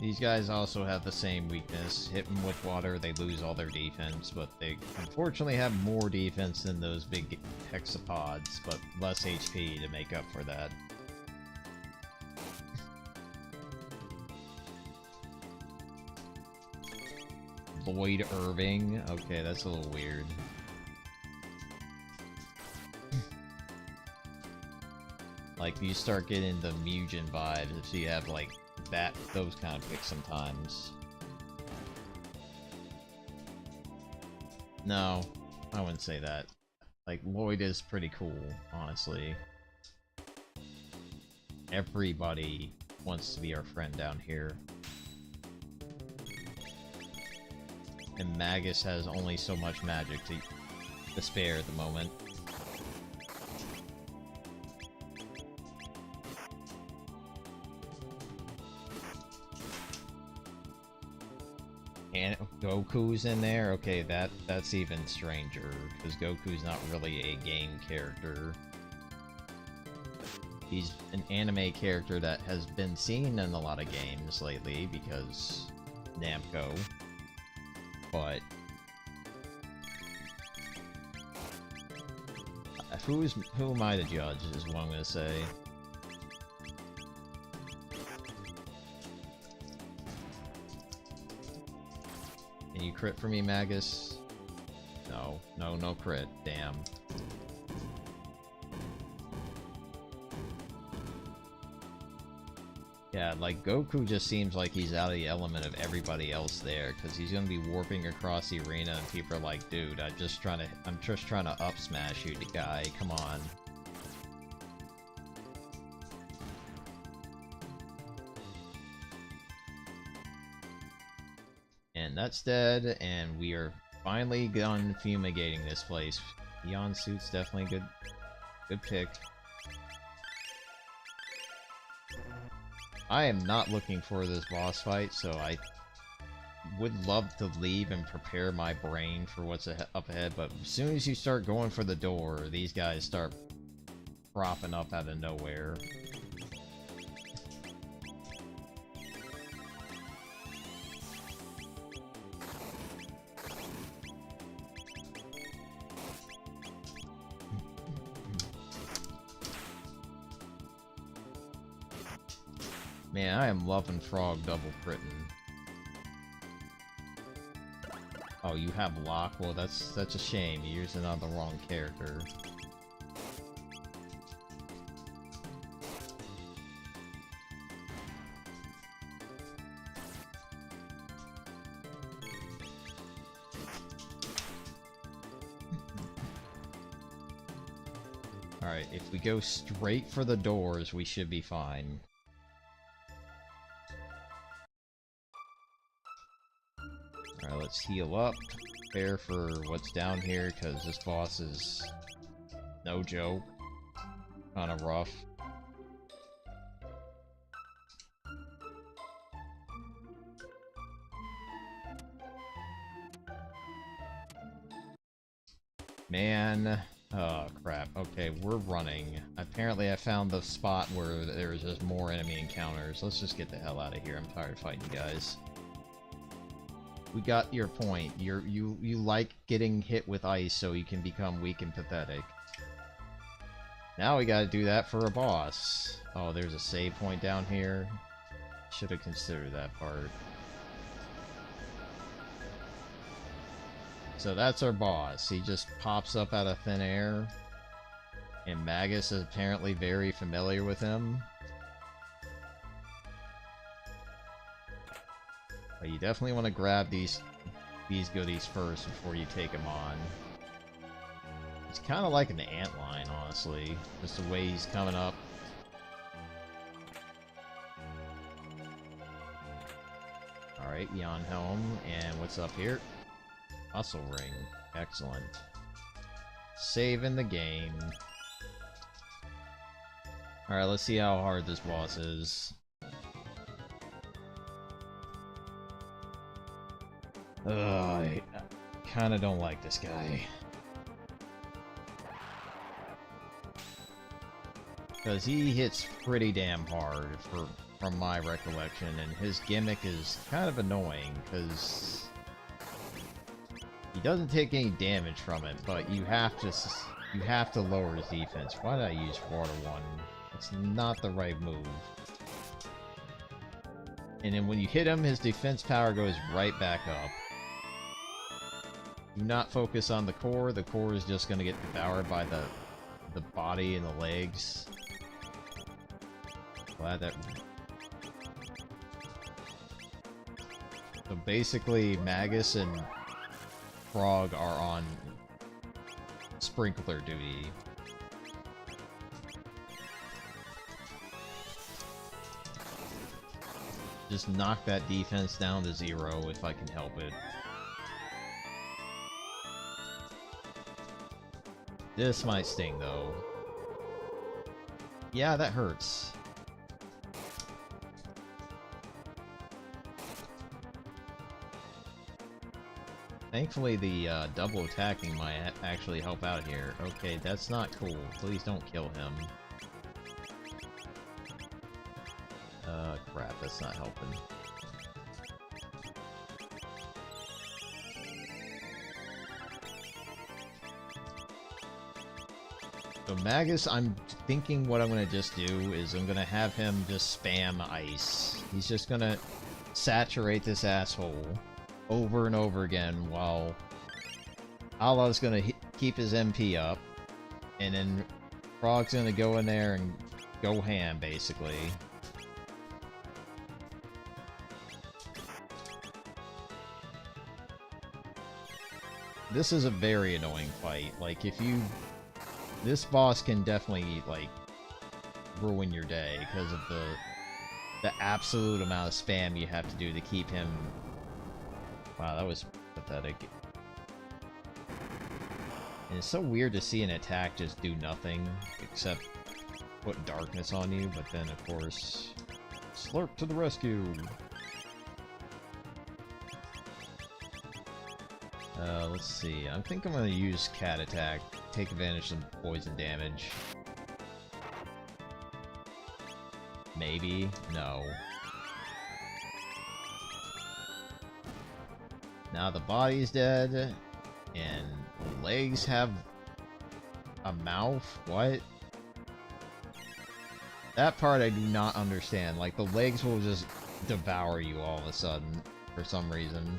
These guys also have the same weakness. Hit them with water, they lose all their defense, but they unfortunately have more defense than those big hexapods, but less HP to make up for that. Lloyd Irving? Okay, that's a little weird. Like, you start getting the Mugen vibes if you have, like, those kind of picks sometimes. No, I wouldn't say that. Like, Lloyd is pretty cool, honestly. Everybody wants to be our friend down here. and Magus has only so much magic to spare at the moment. And Goku's in there? Okay, that's even stranger, because Goku's not really a game character. He's an anime character that has been seen in a lot of games lately, because Namco. But who am I to judge, is what I'm gonna say. Can you crit for me, Magus? No. No crit. Damn. Yeah, like, Goku just seems like he's out of the element of everybody else there, because he's gonna be warping across the arena and people are like, dude, I'm just trying to up smash you, guy, come on. And that's dead, and we are finally done fumigating this place. Neon Suit's definitely good pick. I am not looking for this boss fight, so I would love to leave and prepare my brain for what's up ahead, but as soon as you start going for the door, these guys start propping up out of nowhere. Man, I am loving Frog double critting. Oh, you have lock? Well, that's a shame. You're using on the wrong character. Alright, if we go straight for the doors, we should be fine. Alright, let's heal up, prepare for what's down here, because this boss is no joke. Kinda rough. Man, oh crap. Okay, we're running. Apparently I found the spot where there's just more enemy encounters. Let's just get the hell out of here. I'm tired of fighting you guys. We got your point. You like getting hit with ice so you can become weak and pathetic. Now we gotta do that for a boss. Oh, there's a save point down here. Should have considered that part. So that's our boss. He just pops up out of thin air. And Magus is apparently very familiar with him. But you definitely want to grab these goodies first before you take them on. It's kind of like an antlion, honestly. Just the way he's coming up. Alright, Yon Helm. And what's up here? Muscle Ring. Excellent. Saving the game. Alright, let's see how hard this boss is. I kinda don't like this guy. Because he hits pretty damn hard from my recollection, and his gimmick is kind of annoying, because he doesn't take any damage from it, but you have to lower his defense. Why did I use Water 1? It's not the right move. And then when you hit him, his defense power goes right back up. Do not focus on the core. The core is just going to get devoured by the body and the legs. Glad that... So basically, Magus and Frog are on sprinkler duty. Just knock that defense down to 0 if I can help it. This might sting, though. Yeah, that hurts. Thankfully, the double attacking might actually help out here. Okay, that's not cool. Please don't kill him. Crap, that's not helping. So Magus, I'm thinking what I'm gonna just do is I'm gonna have him just spam ice. He's just gonna saturate this asshole over and over again while Allah's gonna keep his MP up, and then Frog's gonna go in there and go ham, basically. This is a very annoying fight. Like, if you... This boss can definitely, like, ruin your day because of the absolute amount of spam you have to do to keep him... Wow, that was pathetic. And it's so weird to see an attack just do nothing, except put darkness on you, but then, of course... Slurp to the rescue! Let's see. I think I'm gonna use Cat Attack, take advantage of some poison damage. Maybe? No. Now the body's dead, and the legs have a mouth? What? That part I do not understand. Like, the legs will just devour you all of a sudden, for some reason.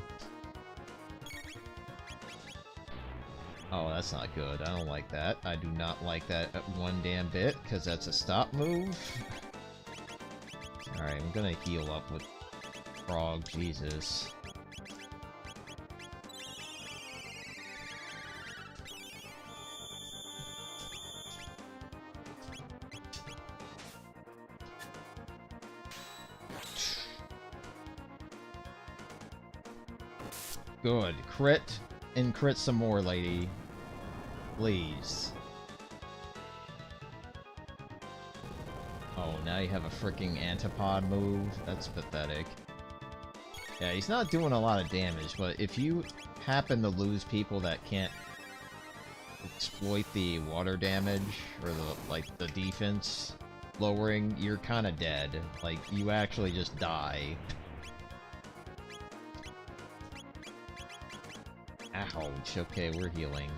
Oh, that's not good. I don't like that. I do not like that one damn bit, because that's a stop move. Alright, I'm gonna heal up with Frog. Jesus. Good. Crit, and crit some more, lady. Please. Oh, now you have a freaking antipod move? That's pathetic. Yeah, he's not doing a lot of damage, but if you happen to lose people that can't exploit the water damage, or the defense lowering, you're kinda dead. Like, you actually just die. Ouch, okay, we're healing.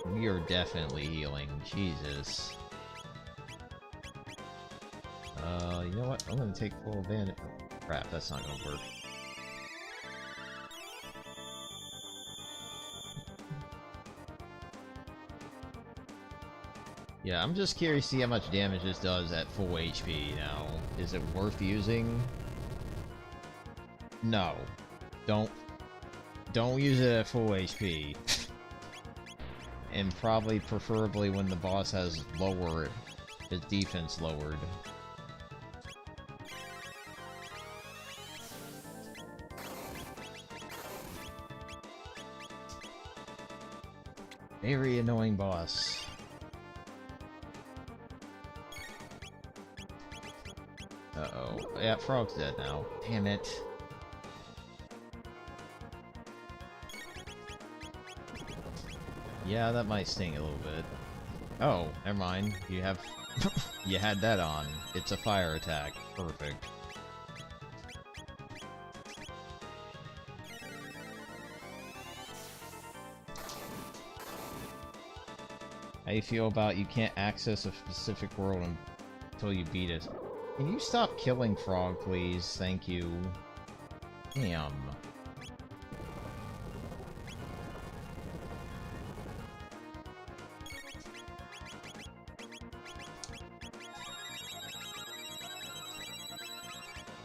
We are definitely healing. Jesus. You know what? I'm gonna take full advantage. Crap, that's not gonna work. Yeah, I'm just curious to see how much damage this does at full HP now. Is it worth using? No. Don't use it at full HP. And probably preferably when the boss has his defense lowered. Very annoying boss. Uh-oh. Yeah, Frog's dead now. Damn it. Yeah, that might sting a little bit. Oh, never mind. You have... you had that on. It's a fire attack. Perfect. How you feel about you can't access a specific world until you beat it? Can you stop killing Frog, please? Thank you. Damn.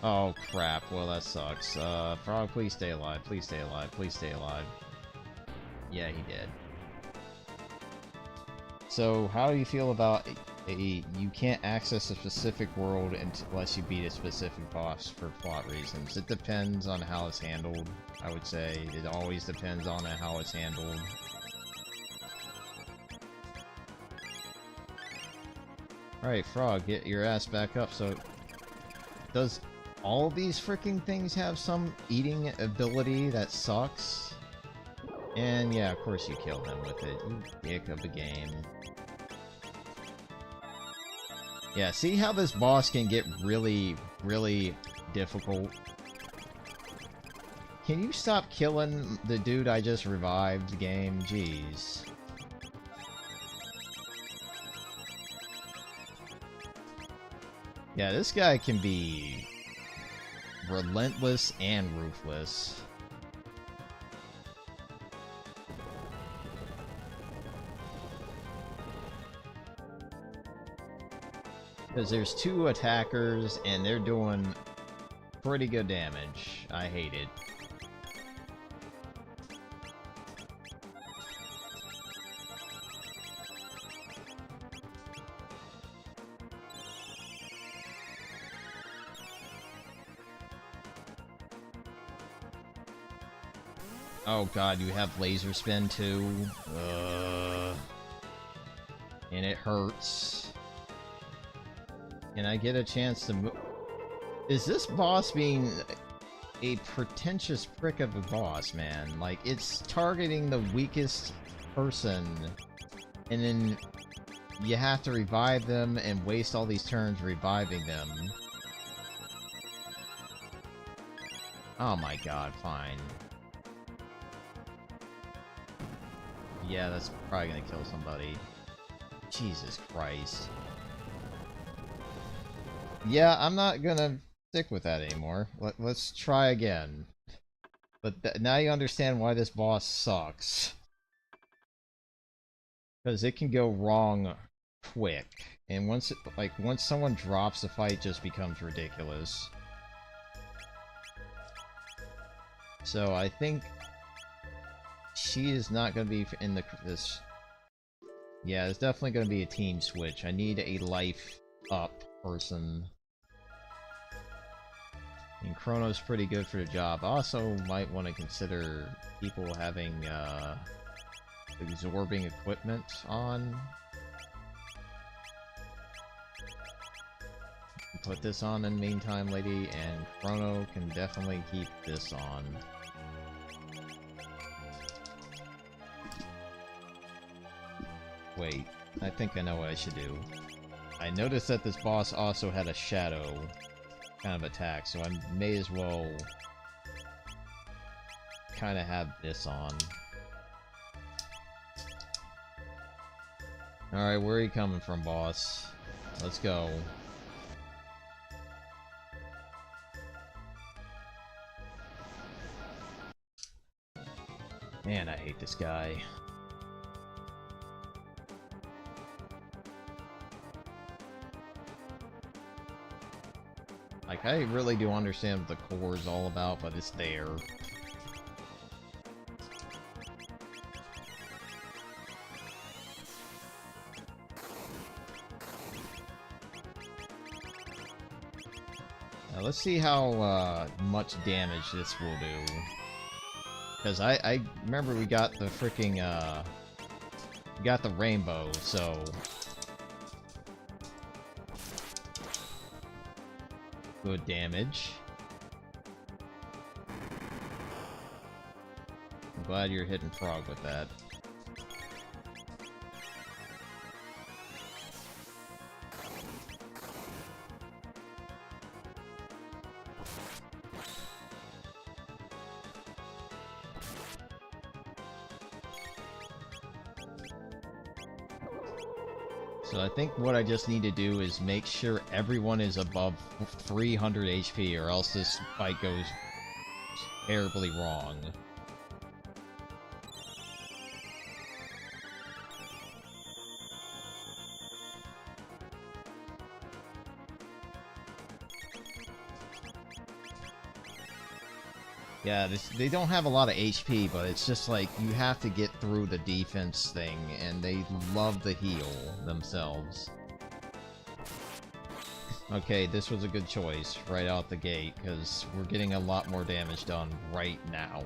Oh crap, well that sucks. Frog, please stay alive, please stay alive, please stay alive. Yeah, he did. So, how do you feel about you can't access a specific world unless you beat a specific boss for plot reasons? It depends on how it's handled, I would say. It always depends on how it's handled. Alright, Frog, get your ass back up. So, does all these freaking things have some eating ability that sucks? And yeah, of course you kill him with it, you dick of a game. Yeah, see how this boss can get really, really difficult? Can you stop killing the dude I just revived, game? Jeez. Yeah, this guy can be relentless and ruthless. Because there's two attackers, and they're doing pretty good damage. I hate it. Oh god, you have laser spin too? And it hurts. Can I get a chance to move? Is this boss being a pretentious prick of a boss, man? Like, it's targeting the weakest person, and then you have to revive them and waste all these turns reviving them. Oh my god, fine. Yeah, that's probably gonna kill somebody. Jesus Christ. Yeah, I'm not gonna stick with that anymore. Let's try again. But now you understand why this boss sucks. Because it can go wrong quick. And once someone drops, the fight just becomes ridiculous. So I think she is not going to be in this. Yeah, it's definitely going to be a team switch. I need a life up person. And Chrono's pretty good for the job. Also, might want to consider people having absorbing equipment on. Put this on in the meantime, lady, and Chrono can definitely keep this on. Wait, I think I know what I should do. I noticed that this boss also had a shadow kind of attack, so I may as well kind of have this on. Alright, where are you coming from, boss? Let's go. Man, I hate this guy. Like, I really do understand what the core is all about, but it's there. Now, let's see how much damage this will do. Because I remember we got the freaking, we got the rainbow, so... Good damage. I'm glad you're hitting Frog with that. So I think what I just need to do is make sure everyone is above 300 HP, or else this fight goes terribly wrong. Yeah, they don't have a lot of HP, but it's just like, you have to get through the defense thing, and they love the heal themselves. Okay, this was a good choice right out the gate, because we're getting a lot more damage done right now.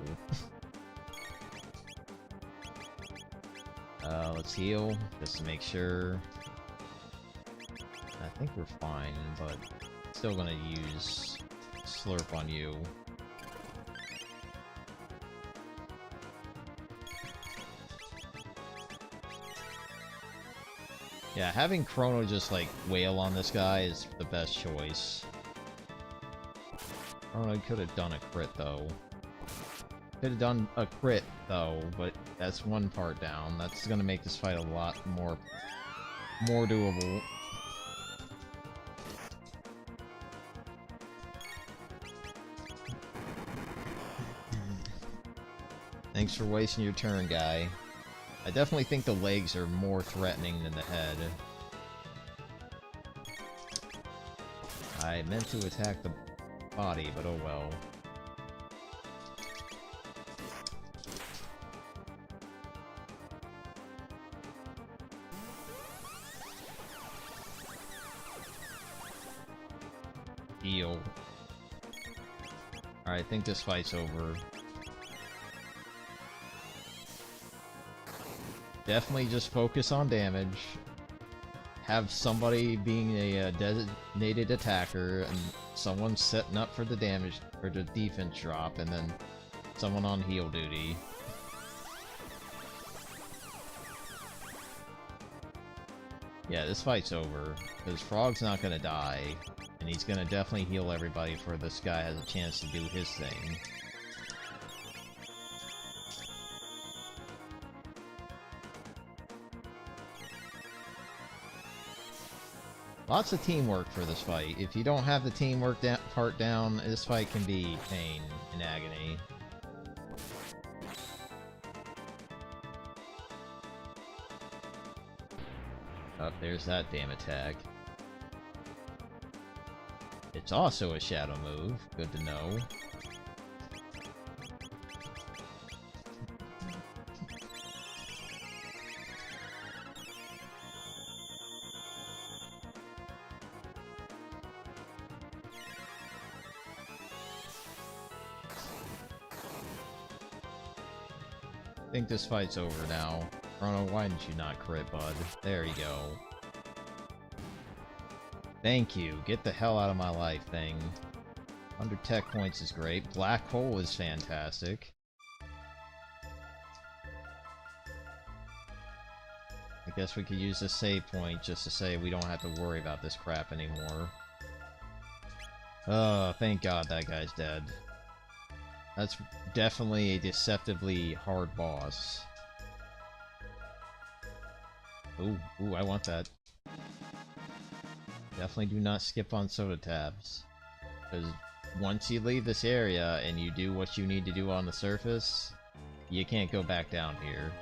Let's heal, just to make sure. think we're fine, but still gonna use Slurp on you. Yeah, having Chrono just, like, wail on this guy is the best choice. Chrono could have done a crit, though. Could have done a crit, though, but that's one part down. That's gonna make this fight a lot more doable. Thanks for wasting your turn, guy. I definitely think the legs are more threatening than the head. I meant to attack the body, but oh well. Heal. Alright, I think this fight's over. Definitely just focus on damage. Have somebody being a designated attacker, and someone setting up for the damage, for the defense drop, and then someone on heal duty. Yeah, this fight's over, because Frog's not gonna die, and he's gonna definitely heal everybody for this guy has a chance to do his thing. Lots of teamwork for this fight. If you don't have the teamwork part down, this fight can be pain and agony. Oh, there's that damn attack. It's also a shadow move. Good to know. I think this fight's over now. Chrono, why didn't you not crit, bud? There you go. Thank you. Get the hell out of my life, thing. 100 tech points is great. Black hole is fantastic. I guess we could use this save point just to say we don't have to worry about this crap anymore. Oh, thank God that guy's dead. That's definitely a deceptively hard boss. Ooh, I want that. Definitely do not skip on soda tabs. Because once you leave this area and you do what you need to do on the surface, you can't go back down here.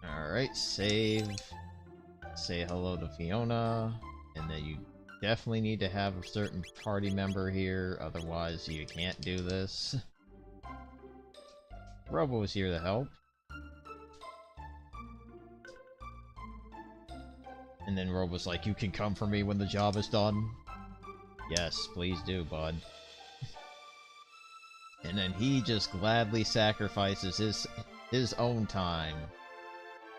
Alright, save. Say hello to Fiona, and then you definitely need to have a certain party member here, otherwise you can't do this. Robo is here to help. And then Robo's like, you can come for me when the job is done? Yes, please do, bud. And then he just gladly sacrifices his own time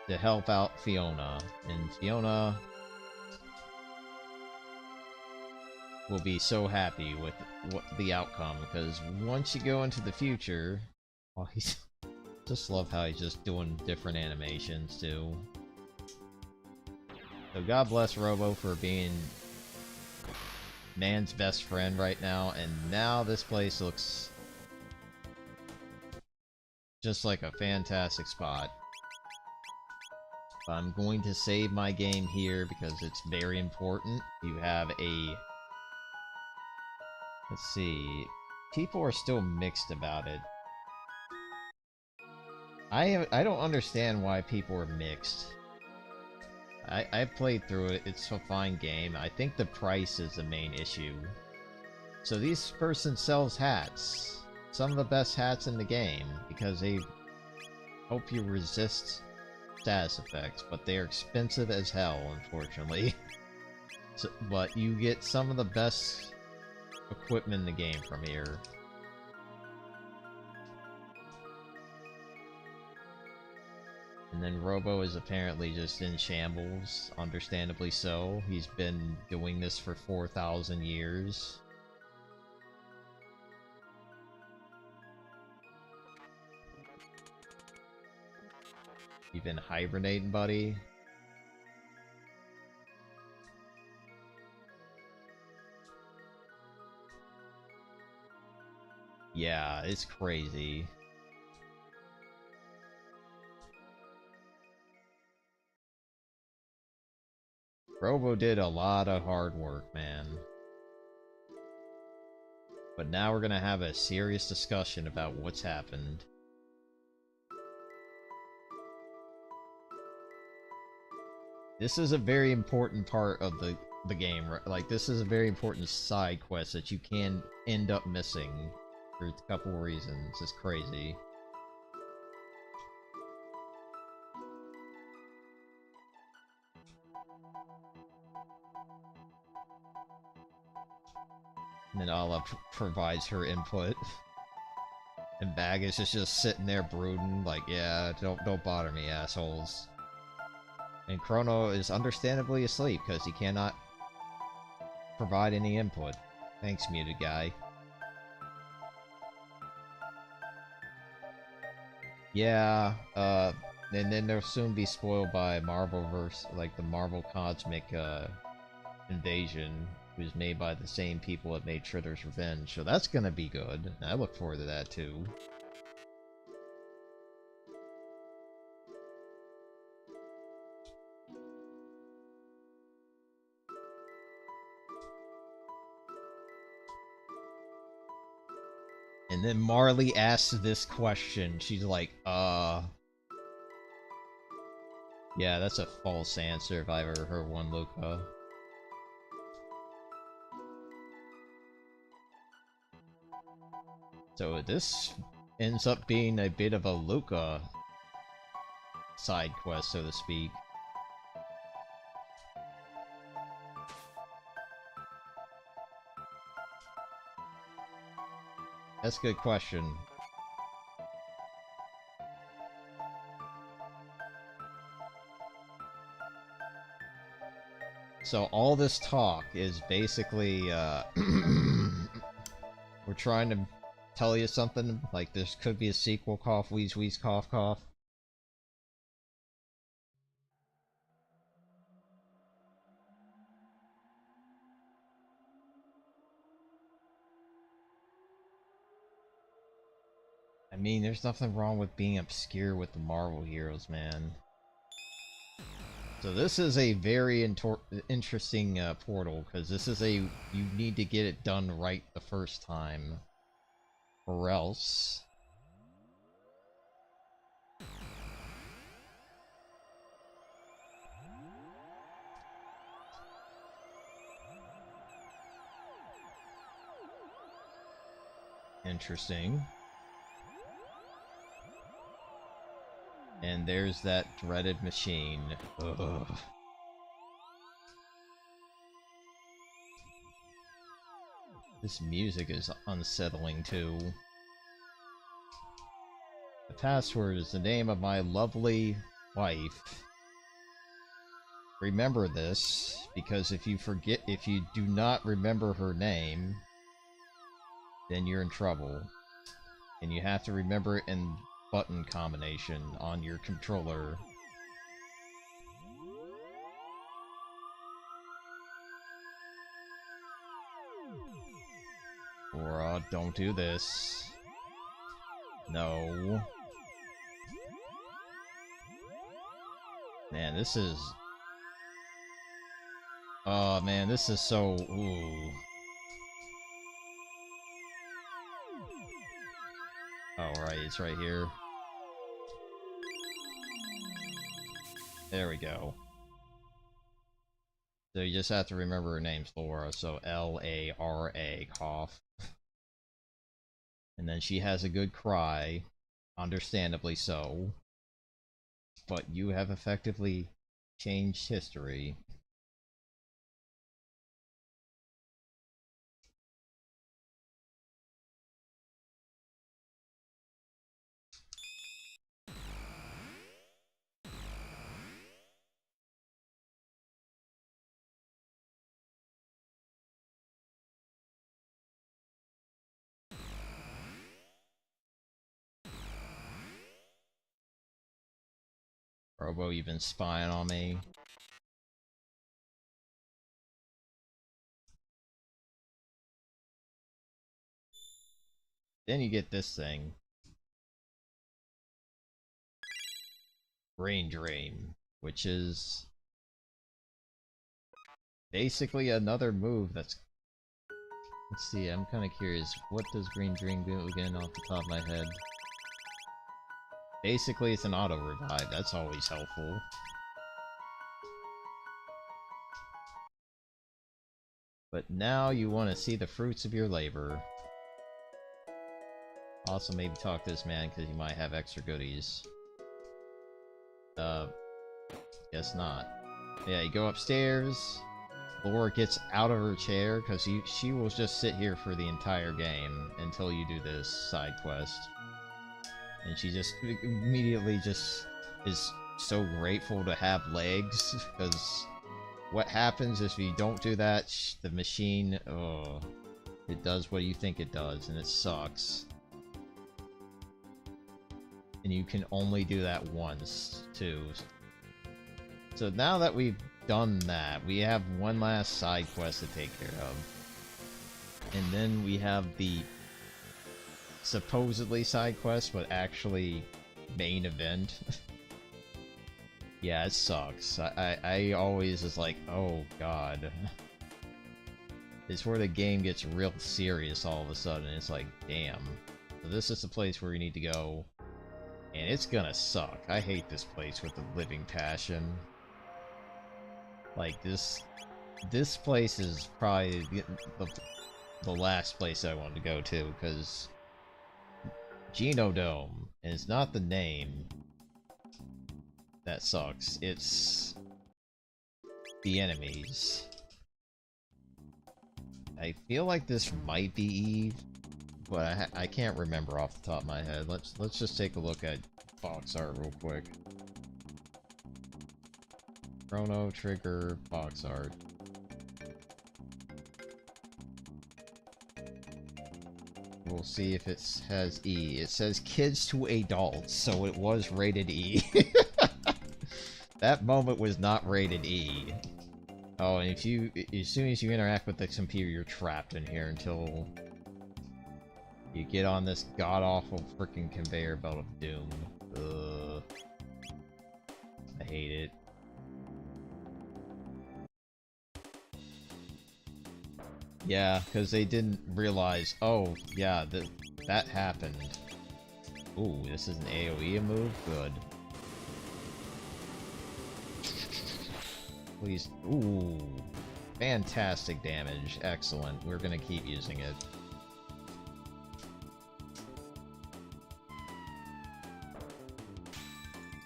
to help out Fiona, and Fiona will be so happy with the outcome, because once you go into the future, oh, he's just love how he's just doing different animations too. So God bless Robo for being man's best friend right now, and now this place looks just like a fantastic spot. I'm going to save my game here because it's very important. You have a... Let's see... People are still mixed about it. I don't understand why people are mixed. I played through it, it's a fine game. I think the price is the main issue. So this person sells hats. Some of the best hats in the game, because they help you resist status effects, but they're expensive as hell, unfortunately. So, but you get some of the best equipment in the game from here. And then Robo is apparently just in shambles, understandably so. He's been doing this for 4,000 years. You been hibernating, buddy? Yeah, it's crazy. Robo did a lot of hard work, man. But now we're gonna have a serious discussion about what's happened. This is a very important part of the game, right? Like, this is a very important side quest that you can end up missing for a couple reasons. It's crazy. And then Ala provides her input. And Baggage is just sitting there brooding, like, yeah, don't bother me, assholes. And Chrono is understandably asleep, because he cannot provide any input. Thanks, muted guy. Yeah, and then they'll soon be spoiled by Marvelverse, like the Marvel Cosmic, Invasion, who's made by the same people that made Shredder's Revenge, so that's gonna be good. I look forward to that, too. And then Marley asks this question. She's like, yeah, that's a false answer if I've ever heard one, Luca. So this ends up being a bit of a Luca side quest, so to speak. That's a good question. So all this talk is basically, we're trying to tell you something, like this could be a sequel, cough, wheeze, wheeze, cough, cough. I mean, there's nothing wrong with being obscure with the Marvel heroes, man. So this is a very interesting portal, because this is a... you need to get it done right the first time. Or else... Interesting. And there's that dreaded machine. Ugh. This music is unsettling, too. The password is the name of my lovely wife. Remember this, because if you do not remember her name, then you're in trouble. And you have to remember it in button combination on your controller. Or, don't do this. No. Man, this is... oh, man, this is so... ooh. Oh, right, it's right here. There we go. So you just have to remember her name's Laura, so L-A-R-A, cough. And then she has a good cry, understandably so. But you have effectively changed history. Robo, you've been spying on me. Then you get this thing. Brain Drain, which is basically another move that's... Let's see, I'm kind of curious. What does Green Drain do again off the top of my head? Basically, it's an auto-revive. That's always helpful. But now you want to see the fruits of your labor. Also, maybe talk to this man, because he might have extra goodies. Guess not. Yeah, you go upstairs. Laura gets out of her chair, because she will just sit here for the entire game until you do this side quest. And she just immediately just is so grateful to have legs, because what happens if you don't do that, the machine, oh, it does what you think it does, and it sucks. And you can only do that once, too. So now that we've done that, we have one last side quest to take care of. And then we have the supposedly side quest, but actually main event. Yeah, it sucks. I always is like, oh god. It's where the game gets real serious all of a sudden. It's like, damn. So this is the place where you need to go. And it's gonna suck. I hate this place with a living passion. Like, this place is probably the last place I want to go to, because Genodome is not the name that sucks, it's the enemies. I feel like this might be Eve, but I can't remember off the top of my head. Let's just take a look at box art real quick. Chrono Trigger box art. We'll see if it has E. It says kids to adults, so it was rated E. That moment was not rated E. Oh, and as soon as you interact with the computer, you're trapped in here until you get on this god-awful freaking conveyor belt of doom. Ugh. I hate it. Yeah, because they didn't realize, oh, yeah, that happened. Ooh, this is an AoE move? Good. Please. Ooh. Fantastic damage. Excellent. We're gonna keep using it.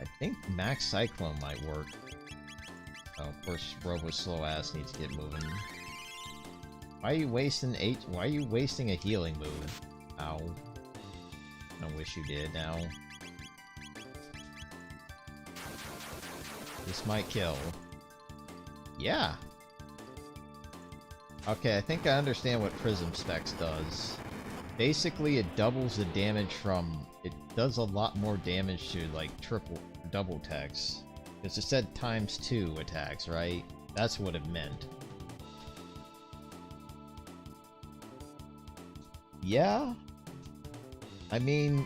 I think Max Cyclone might work. Oh, of course, Robo's slow ass needs to get moving. Why are you wasting Why are you wasting a healing move? Ow. I wish you did now. This might kill. Yeah! Okay, I think I understand what Prism Specs does. Basically, it doubles the damage from... It does a lot more damage to, like, double attacks. Because it said ×2 attacks, right? That's what it meant. Yeah? I mean,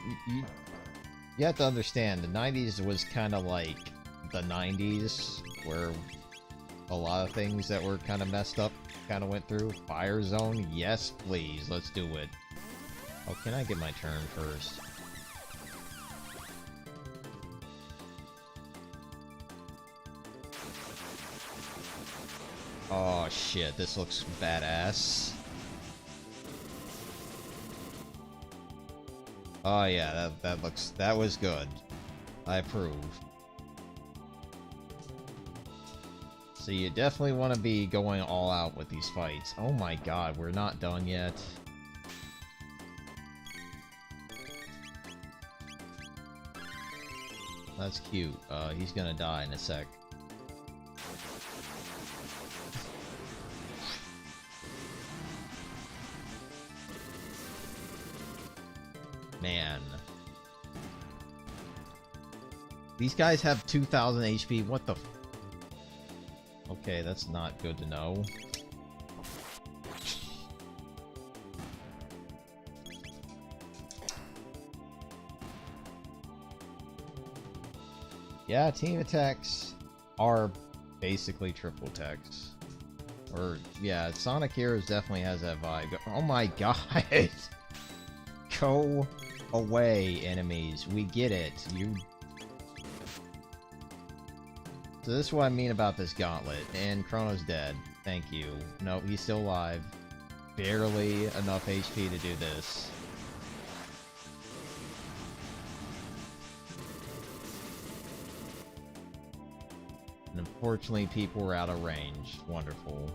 you have to understand, the 90s was kind of like the 90s, where a lot of things that were kind of messed up kind of went through. Fire Zone? Yes, please, let's do it. Oh, can I get my turn first? Oh shit, this looks badass. Oh yeah, that was good. I approve. So you definitely want to be going all out with these fights. Oh my god, we're not done yet. That's cute. He's gonna die in a sec. Man. These guys have 2,000 HP. What the? Okay, that's not good to know. Yeah, team attacks are basically triple attacks. Or, yeah, Sonic Heroes definitely has that vibe. Oh my god! Go away, enemies. We get it. You... So this is what I mean about this gauntlet. And Chrono's dead. Thank you. No, he's still alive. Barely enough HP to do this. And unfortunately, people were out of range. Wonderful.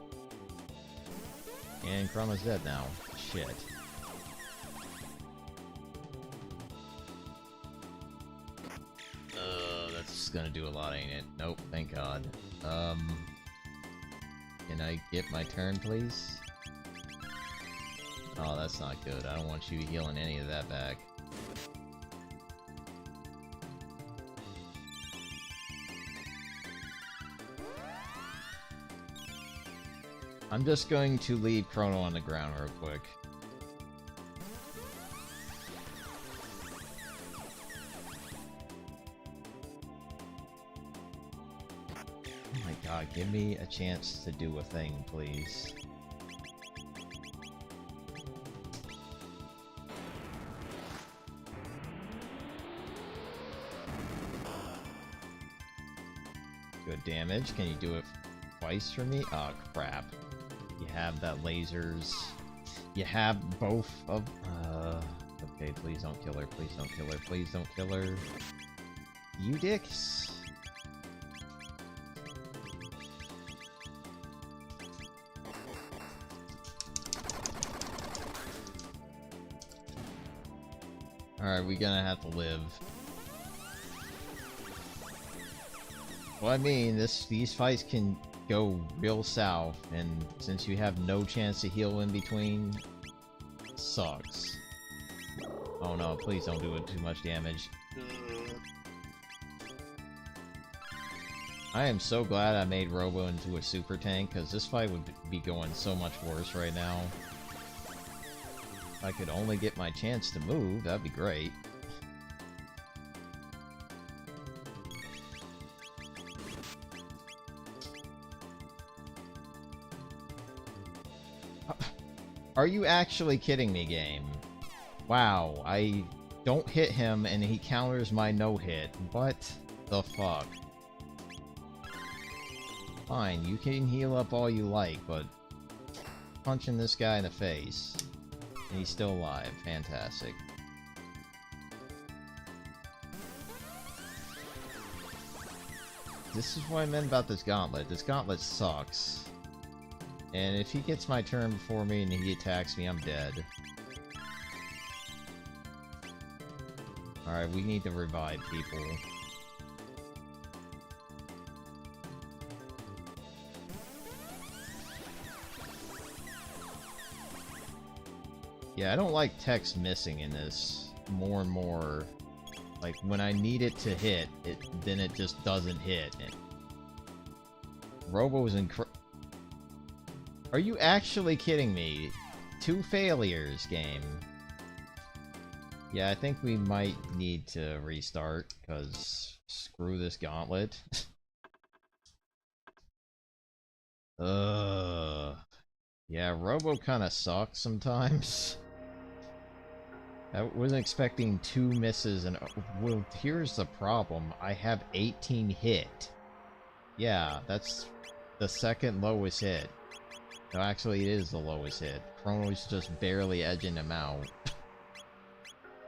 And Chrono's dead now. Shit. That's gonna do a lot, ain't it? Nope, thank God. Can I get my turn, please? Oh, that's not good. I don't want you healing any of that back. I'm just going to leave Chrono on the ground real quick. Oh my god, give me a chance to do a thing, please. Good damage. Can you do it twice for me? Oh, crap. You have that lasers. You have both of... Okay, please don't kill her. Please don't kill her. Please don't kill her. You dicks. Alright, we're gonna have to live. Well, I mean, these fights can go real south, and since you have no chance to heal in between, sucks. Oh no, please don't do it too much damage. I am so glad I made Robo into a super tank, because this fight would be going so much worse right now. If I could only get my chance to move, that'd be great. Are you actually kidding me, game? Wow, I don't hit him and he counters my no-hit. What the fuck? Fine, you can heal up all you like, but punching this guy in the face. And he's still alive. Fantastic. This is what I meant about this gauntlet. This gauntlet sucks. And if he gets my turn before me and he attacks me, I'm dead. Alright, we need to revive people. Yeah, I don't like text missing in this more and more. Like, when I need it to hit, then it just doesn't hit. Robo's Are you actually kidding me? 2 failures, game. Yeah, I think we might need to restart, because screw this gauntlet. Yeah, Robo kinda sucks sometimes. I wasn't expecting 2 misses and... Well, here's the problem. I have 18 hit. Yeah, that's the second lowest hit. No, actually, it is the lowest hit. Chrono's just barely edging him out.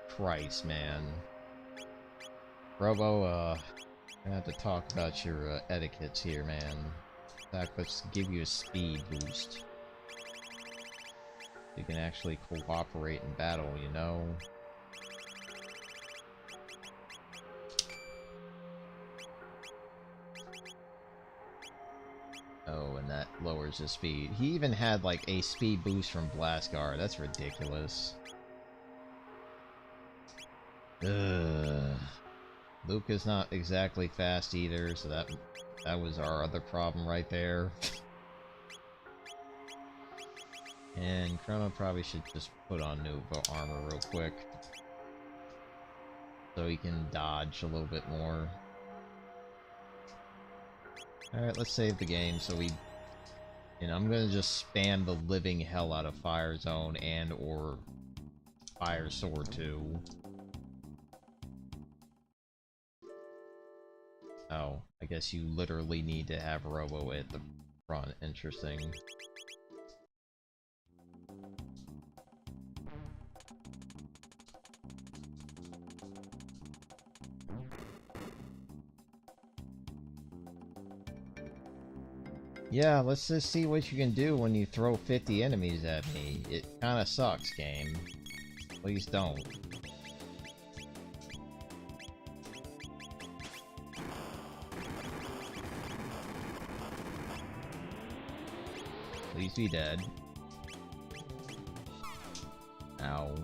Christ, man. Robo, I have to talk about your etiquettes here, man. In fact, let's give you a speed boost. You can actually cooperate in battle, you know? Oh, and that lowers his speed. He even had, like, a speed boost from Blast Guard. That's ridiculous. Ugh. Luke is not exactly fast either, so that was our other problem right there. And Chrono probably should just put on new armor real quick, so he can dodge a little bit more. Alright, let's save the game so we... And I'm gonna just spam the living hell out of Fire Zone and or Fire Sword too. Oh, I guess you literally need to have Robo at the front. Interesting. Yeah, let's just see what you can do when you throw 50 enemies at me. It kinda sucks, game. Please don't. Please be dead. Ow.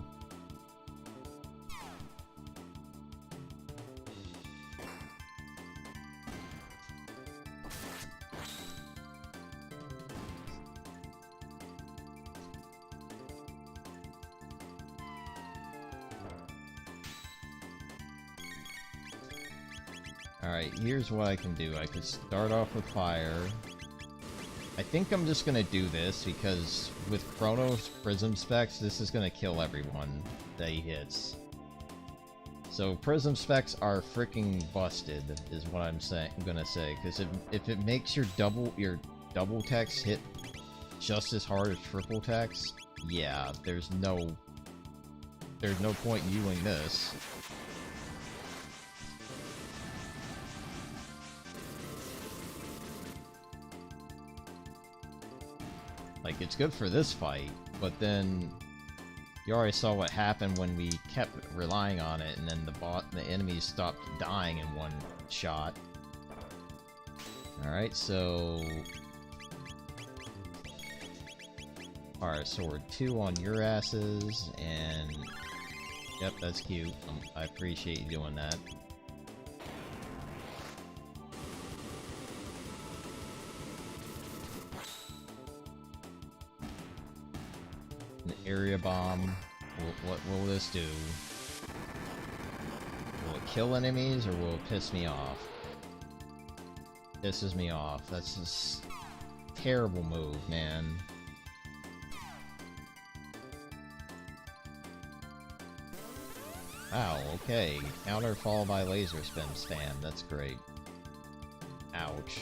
Alright, here's what I can do. I could start off with fire. I think I'm just gonna do this, because with Chrono's Prism Specs, this is gonna kill everyone that he hits. So Prism Specs are freaking busted, is what I'm gonna say, because if it makes your double text hit just as hard as triple text, yeah, there's no point in using this. Like, it's good for this fight, but then you already saw what happened when we kept relying on it, and then the enemies stopped dying in one shot. Alright, so... Fire Sword 2 on your asses, and... Yep, that's cute. I appreciate you doing that. An area bomb. What will this do? Will it kill enemies, or will it piss me off? Pisses me off. That's just a terrible move, man. Wow, okay. Counter fall by laser spam. That's great. Ouch.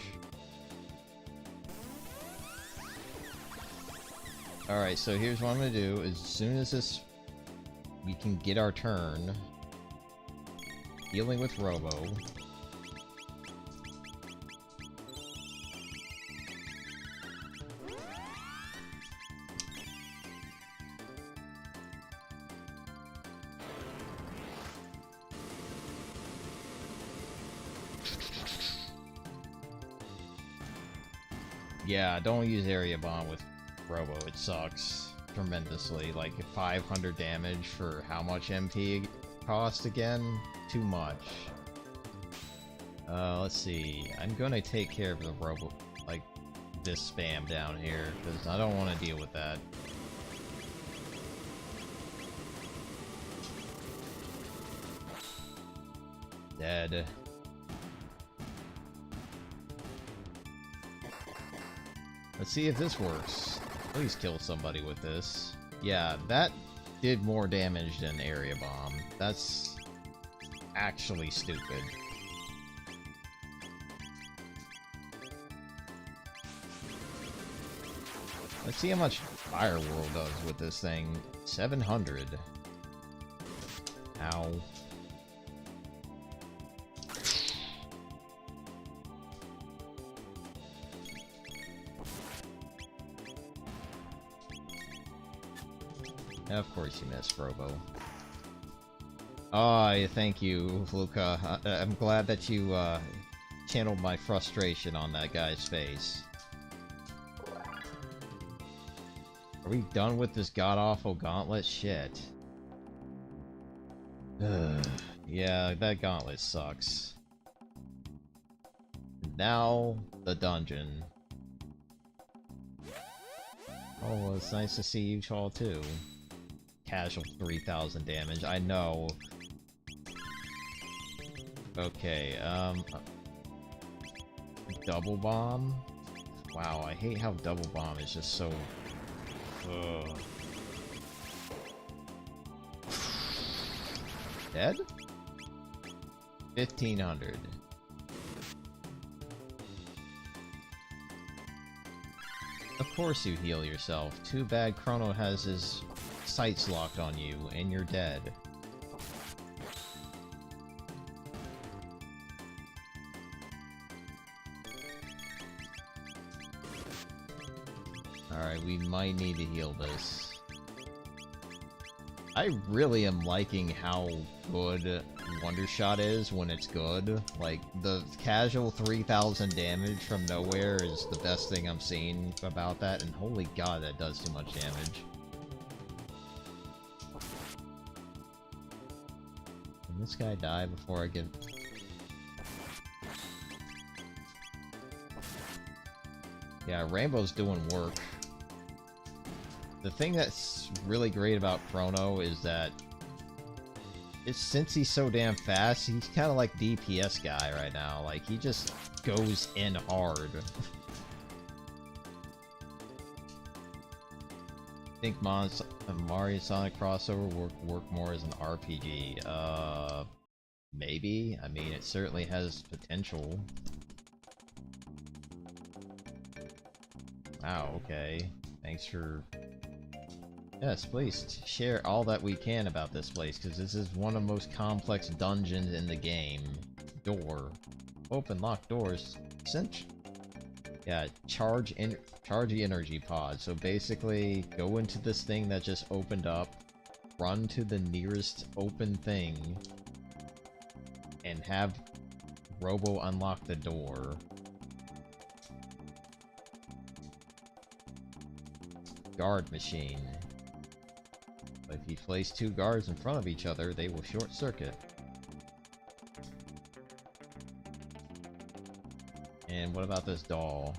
Alright, so here's what I'm gonna do. As soon as we can get our turn, dealing with Robo. Yeah, don't use area bomb with Robo, it sucks tremendously. Like, 500 damage for how much MP it cost again? Too much. Let's see. I'm gonna take care of the Robo, like, this spam down here, because I don't want to deal with that. Dead. Let's see if this works. Please kill somebody with this. Yeah, that did more damage than area bomb. That's actually stupid. Let's see how much Fire Whirl does with this thing. 700. Ow. Of course you missed, Robo. Oh, thank you, Luca. I'm glad that you channeled my frustration on that guy's face. Are we done with this god-awful gauntlet? Shit. Yeah, that gauntlet sucks. Now, the dungeon. Oh, well, it's nice to see you all too. Casual 3000 damage, I know. Okay, double bomb? Wow, I hate how double bomb is just so... Ugh. Dead? 1500. Of course you heal yourself. Too bad Chrono has his sights locked on you, and you're dead. Alright, we might need to heal this. I really am liking how good Wondershot is when it's good. Like, the casual 3000 damage from nowhere is the best thing I'm seeing about that, and holy god, that does too much damage. Can this guy die before I get... Yeah, Rainbow's doing work. The thing that's really great about Chrono is that since he's so damn fast, he's kind of like DPS guy right now. Like, he just goes in hard. I think Mario Sonic crossover work more as an RPG. Maybe. I mean, it certainly has potential. Wow, okay. Thanks for... Yes, please share all that we can about this place, because this is one of the most complex dungeons in the game. Door. Open locked doors. Cinch. Yeah, charge the energy pod. So basically, go into this thing that just opened up, run to the nearest open thing, and have Robo unlock the door. Guard machine. But if you place two guards in front of each other, they will short circuit. And what about this doll?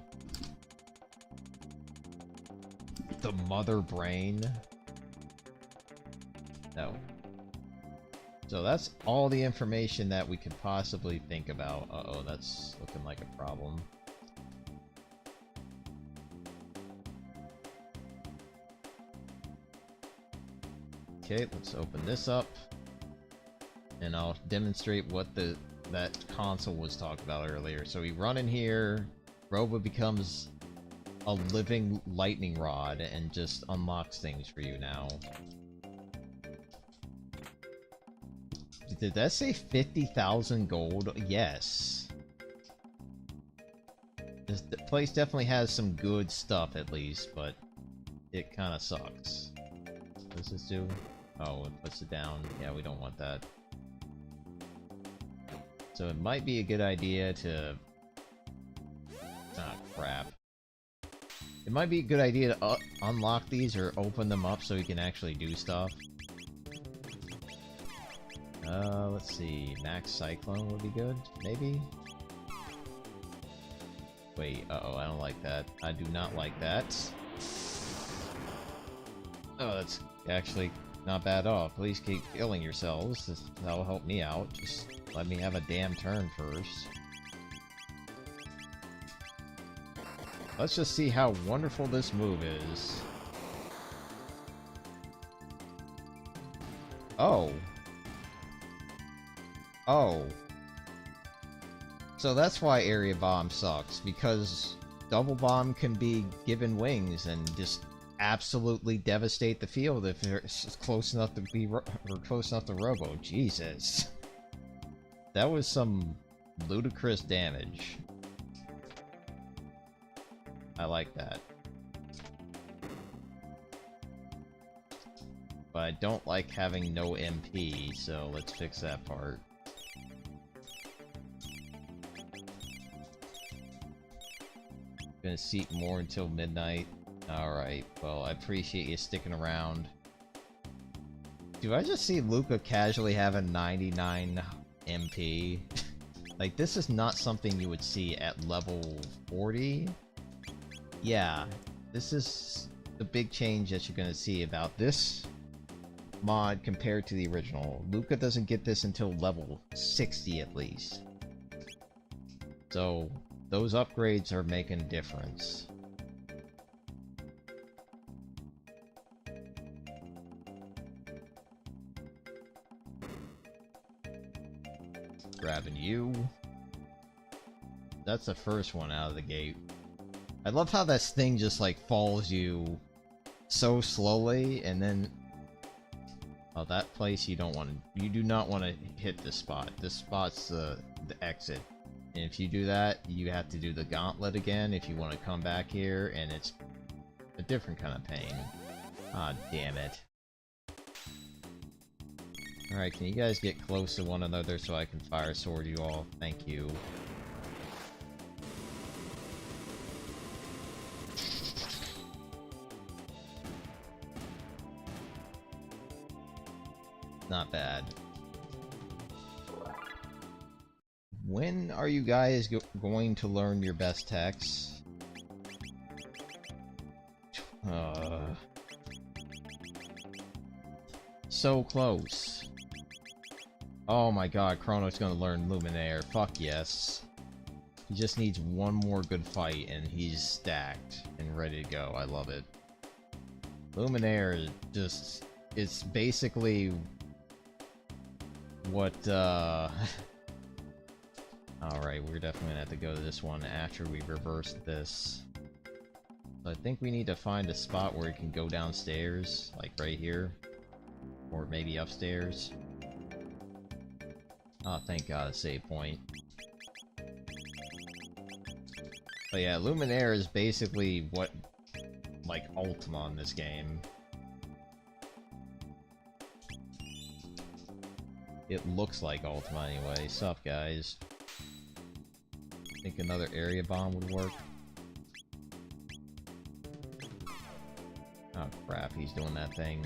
The mother brain? No. So that's all the information that we could possibly think about. Uh-oh, that's looking like a problem. Okay, let's open this up, and I'll demonstrate what that console was talked about earlier. So we run in here, Robo becomes a living lightning rod and just unlocks things for you now. Did that say 50,000 gold? Yes. This place definitely has some good stuff at least, but it kind of sucks. What does this do? Oh, it puts it down. Yeah, we don't want that. So it might be a good idea to... Ah, crap. It might be a good idea to unlock these or open them up so you can actually do stuff. Let's see. Max Cyclone would be good, maybe? Wait, uh-oh, I don't like that. I do not like that. Oh, that's actually not bad at all. Please keep killing yourselves. That'll help me out. Just let me have a damn turn first. Let's just see how wonderful this move is. Oh. Oh. So that's why area bomb sucks, because double bomb can be given wings and just absolutely devastate the field if it's close enough to be close enough to Robo. Jesus. That was some ludicrous damage. I like that. But I don't like having no MP, so let's fix that part. Gonna seek more until midnight. Alright, well, I appreciate you sticking around. Do I just see Luca casually having 99 MP. Like, this is not something you would see at level 40. Yeah, this is the big change that you're gonna see about this mod compared to the original. Luca doesn't get this until level 60 at least. So, those upgrades are making a difference. Grabbing you. That's the first one out of the gate. I love how this thing just like falls you so slowly, and then oh, that place you don't want to. You do not want to hit this spot. This spot's the exit, and if you do that, you have to do the gauntlet again if you want to come back here, and it's a different kind of pain. Ah, damn it. Alright, can you guys get close to one another so I can fire sword you all? Thank you. Not bad. When are you guys going to learn your best techs? So close. Oh my god, Chrono's gonna learn Luminaire. Fuck yes. He just needs one more good fight and he's stacked and ready to go. I love it. Luminaire just... it's basically... what, Alright, we're definitely gonna have to go to this one after we reverse this. So I think we need to find a spot where we can go downstairs, like right here. Or maybe upstairs. Oh, thank god, a save point. But yeah, Luminaire is basically what, like, Ultima in this game. It looks like Ultima anyway. Sup, guys? Think another area bomb would work? Oh crap, he's doing that thing.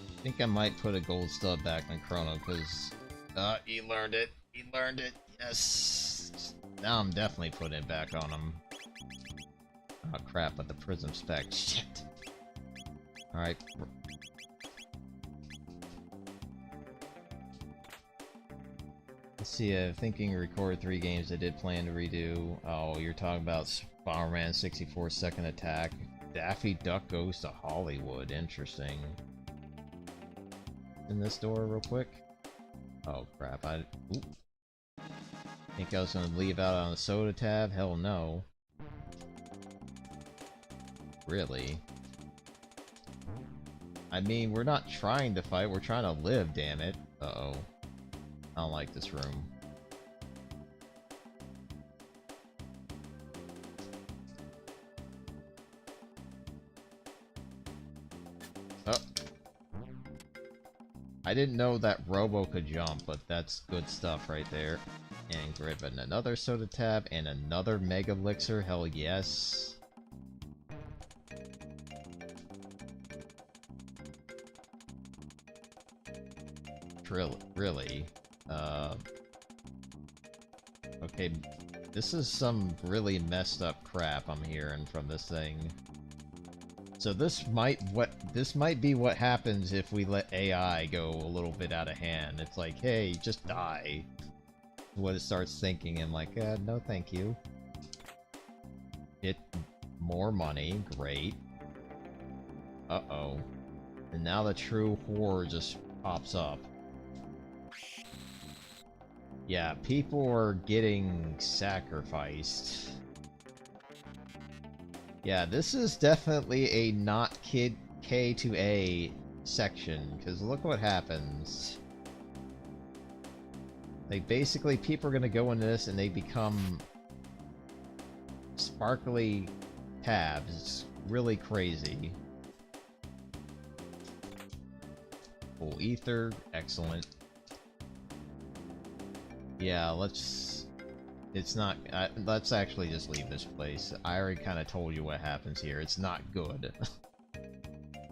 I think I might put a gold stud back on Chrono, because he learned it. He learned it. Yes. Now I'm definitely putting it back on him. Oh crap, but the prism spec. Shit. Alright. Let's see, thinking record 3 games I did plan to redo. Oh, you're talking about Bomberman 64 second attack. Daffy Duck Goes to Hollywood. Interesting. In this door real quick. Oh crap, Oop. Think I was gonna leave out on the soda tab? Hell no. Really? I mean, we're not trying to fight, we're trying to live, damn it. Uh-oh. I don't like this room. Oh. I didn't know that Robo could jump, but that's good stuff right there. And grab another soda tab and another Mega Elixir, hell yes. Really? Okay, this is some really messed up crap I'm hearing from this thing. So this might be what happens if we let AI go a little bit out of hand. It's like, hey, just die. What it starts thinking, and like, no thank you. More money, great. Uh-oh. And now the true horror just pops up. Yeah, people are getting sacrificed. Yeah, this is definitely a not K to A section, because look what happens. Like, basically, people are gonna go into this and they become sparkly tabs. It's really crazy. Full ether, excellent. Yeah, let's... It's not... let's actually just leave this place. I already kind of told you what happens here. It's not good.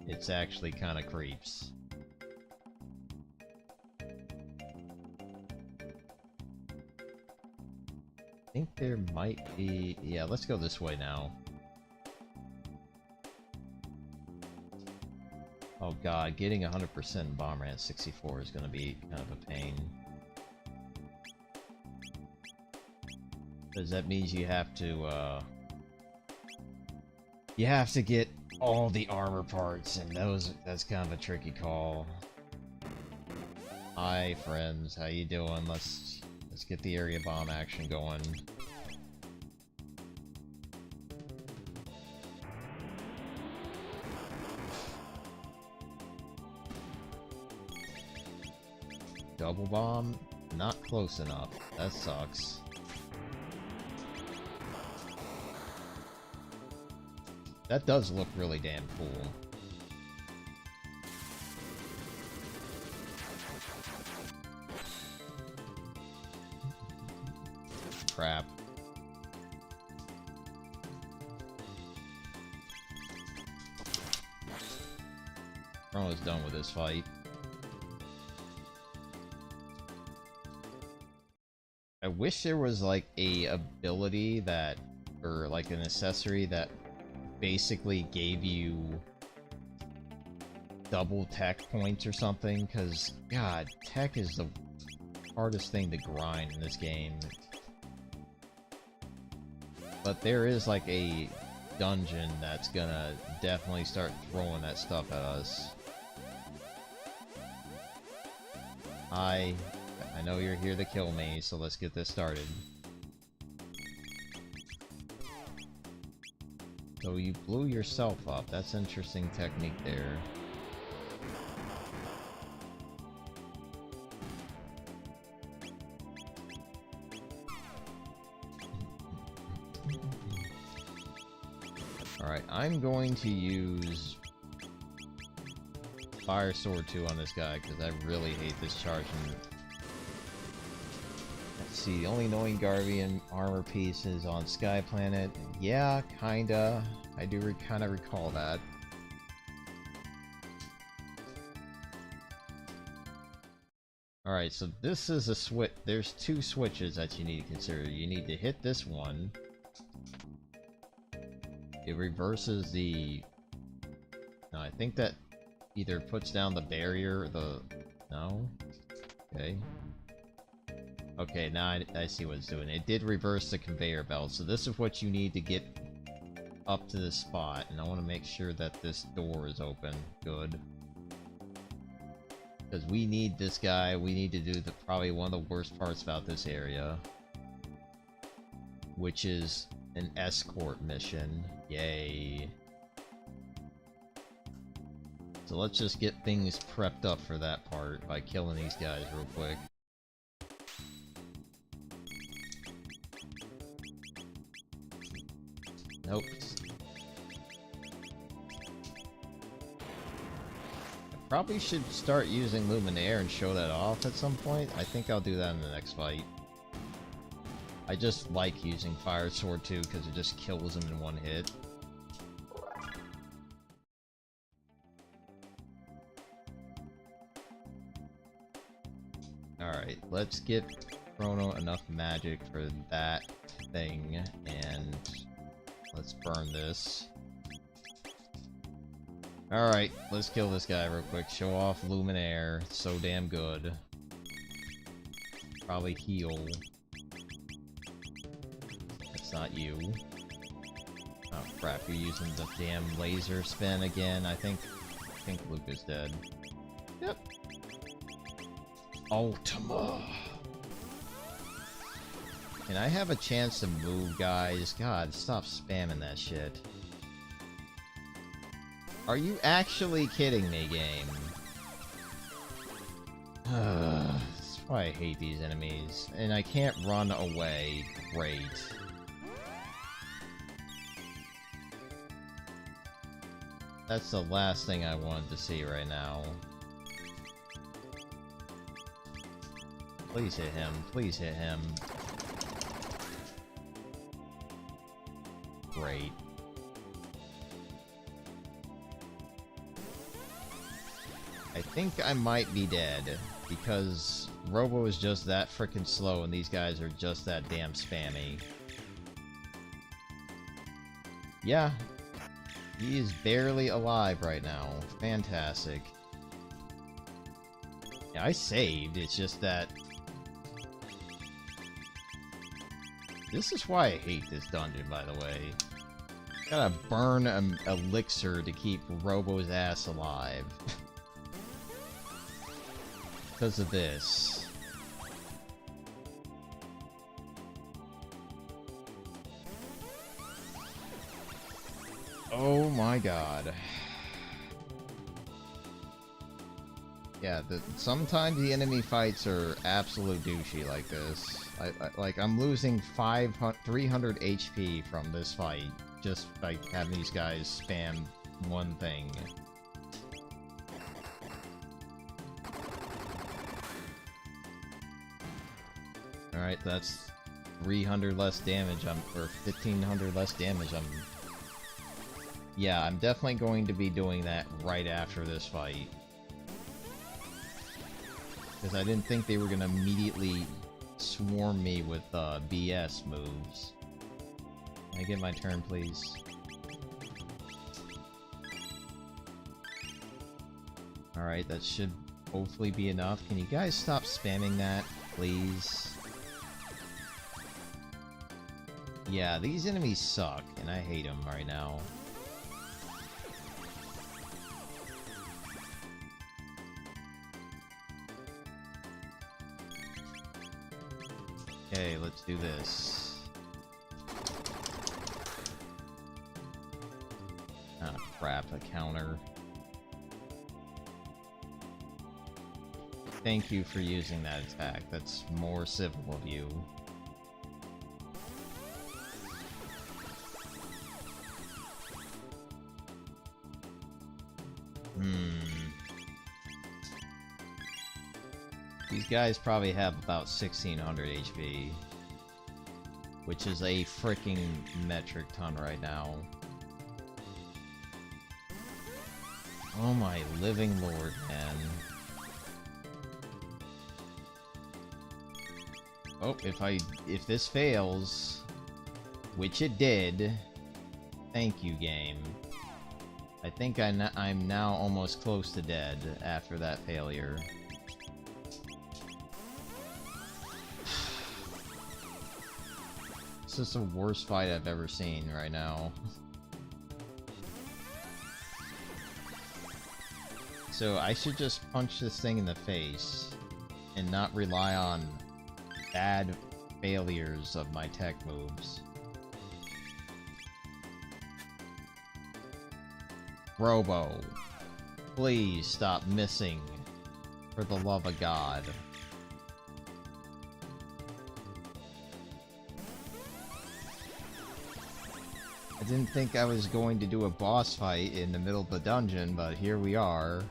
It's actually kind of creeps. I think there might be... Yeah, let's go this way now. Oh god, getting 100% bomb rate at 64 is gonna be kind of a pain. Because that means you have to, you have to get all the armor parts, and that's kind of a tricky call. Hi, friends. How you doing? Let's get the area bomb action going. Double bomb? Not close enough. That sucks. That does look really damn cool. Crap. Chrono's done with this fight. I wish there was like a ability that, or like an accessory that basically gave you double tech points or something, because god, tech is the hardest thing to grind in this game. But there is like a dungeon that's gonna definitely start throwing that stuff at us. I know you're here to kill me, so let's get this started. So you blew yourself up. That's an interesting technique there. Alright, I'm going to use Fire Sword 2 on this guy, because I really hate this charging. Let's see, the only knowing Garvian armor piece is on Sky Planet. Yeah, kinda. I do kinda recall that. Alright, so this is a switch. There's two switches that you need to consider. You need to hit this one. It reverses the... No, I think that either puts down the barrier or the... No? Okay. Okay, now I see what it's doing. It did reverse the conveyor belt, so this is what you need to get up to this spot, and I want to make sure that this door is open. Good. Because we need this guy, we need to do probably one of the worst parts about this area. Which is an escort mission. Yay. So let's just get things prepped up for that part by killing these guys real quick. Nope. I probably should start using Luminaire and show that off at some point. I think I'll do that in the next fight. I just like using Fire Sword 2 because it just kills them in one hit. Alright, let's get Chrono enough magic for that thing, and let's burn this. Alright, let's kill this guy real quick. Show off Luminaire. It's so damn good. Probably heal. That's not you. Oh crap, you're using the damn laser spin again. I think Luke is dead. Yep. Ultima. Can I have a chance to move, guys? God, stop spamming that shit. Are you actually kidding me, game? That's why I hate these enemies. And I can't run away. Great. That's the last thing I wanted to see right now. Please hit him. Please hit him. Great. I think I might be dead, because Robo is just that frickin' slow and these guys are just that damn spammy. Yeah. He is barely alive right now. Fantastic. Yeah, I saved, it's just that... This is why I hate this dungeon, by the way. Gotta burn an elixir to keep Robo's ass alive. Because of this. Oh my god. Yeah, sometimes the enemy fights are absolute douchey like this. Like, I'm losing 300 HP from this fight just by having these guys spam one thing. Alright, that's 300 less damage, or 1500 less damage. Yeah, I'm definitely going to be doing that right after this fight. Because I didn't think they were going to immediately swarm me with BS moves. Can I get my turn, please? Alright, that should hopefully be enough. Can you guys stop spamming that, please? Yeah, these enemies suck, and I hate them right now. Okay, let's do this. Ah, crap, a counter. Thank you for using that attack. That's more civil of you. These guys probably have about 1600 HP, which is a freaking metric ton right now. Oh my living lord, man. Oh, if this fails, which it did, thank you, game. I think I'm now almost close to dead after that failure. This is the worst fight I've ever seen right now. So I should just punch this thing in the face and not rely on bad failures of my tech moves. Robo, please stop missing, for the love of God. I didn't think I was going to do a boss fight in the middle of the dungeon, but here we are.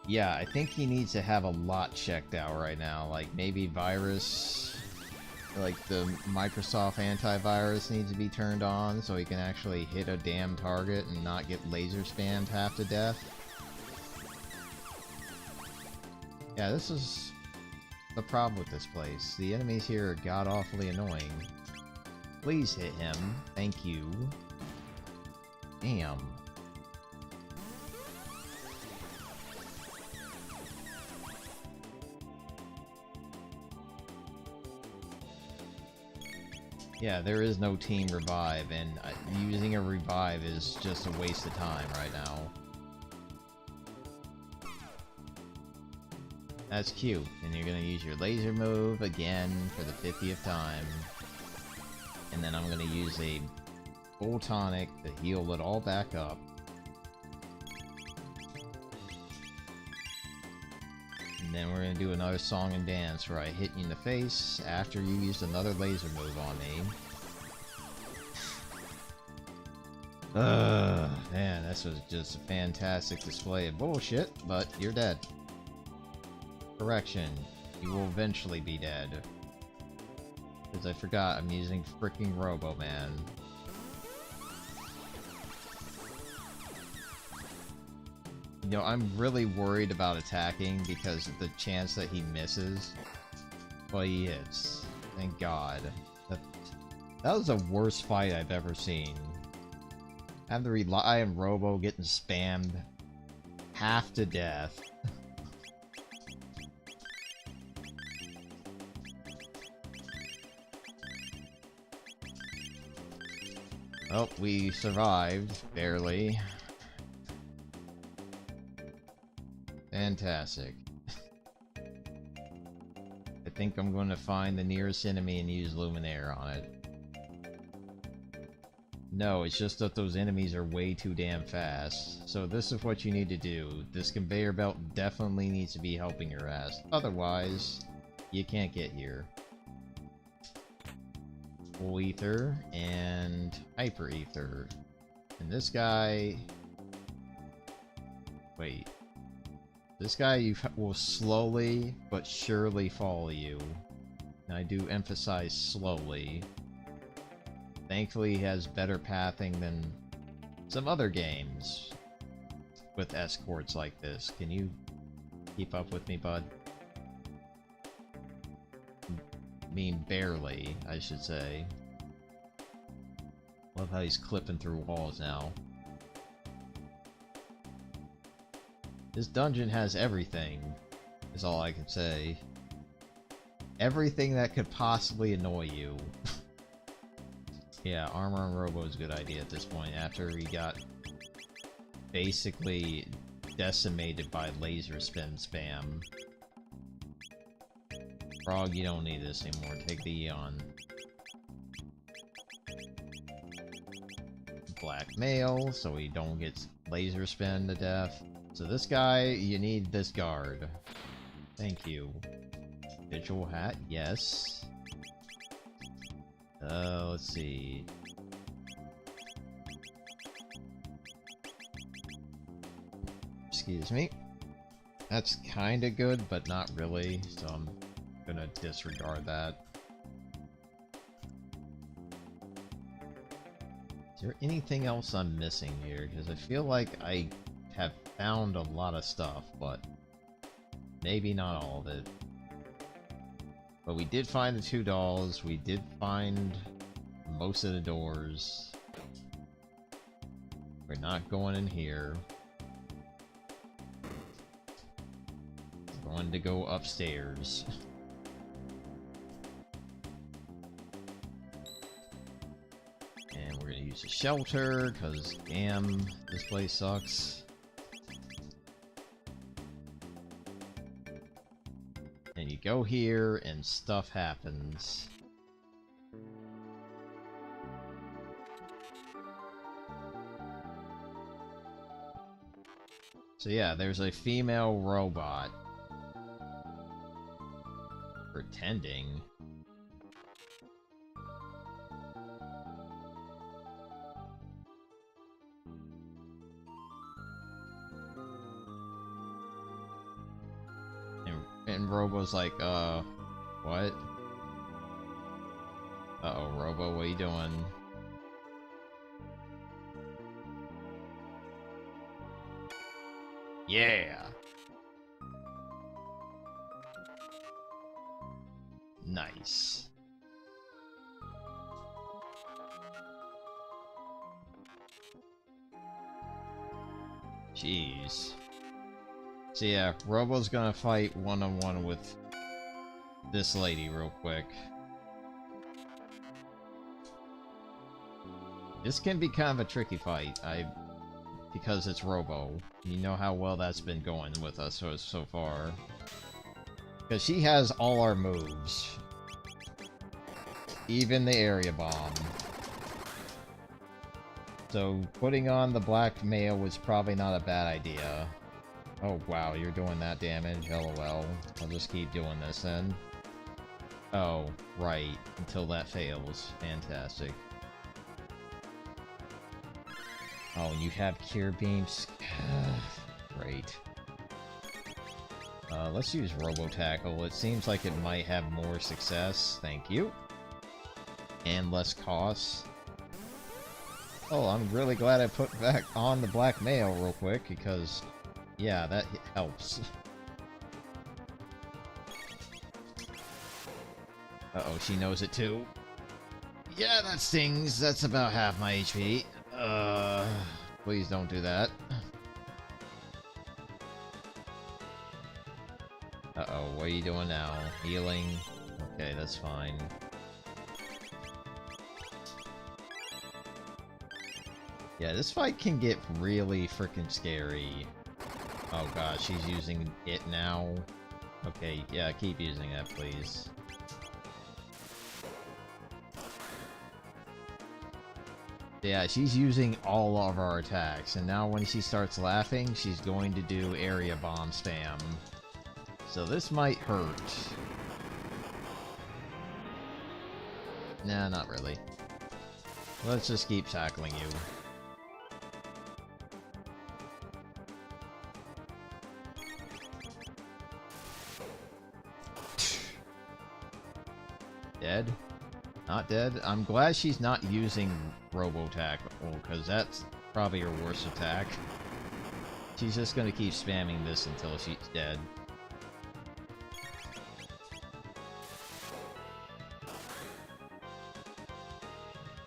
Yeah, I think he needs to have a lot checked out right now, like maybe virus, like the Microsoft antivirus needs to be turned on so he can actually hit a damn target and not get laser spammed half to death. Yeah, this is the problem with this place. The enemies here are god-awfully annoying. Please hit him. Thank you. Damn. Yeah, there is no team revive, and using a revive is just a waste of time right now. That's cute, and you're gonna use your laser move again for the 50th time. And then I'm gonna use a full tonic to heal it all back up. And then we're gonna do another song and dance where I hit you in the face after you used another laser move on me. Man, this was just a fantastic display of bullshit, but you're dead. Correction, you will eventually be dead. Because I forgot I'm using fricking Robo-Man. You know, I'm really worried about attacking because of the chance that he misses. But he hits. Thank God. That was the worst fight I've ever seen. Having to rely on Robo getting spammed half to death. Oh, we survived, barely. Fantastic. I think I'm going to find the nearest enemy and use Luminaire on it. No, it's just that those enemies are way too damn fast. So this is what you need to do. This conveyor belt definitely needs to be helping your ass. Otherwise, you can't get here. Full Ether and Hyper Ether. And this guy... Wait. This guy will slowly but surely follow you. And I do emphasize slowly. Thankfully, he has better pathing than some other games with escorts like this. Can you keep up with me, bud? I mean, barely, I should say. Love how he's clipping through walls now. This dungeon has everything, is all I can say. Everything that could possibly annoy you. Yeah, armor on Robo is a good idea at this point, after he got basically decimated by laser spin spam. Frog, you don't need this anymore. Take the Eon. Blackmail, so he don't get laser spin to death. So this guy, you need this guard. Thank you. Visual hat, yes. Let's see. Excuse me. That's kinda good, but not really, so I'm gonna disregard that. Is there anything else I'm missing here? Because I feel like I have found a lot of stuff, but maybe not all of it. But we did find the 2 dolls, we did find most of the doors. We're not going in here. We're going to go upstairs. And we're gonna use a shelter, because damn, this place sucks. And you go here, and stuff happens. So yeah, there's a female robot. Pretending. And Robo's like, what? Uh-oh, Robo, what are you doing? Yeah! Nice. Jeez. So yeah, Robo's gonna fight one-on-one with this lady real quick. This can be kind of a tricky fight, because it's Robo. You know how well that's been going with us so far. Because she has all our moves. Even the area bomb. So putting on the blackmail was probably not a bad idea. Oh wow, you're doing that damage? LOL. I'll just keep doing this then. Oh, right. Until that fails. Fantastic. Oh, and you have cure beams? Great. Let's use Robo-Tackle. It seems like it might have more success. Thank you. And less costs. Oh, I'm really glad I put back on the blackmail real quick, because, yeah, that helps. Uh-oh, she knows it too. Yeah, that stings. That's about half my HP. Please don't do that. Uh-oh, what are you doing now? Healing? Okay, that's fine. Yeah, this fight can get really freaking scary. Oh god, she's using it now. Okay, yeah, keep using that, please. Yeah, she's using all of our attacks, and now when she starts laughing, she's going to do area bomb spam. So this might hurt. Nah, not really. Let's just keep tackling you. Dead? Not dead? I'm glad she's not using Robo-Tackle, because that's probably her worst attack. She's just gonna keep spamming this until she's dead.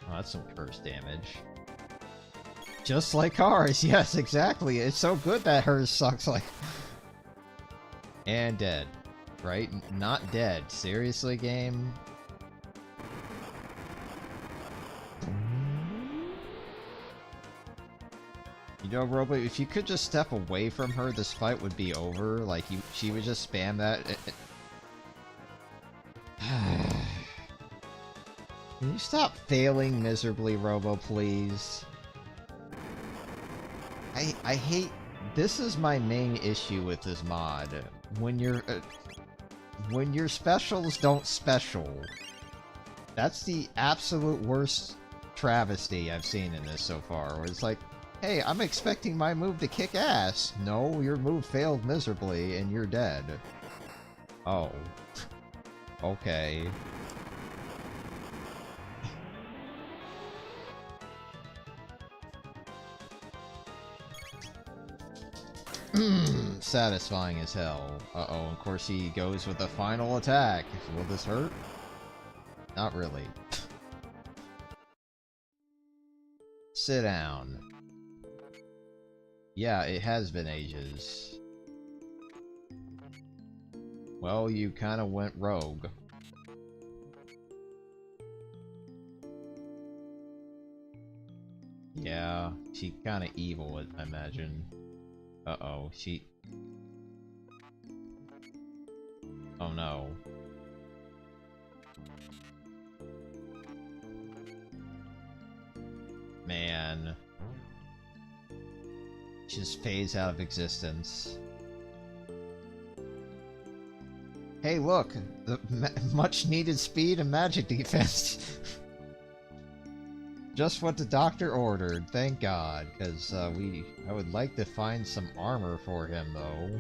Oh, that's some curse damage. Just like ours, yes, exactly. It's so good that hers sucks like... And dead. Right? Not dead. Seriously, game? You know, Robo, if you could just step away from her, this fight would be over. Like, she would just spam that. Can you stop failing miserably, Robo, please? I hate... This is my main issue with this mod. When your specials don't special. That's the absolute worst travesty I've seen in this so far, where it's like, hey, I'm expecting my move to kick ass. No, your move failed miserably, and you're dead. Oh. Okay. Satisfying as hell. Uh-oh, of course he goes with the final attack. Will this hurt? Not really. Sit down. Yeah, it has been ages. Well, you kinda went rogue. Yeah, she kinda evil, I imagine. Uh-oh, she... Oh no. Man. Just phase out of existence. Hey look! The much needed speed and magic defense! Just what the doctor ordered, thank God, because I would like to find some armor for him though.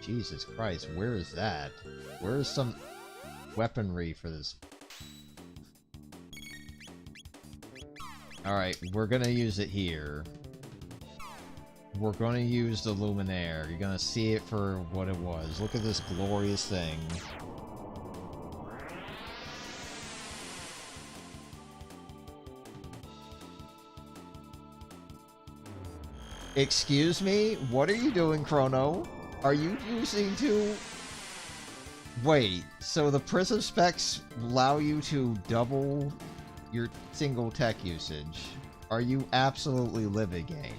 Jesus Christ, where is that? Where is some weaponry for this? Alright, we're gonna use it here. We're gonna use the Luminaire. You're gonna see it for what it was. Look at this glorious thing. Excuse me? What are you doing, Chrono? Are you using to... Wait, so the prism specs allow you to double your single tech usage? Are you absolutely living, game?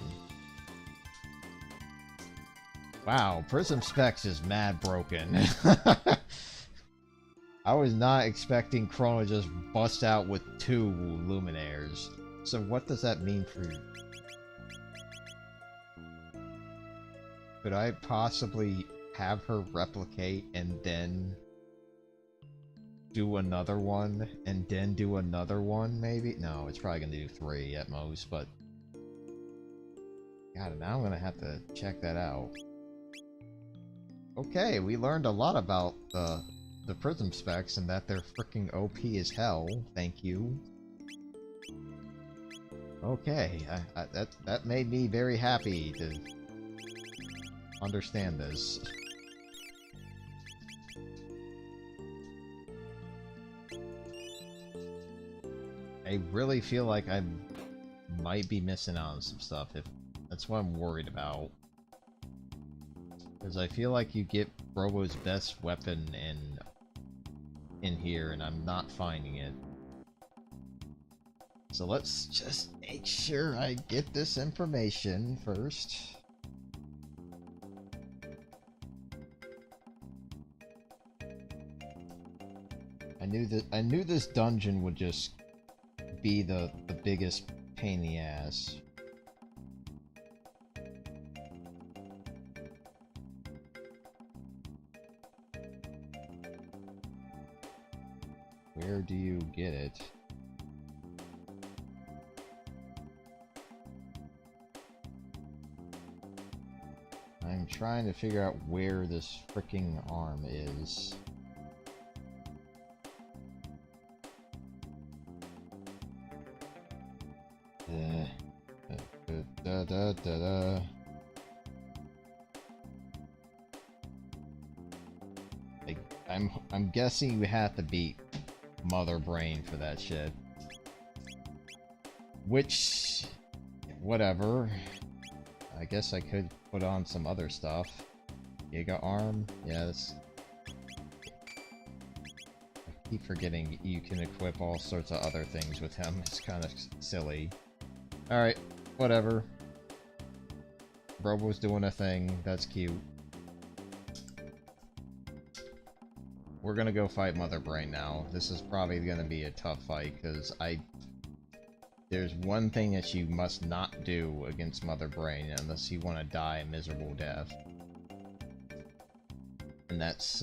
Wow, prism specs is mad broken. I was not expecting Chrono to just bust out with 2 Luminaires. So what does that mean for you? Could I possibly have her replicate and then do another one and then do another one, maybe? No, it's probably gonna do 3 at most, but... God, now I'm gonna have to check that out. Okay, we learned a lot about the prism specs and that they're freaking OP as hell. Thank you. Okay, that made me very happy to understand this. I really feel like I might be missing out on some stuff. If that's what I'm worried about. Because I feel like you get Robo's best weapon in here, and I'm not finding it. So let's just make sure I get this information first. I knew this dungeon would just be the biggest pain in the ass. Where do you get it? I'm trying to figure out where this freaking arm is. I'm guessing we have to beat Mother Brain for that shit. Which, whatever. I guess I could put on some other stuff. Giga Arm? Yes. I keep forgetting you can equip all sorts of other things with him. It's kind of silly. Alright, whatever. Robo's doing a thing. That's cute. We're gonna go fight Mother Brain now. This is probably gonna be a tough fight, because there's one thing that you must not do against Mother Brain unless you want to die a miserable death. And that's,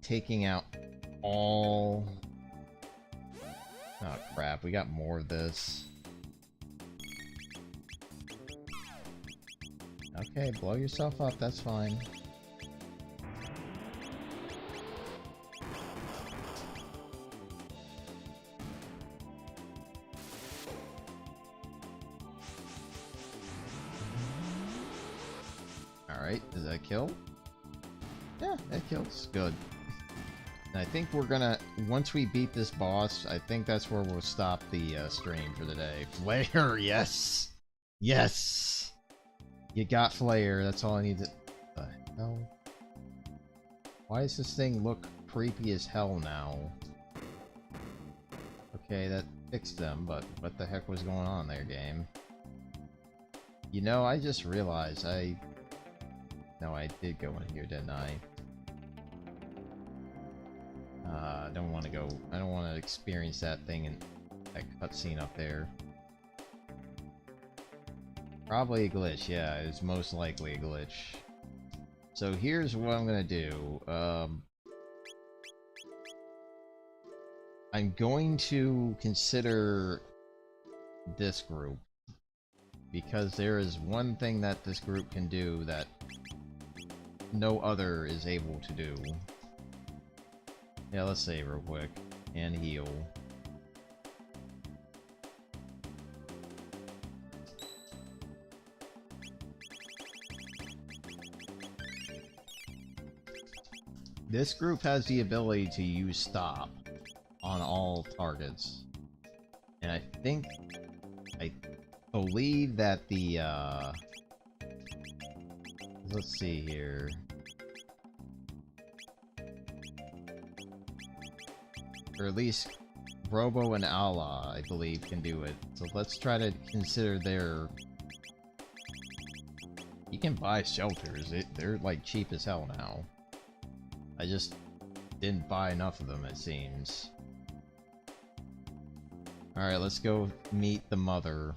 taking out all... Oh crap, we got more of this. Okay, blow yourself up, that's fine. Alright, does that kill? Yeah, that kills. Good. And I think we're gonna... Once we beat this boss, I think that's where we'll stop the stream for the day. Flare, yes! Yes! You got Flare, that's all I need to... The hell? Why does this thing look creepy as hell now? Okay, that fixed them, but what the heck was going on there, game? You know, I just realized No, I did go in here, didn't I? I don't want to go... I don't want to experience that thing in that cutscene up there. Probably a glitch, yeah, it's most likely a glitch. So here's what I'm gonna do. I'm going to consider this group, because there is one thing that this group can do that no other is able to do. Yeah, let's save real quick. And heal. This group has the ability to use stop on all targets. And I believe that the, let's see here. Or at least Robo and Allah, I believe, can do it. So let's try to consider their... You can buy shelters. They're like cheap as hell now. I just didn't buy enough of them, it seems. Alright, let's go meet the mother.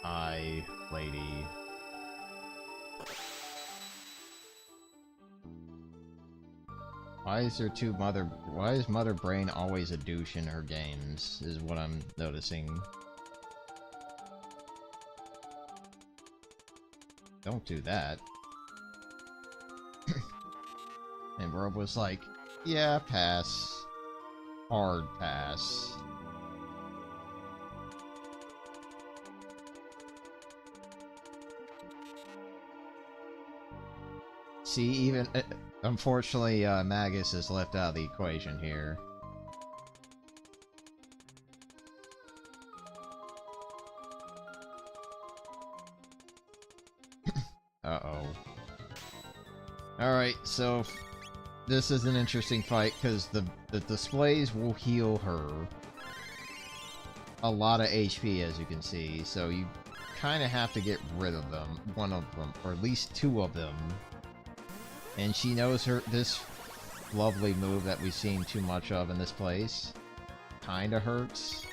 Hi, lady. Why is Mother Brain always a douche in her games, is what I'm noticing. don't do that. And Rob was like, yeah, pass. Hard pass. See, even... unfortunately, Magus is left out of the equation here. Uh-oh. Alright, so... this is an interesting fight, because the displays will heal her a lot of HP, as you can see, so you kind of have to get rid of them. One of them, or at least two of them. And she knows this lovely move that we've seen too much of in this place. Kinda hurts.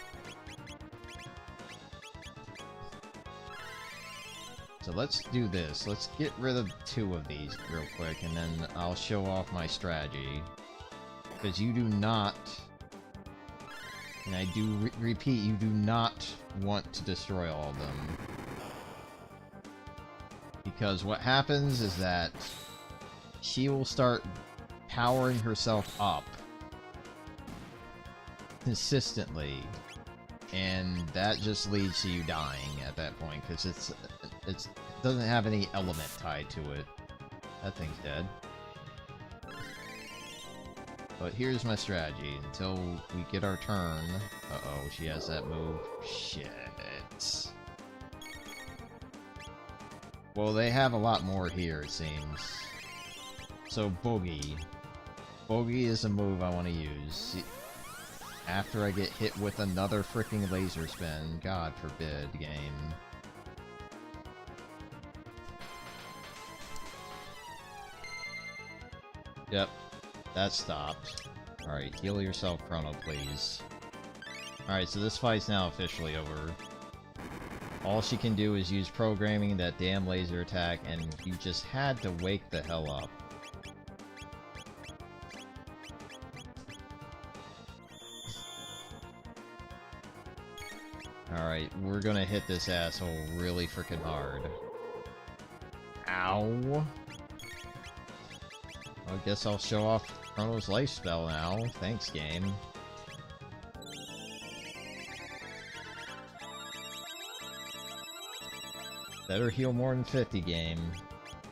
So let's do this. Let's get rid of two of these real quick, and then I'll show off my strategy. Because you do not... and I do repeat, you do not want to destroy all of them. Because what happens is that she will start powering herself up consistently, and that just leads to you dying at that point, because it doesn't have any element tied to it. That thing's dead. But here's my strategy until we get our turn. Uh-oh, she has that move. Shit. Well, they have a lot more here, it seems. So, Boogie. Boogie is a move I want to use. After I get hit with another freaking laser spin. God forbid, game. Yep, that stopped. Alright, heal yourself, Chrono, please. Alright, so this fight's now officially over. All she can do is use programming that damn laser attack, and you just had to wake the hell up. Alright, we're gonna hit this asshole really freaking hard. Ow! I guess I'll show off Chrono's life spell now. Thanks, game. Better heal more than 50, game.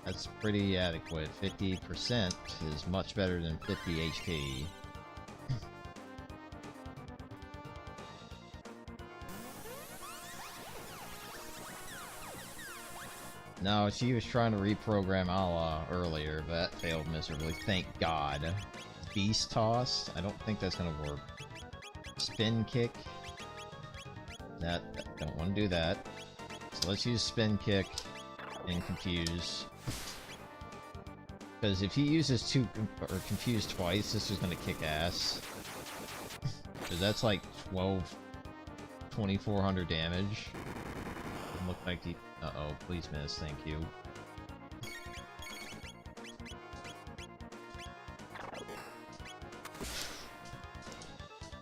That's pretty adequate. 50% is much better than 50 HP. No, she was trying to reprogram Allah earlier, but that failed miserably. Thank God. Beast Toss? I don't think that's gonna work. Spin Kick? Don't want to do that. So let's use Spin Kick and Confuse. Because if he uses Confuse twice, this is gonna kick ass. Because that's like 2,400 damage. Doesn't look like he... Uh-oh, please miss, thank you.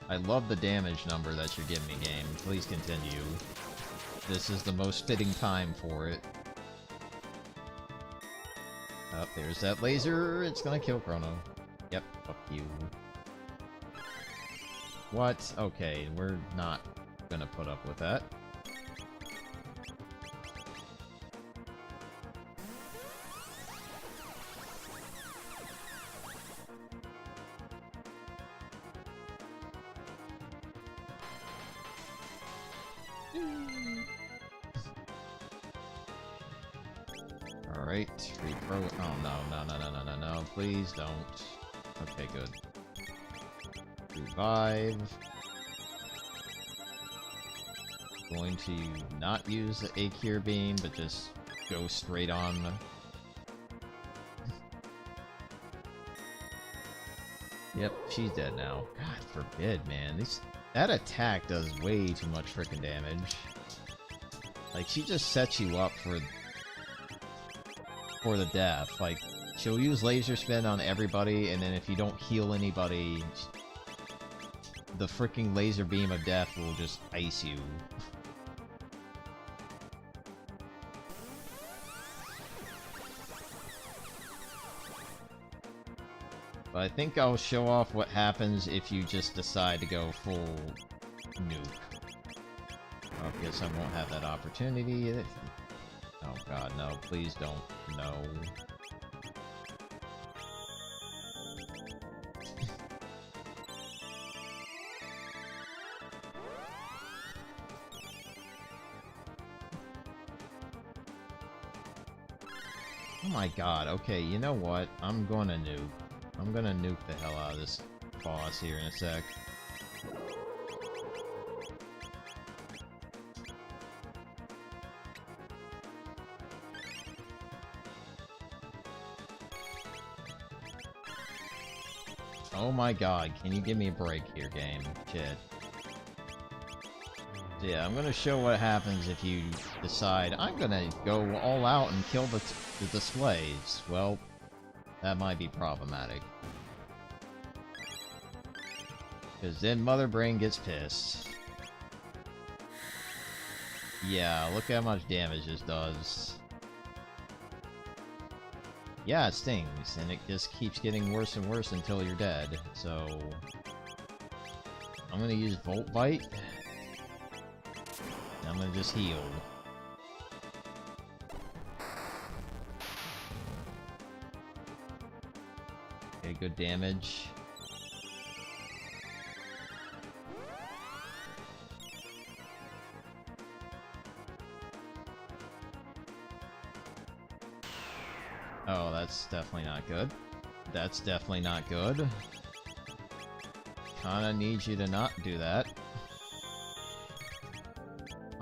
I love the damage number that you're giving me, game. Please continue. This is the most fitting time for it. Oh, there's that laser. It's gonna kill Chrono. Yep, fuck you. What? Okay, we're not gonna put up with that. Alright, repro. Oh no, please don't. Okay, good. Revive. Going to not use the Akira beam, but just go straight on. Yep, she's dead now. God forbid, man. That attack does way too much freaking damage. Like, she just sets you up for the death. Like, she'll use laser spin on everybody, and then if you don't heal anybody, the freaking laser beam of death will just ice you. But I think I'll show off what happens if you just decide to go full nuke. I guess I won't have that opportunity. Oh god, no, please don't. No. Oh my god, okay, you know what? I'm gonna nuke. I'm gonna nuke the hell out of this boss here in a sec. Oh my god, can you give me a break here, game? Shit. Yeah, I'm gonna show what happens if you decide I'm gonna go all out and kill the displays. Well, that might be problematic. Because then Mother Brain gets pissed. Yeah, look how much damage this does. Yeah, it stings, and it just keeps getting worse and worse until you're dead, so... I'm gonna use Volt Bite. And I'm gonna just heal. Okay, good damage. Oh, that's definitely not good. That's definitely not good. Kinda need you to not do that.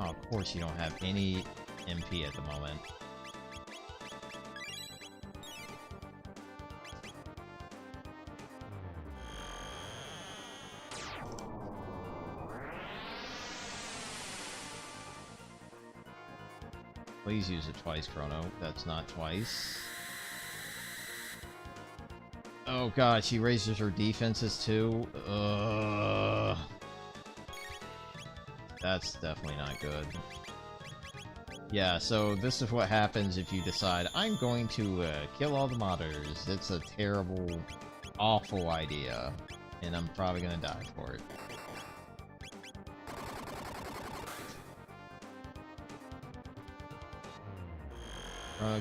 Oh, of course you don't have any MP at the moment. Please use it twice, Chrono. That's not twice. Oh god, she raises her defenses too. That's definitely not good. Yeah, so this is what happens if you decide, I'm going to kill all the modders. It's a terrible, awful idea. And I'm probably gonna die for it.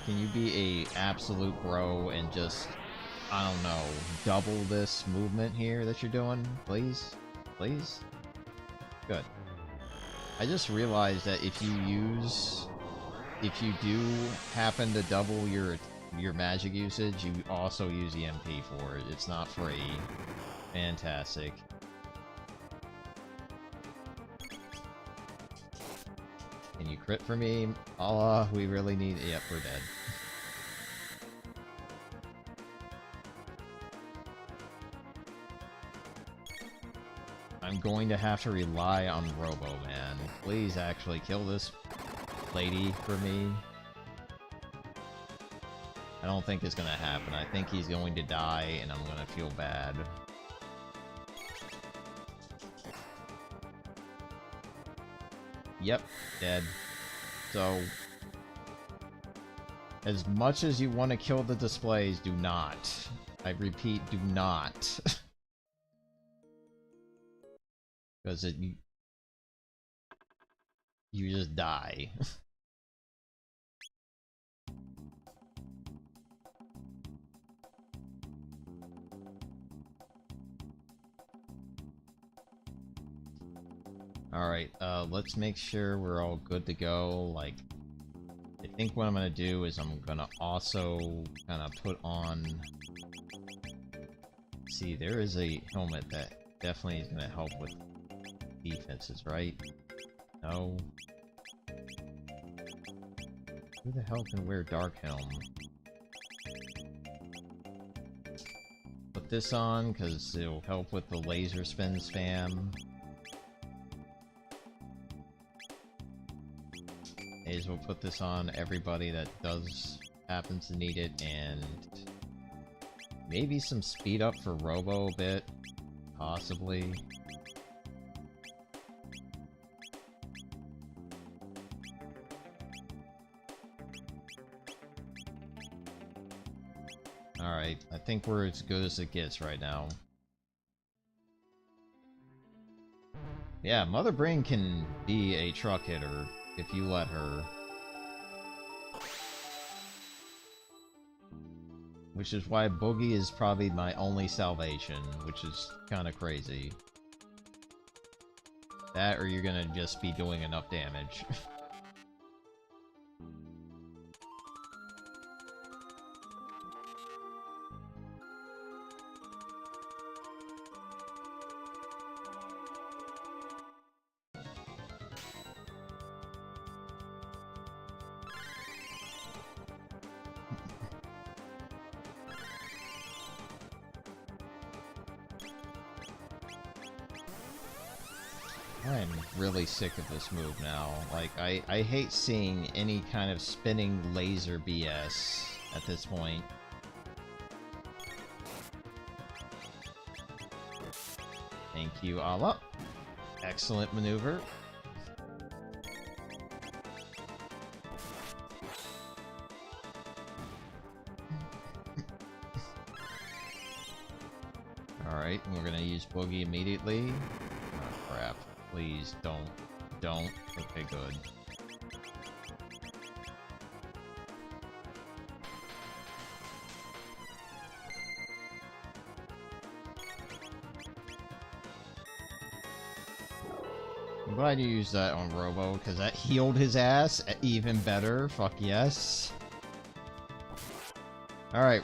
Can you be a absolute bro and just, I don't know, double this movement here that you're doing? Please? Please? Good. I just realized that if you do happen to double your magic usage, you also use the MP for it. It's not free. Fantastic. Can you crit for me? Allah, we really need... Yep, we're dead. I'm going to have to rely on Robo, man. Please actually kill this lady for me. I don't think it's gonna happen. I think he's going to die, and I'm gonna feel bad. Yep, dead. So, as much as you want to kill the displays, do not. I repeat, do not. Because you just die. Alright, let's make sure we're all good to go. Like, I think what I'm gonna do is I'm gonna also kind of put on... See, there is a helmet that definitely is gonna help with defenses, right? No. Who the hell can wear Dark Helm? Put this on, because it'll help with the laser spin spam. May as well put this on everybody that happens to need it, and maybe some speed up for Robo a bit, possibly. Alright, I think we're as good as it gets right now. Yeah, Mother Brain can be a truck hitter if you let her. Which is why Boogie is probably my only salvation, which is kind of crazy. That or you're gonna just be doing enough damage. I'm really sick of this move now. Like, I hate seeing any kind of spinning laser BS at this point. Thank you, Allah. Excellent maneuver. Alright, we're gonna use Boogie immediately. Oh, crap. Please, don't. Don't. Okay, good. I'm glad you used that on Robo, because that healed his ass even better. Fuck yes. Alright,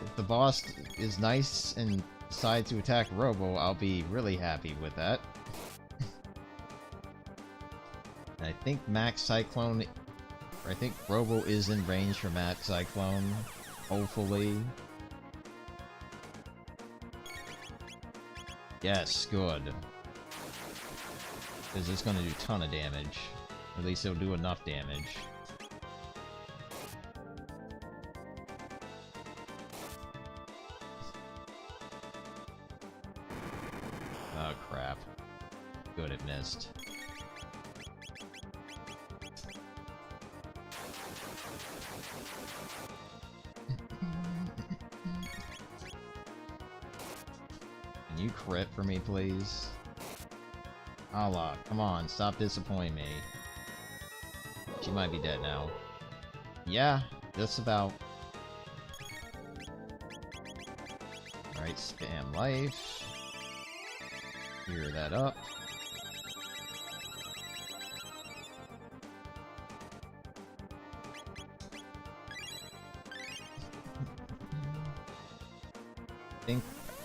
if the boss is nice and decides to attack Robo, I'll be really happy with that. And I think Max Cyclone... I think Robo is in range for Max Cyclone. Hopefully. Yes, good. Because it's going to do a ton of damage. At least it'll do enough damage. Oh crap. Good, it missed. Can you crit for me, please? Allah, come on, stop disappointing me. She might be dead now. Yeah, just about. Alright, spam life. Clear that up.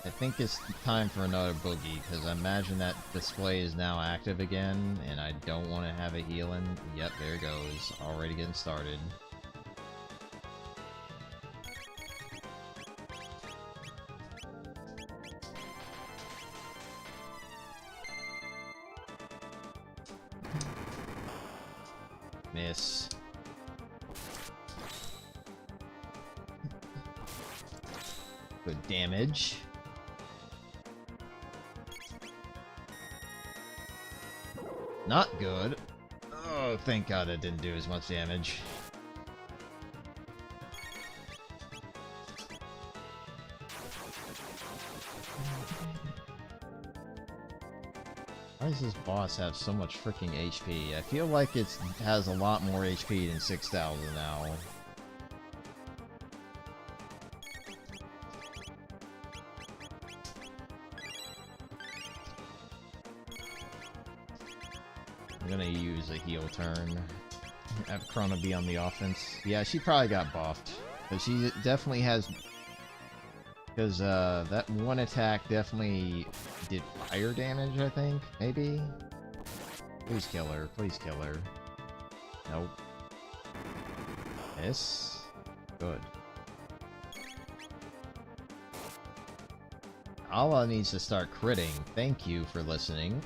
I think it's time for another Boogie, because I imagine that display is now active again, and I don't want to have it healing. Yep, there it goes. Already getting started. Miss. Good damage. Not good. Oh, thank God it didn't do as much damage. Why does this boss have so much freaking HP? I feel like it has a lot more HP than 6,000 now. I'm gonna use a heal turn. Have Chrono be on the offense. Yeah, she probably got buffed. But she definitely has... Because that one attack definitely did fire damage, I think? Maybe? Please kill her. Please kill her. Nope. Miss? Good. Allah needs to start critting. Thank you for listening.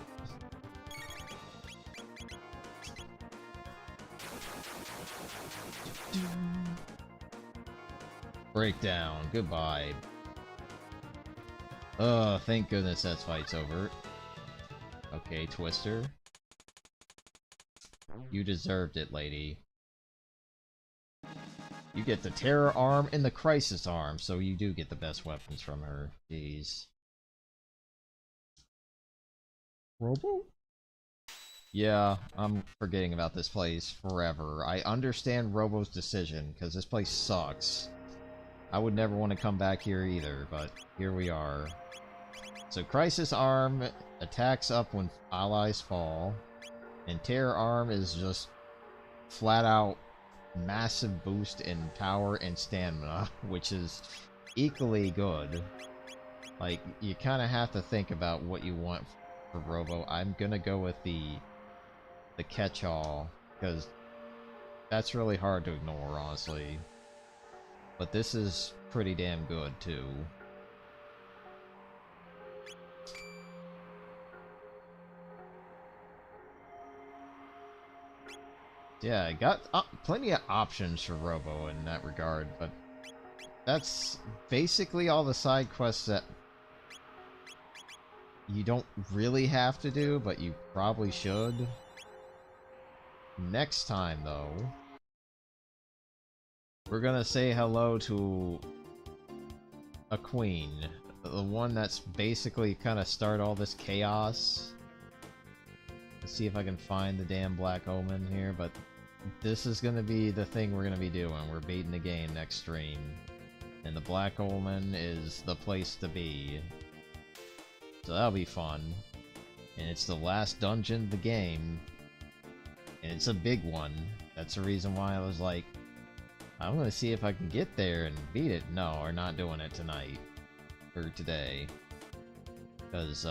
Breakdown. Goodbye. Oh, thank goodness that fight's over. Okay, Twister. You deserved it, lady. You get the Terror Arm and the Crisis Arm, so you do get the best weapons from her. Jeez. Robo? Yeah, I'm forgetting about this place forever. I understand Robo's decision, because this place sucks. I would never want to come back here either, but here we are. So Crisis Arm attacks up when allies fall, and Terror Arm is just flat out massive boost in power and stamina, which is equally good. Like, you kind of have to think about what you want for Robo. I'm gonna go with the catch-all, because that's really hard to ignore, honestly. But this is pretty damn good, too. Yeah, I got plenty of options for Robo in that regard, but that's basically all the side quests that you don't really have to do, but you probably should. Next time, though, we're gonna say hello to a queen. The one that's basically kind of started all this chaos. Let's see if I can find the damn Black Omen here, but this is gonna be the thing we're gonna be doing. We're beating the game next stream. And the Black Omen is the place to be. So that'll be fun. And it's the last dungeon of the game. And it's a big one. That's the reason why I was like, I'm gonna see if I can get there and beat it. No, we're not doing it tonight. Or today. Because,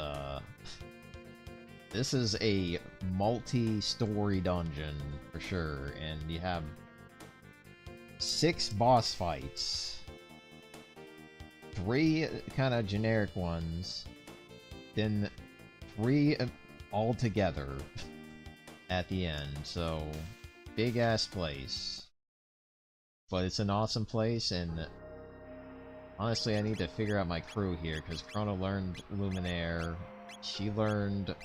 this is a multi-story dungeon, for sure. And you have 6 boss fights. 3 kind of generic ones. Then 3 all together. At the end, so big ass place, but it's an awesome place. And honestly, I need to figure out my crew here, because Chrono learned Luminaire, she learned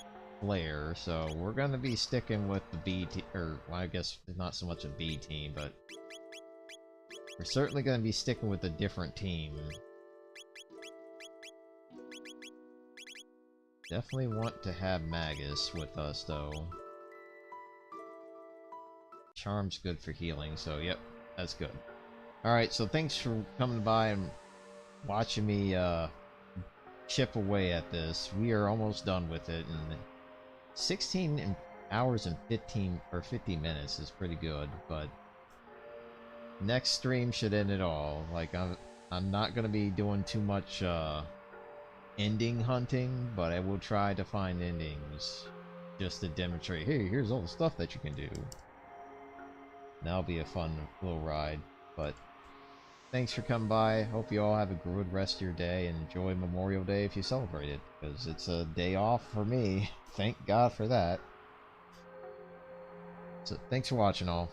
Flare, so we're gonna be sticking with the B team, or well, I guess not so much a B team, but we're certainly gonna be sticking with a different team. Definitely want to have Magus with us, though. Charm's good for healing, so yep, that's good. Alright, so thanks for coming by and watching me chip away at this. We are almost done with it, and 16 hours and 50 minutes is pretty good, but next stream should end it all. Like, I'm not gonna be doing too much ending hunting, but I will try to find endings just to demonstrate, hey, here's all the stuff that you can do. That'll be a fun little ride, but thanks for coming by. Hope you all have a good rest of your day, and enjoy Memorial Day if you celebrate it, because it's a day off for me. Thank God for that. So thanks for watching, all.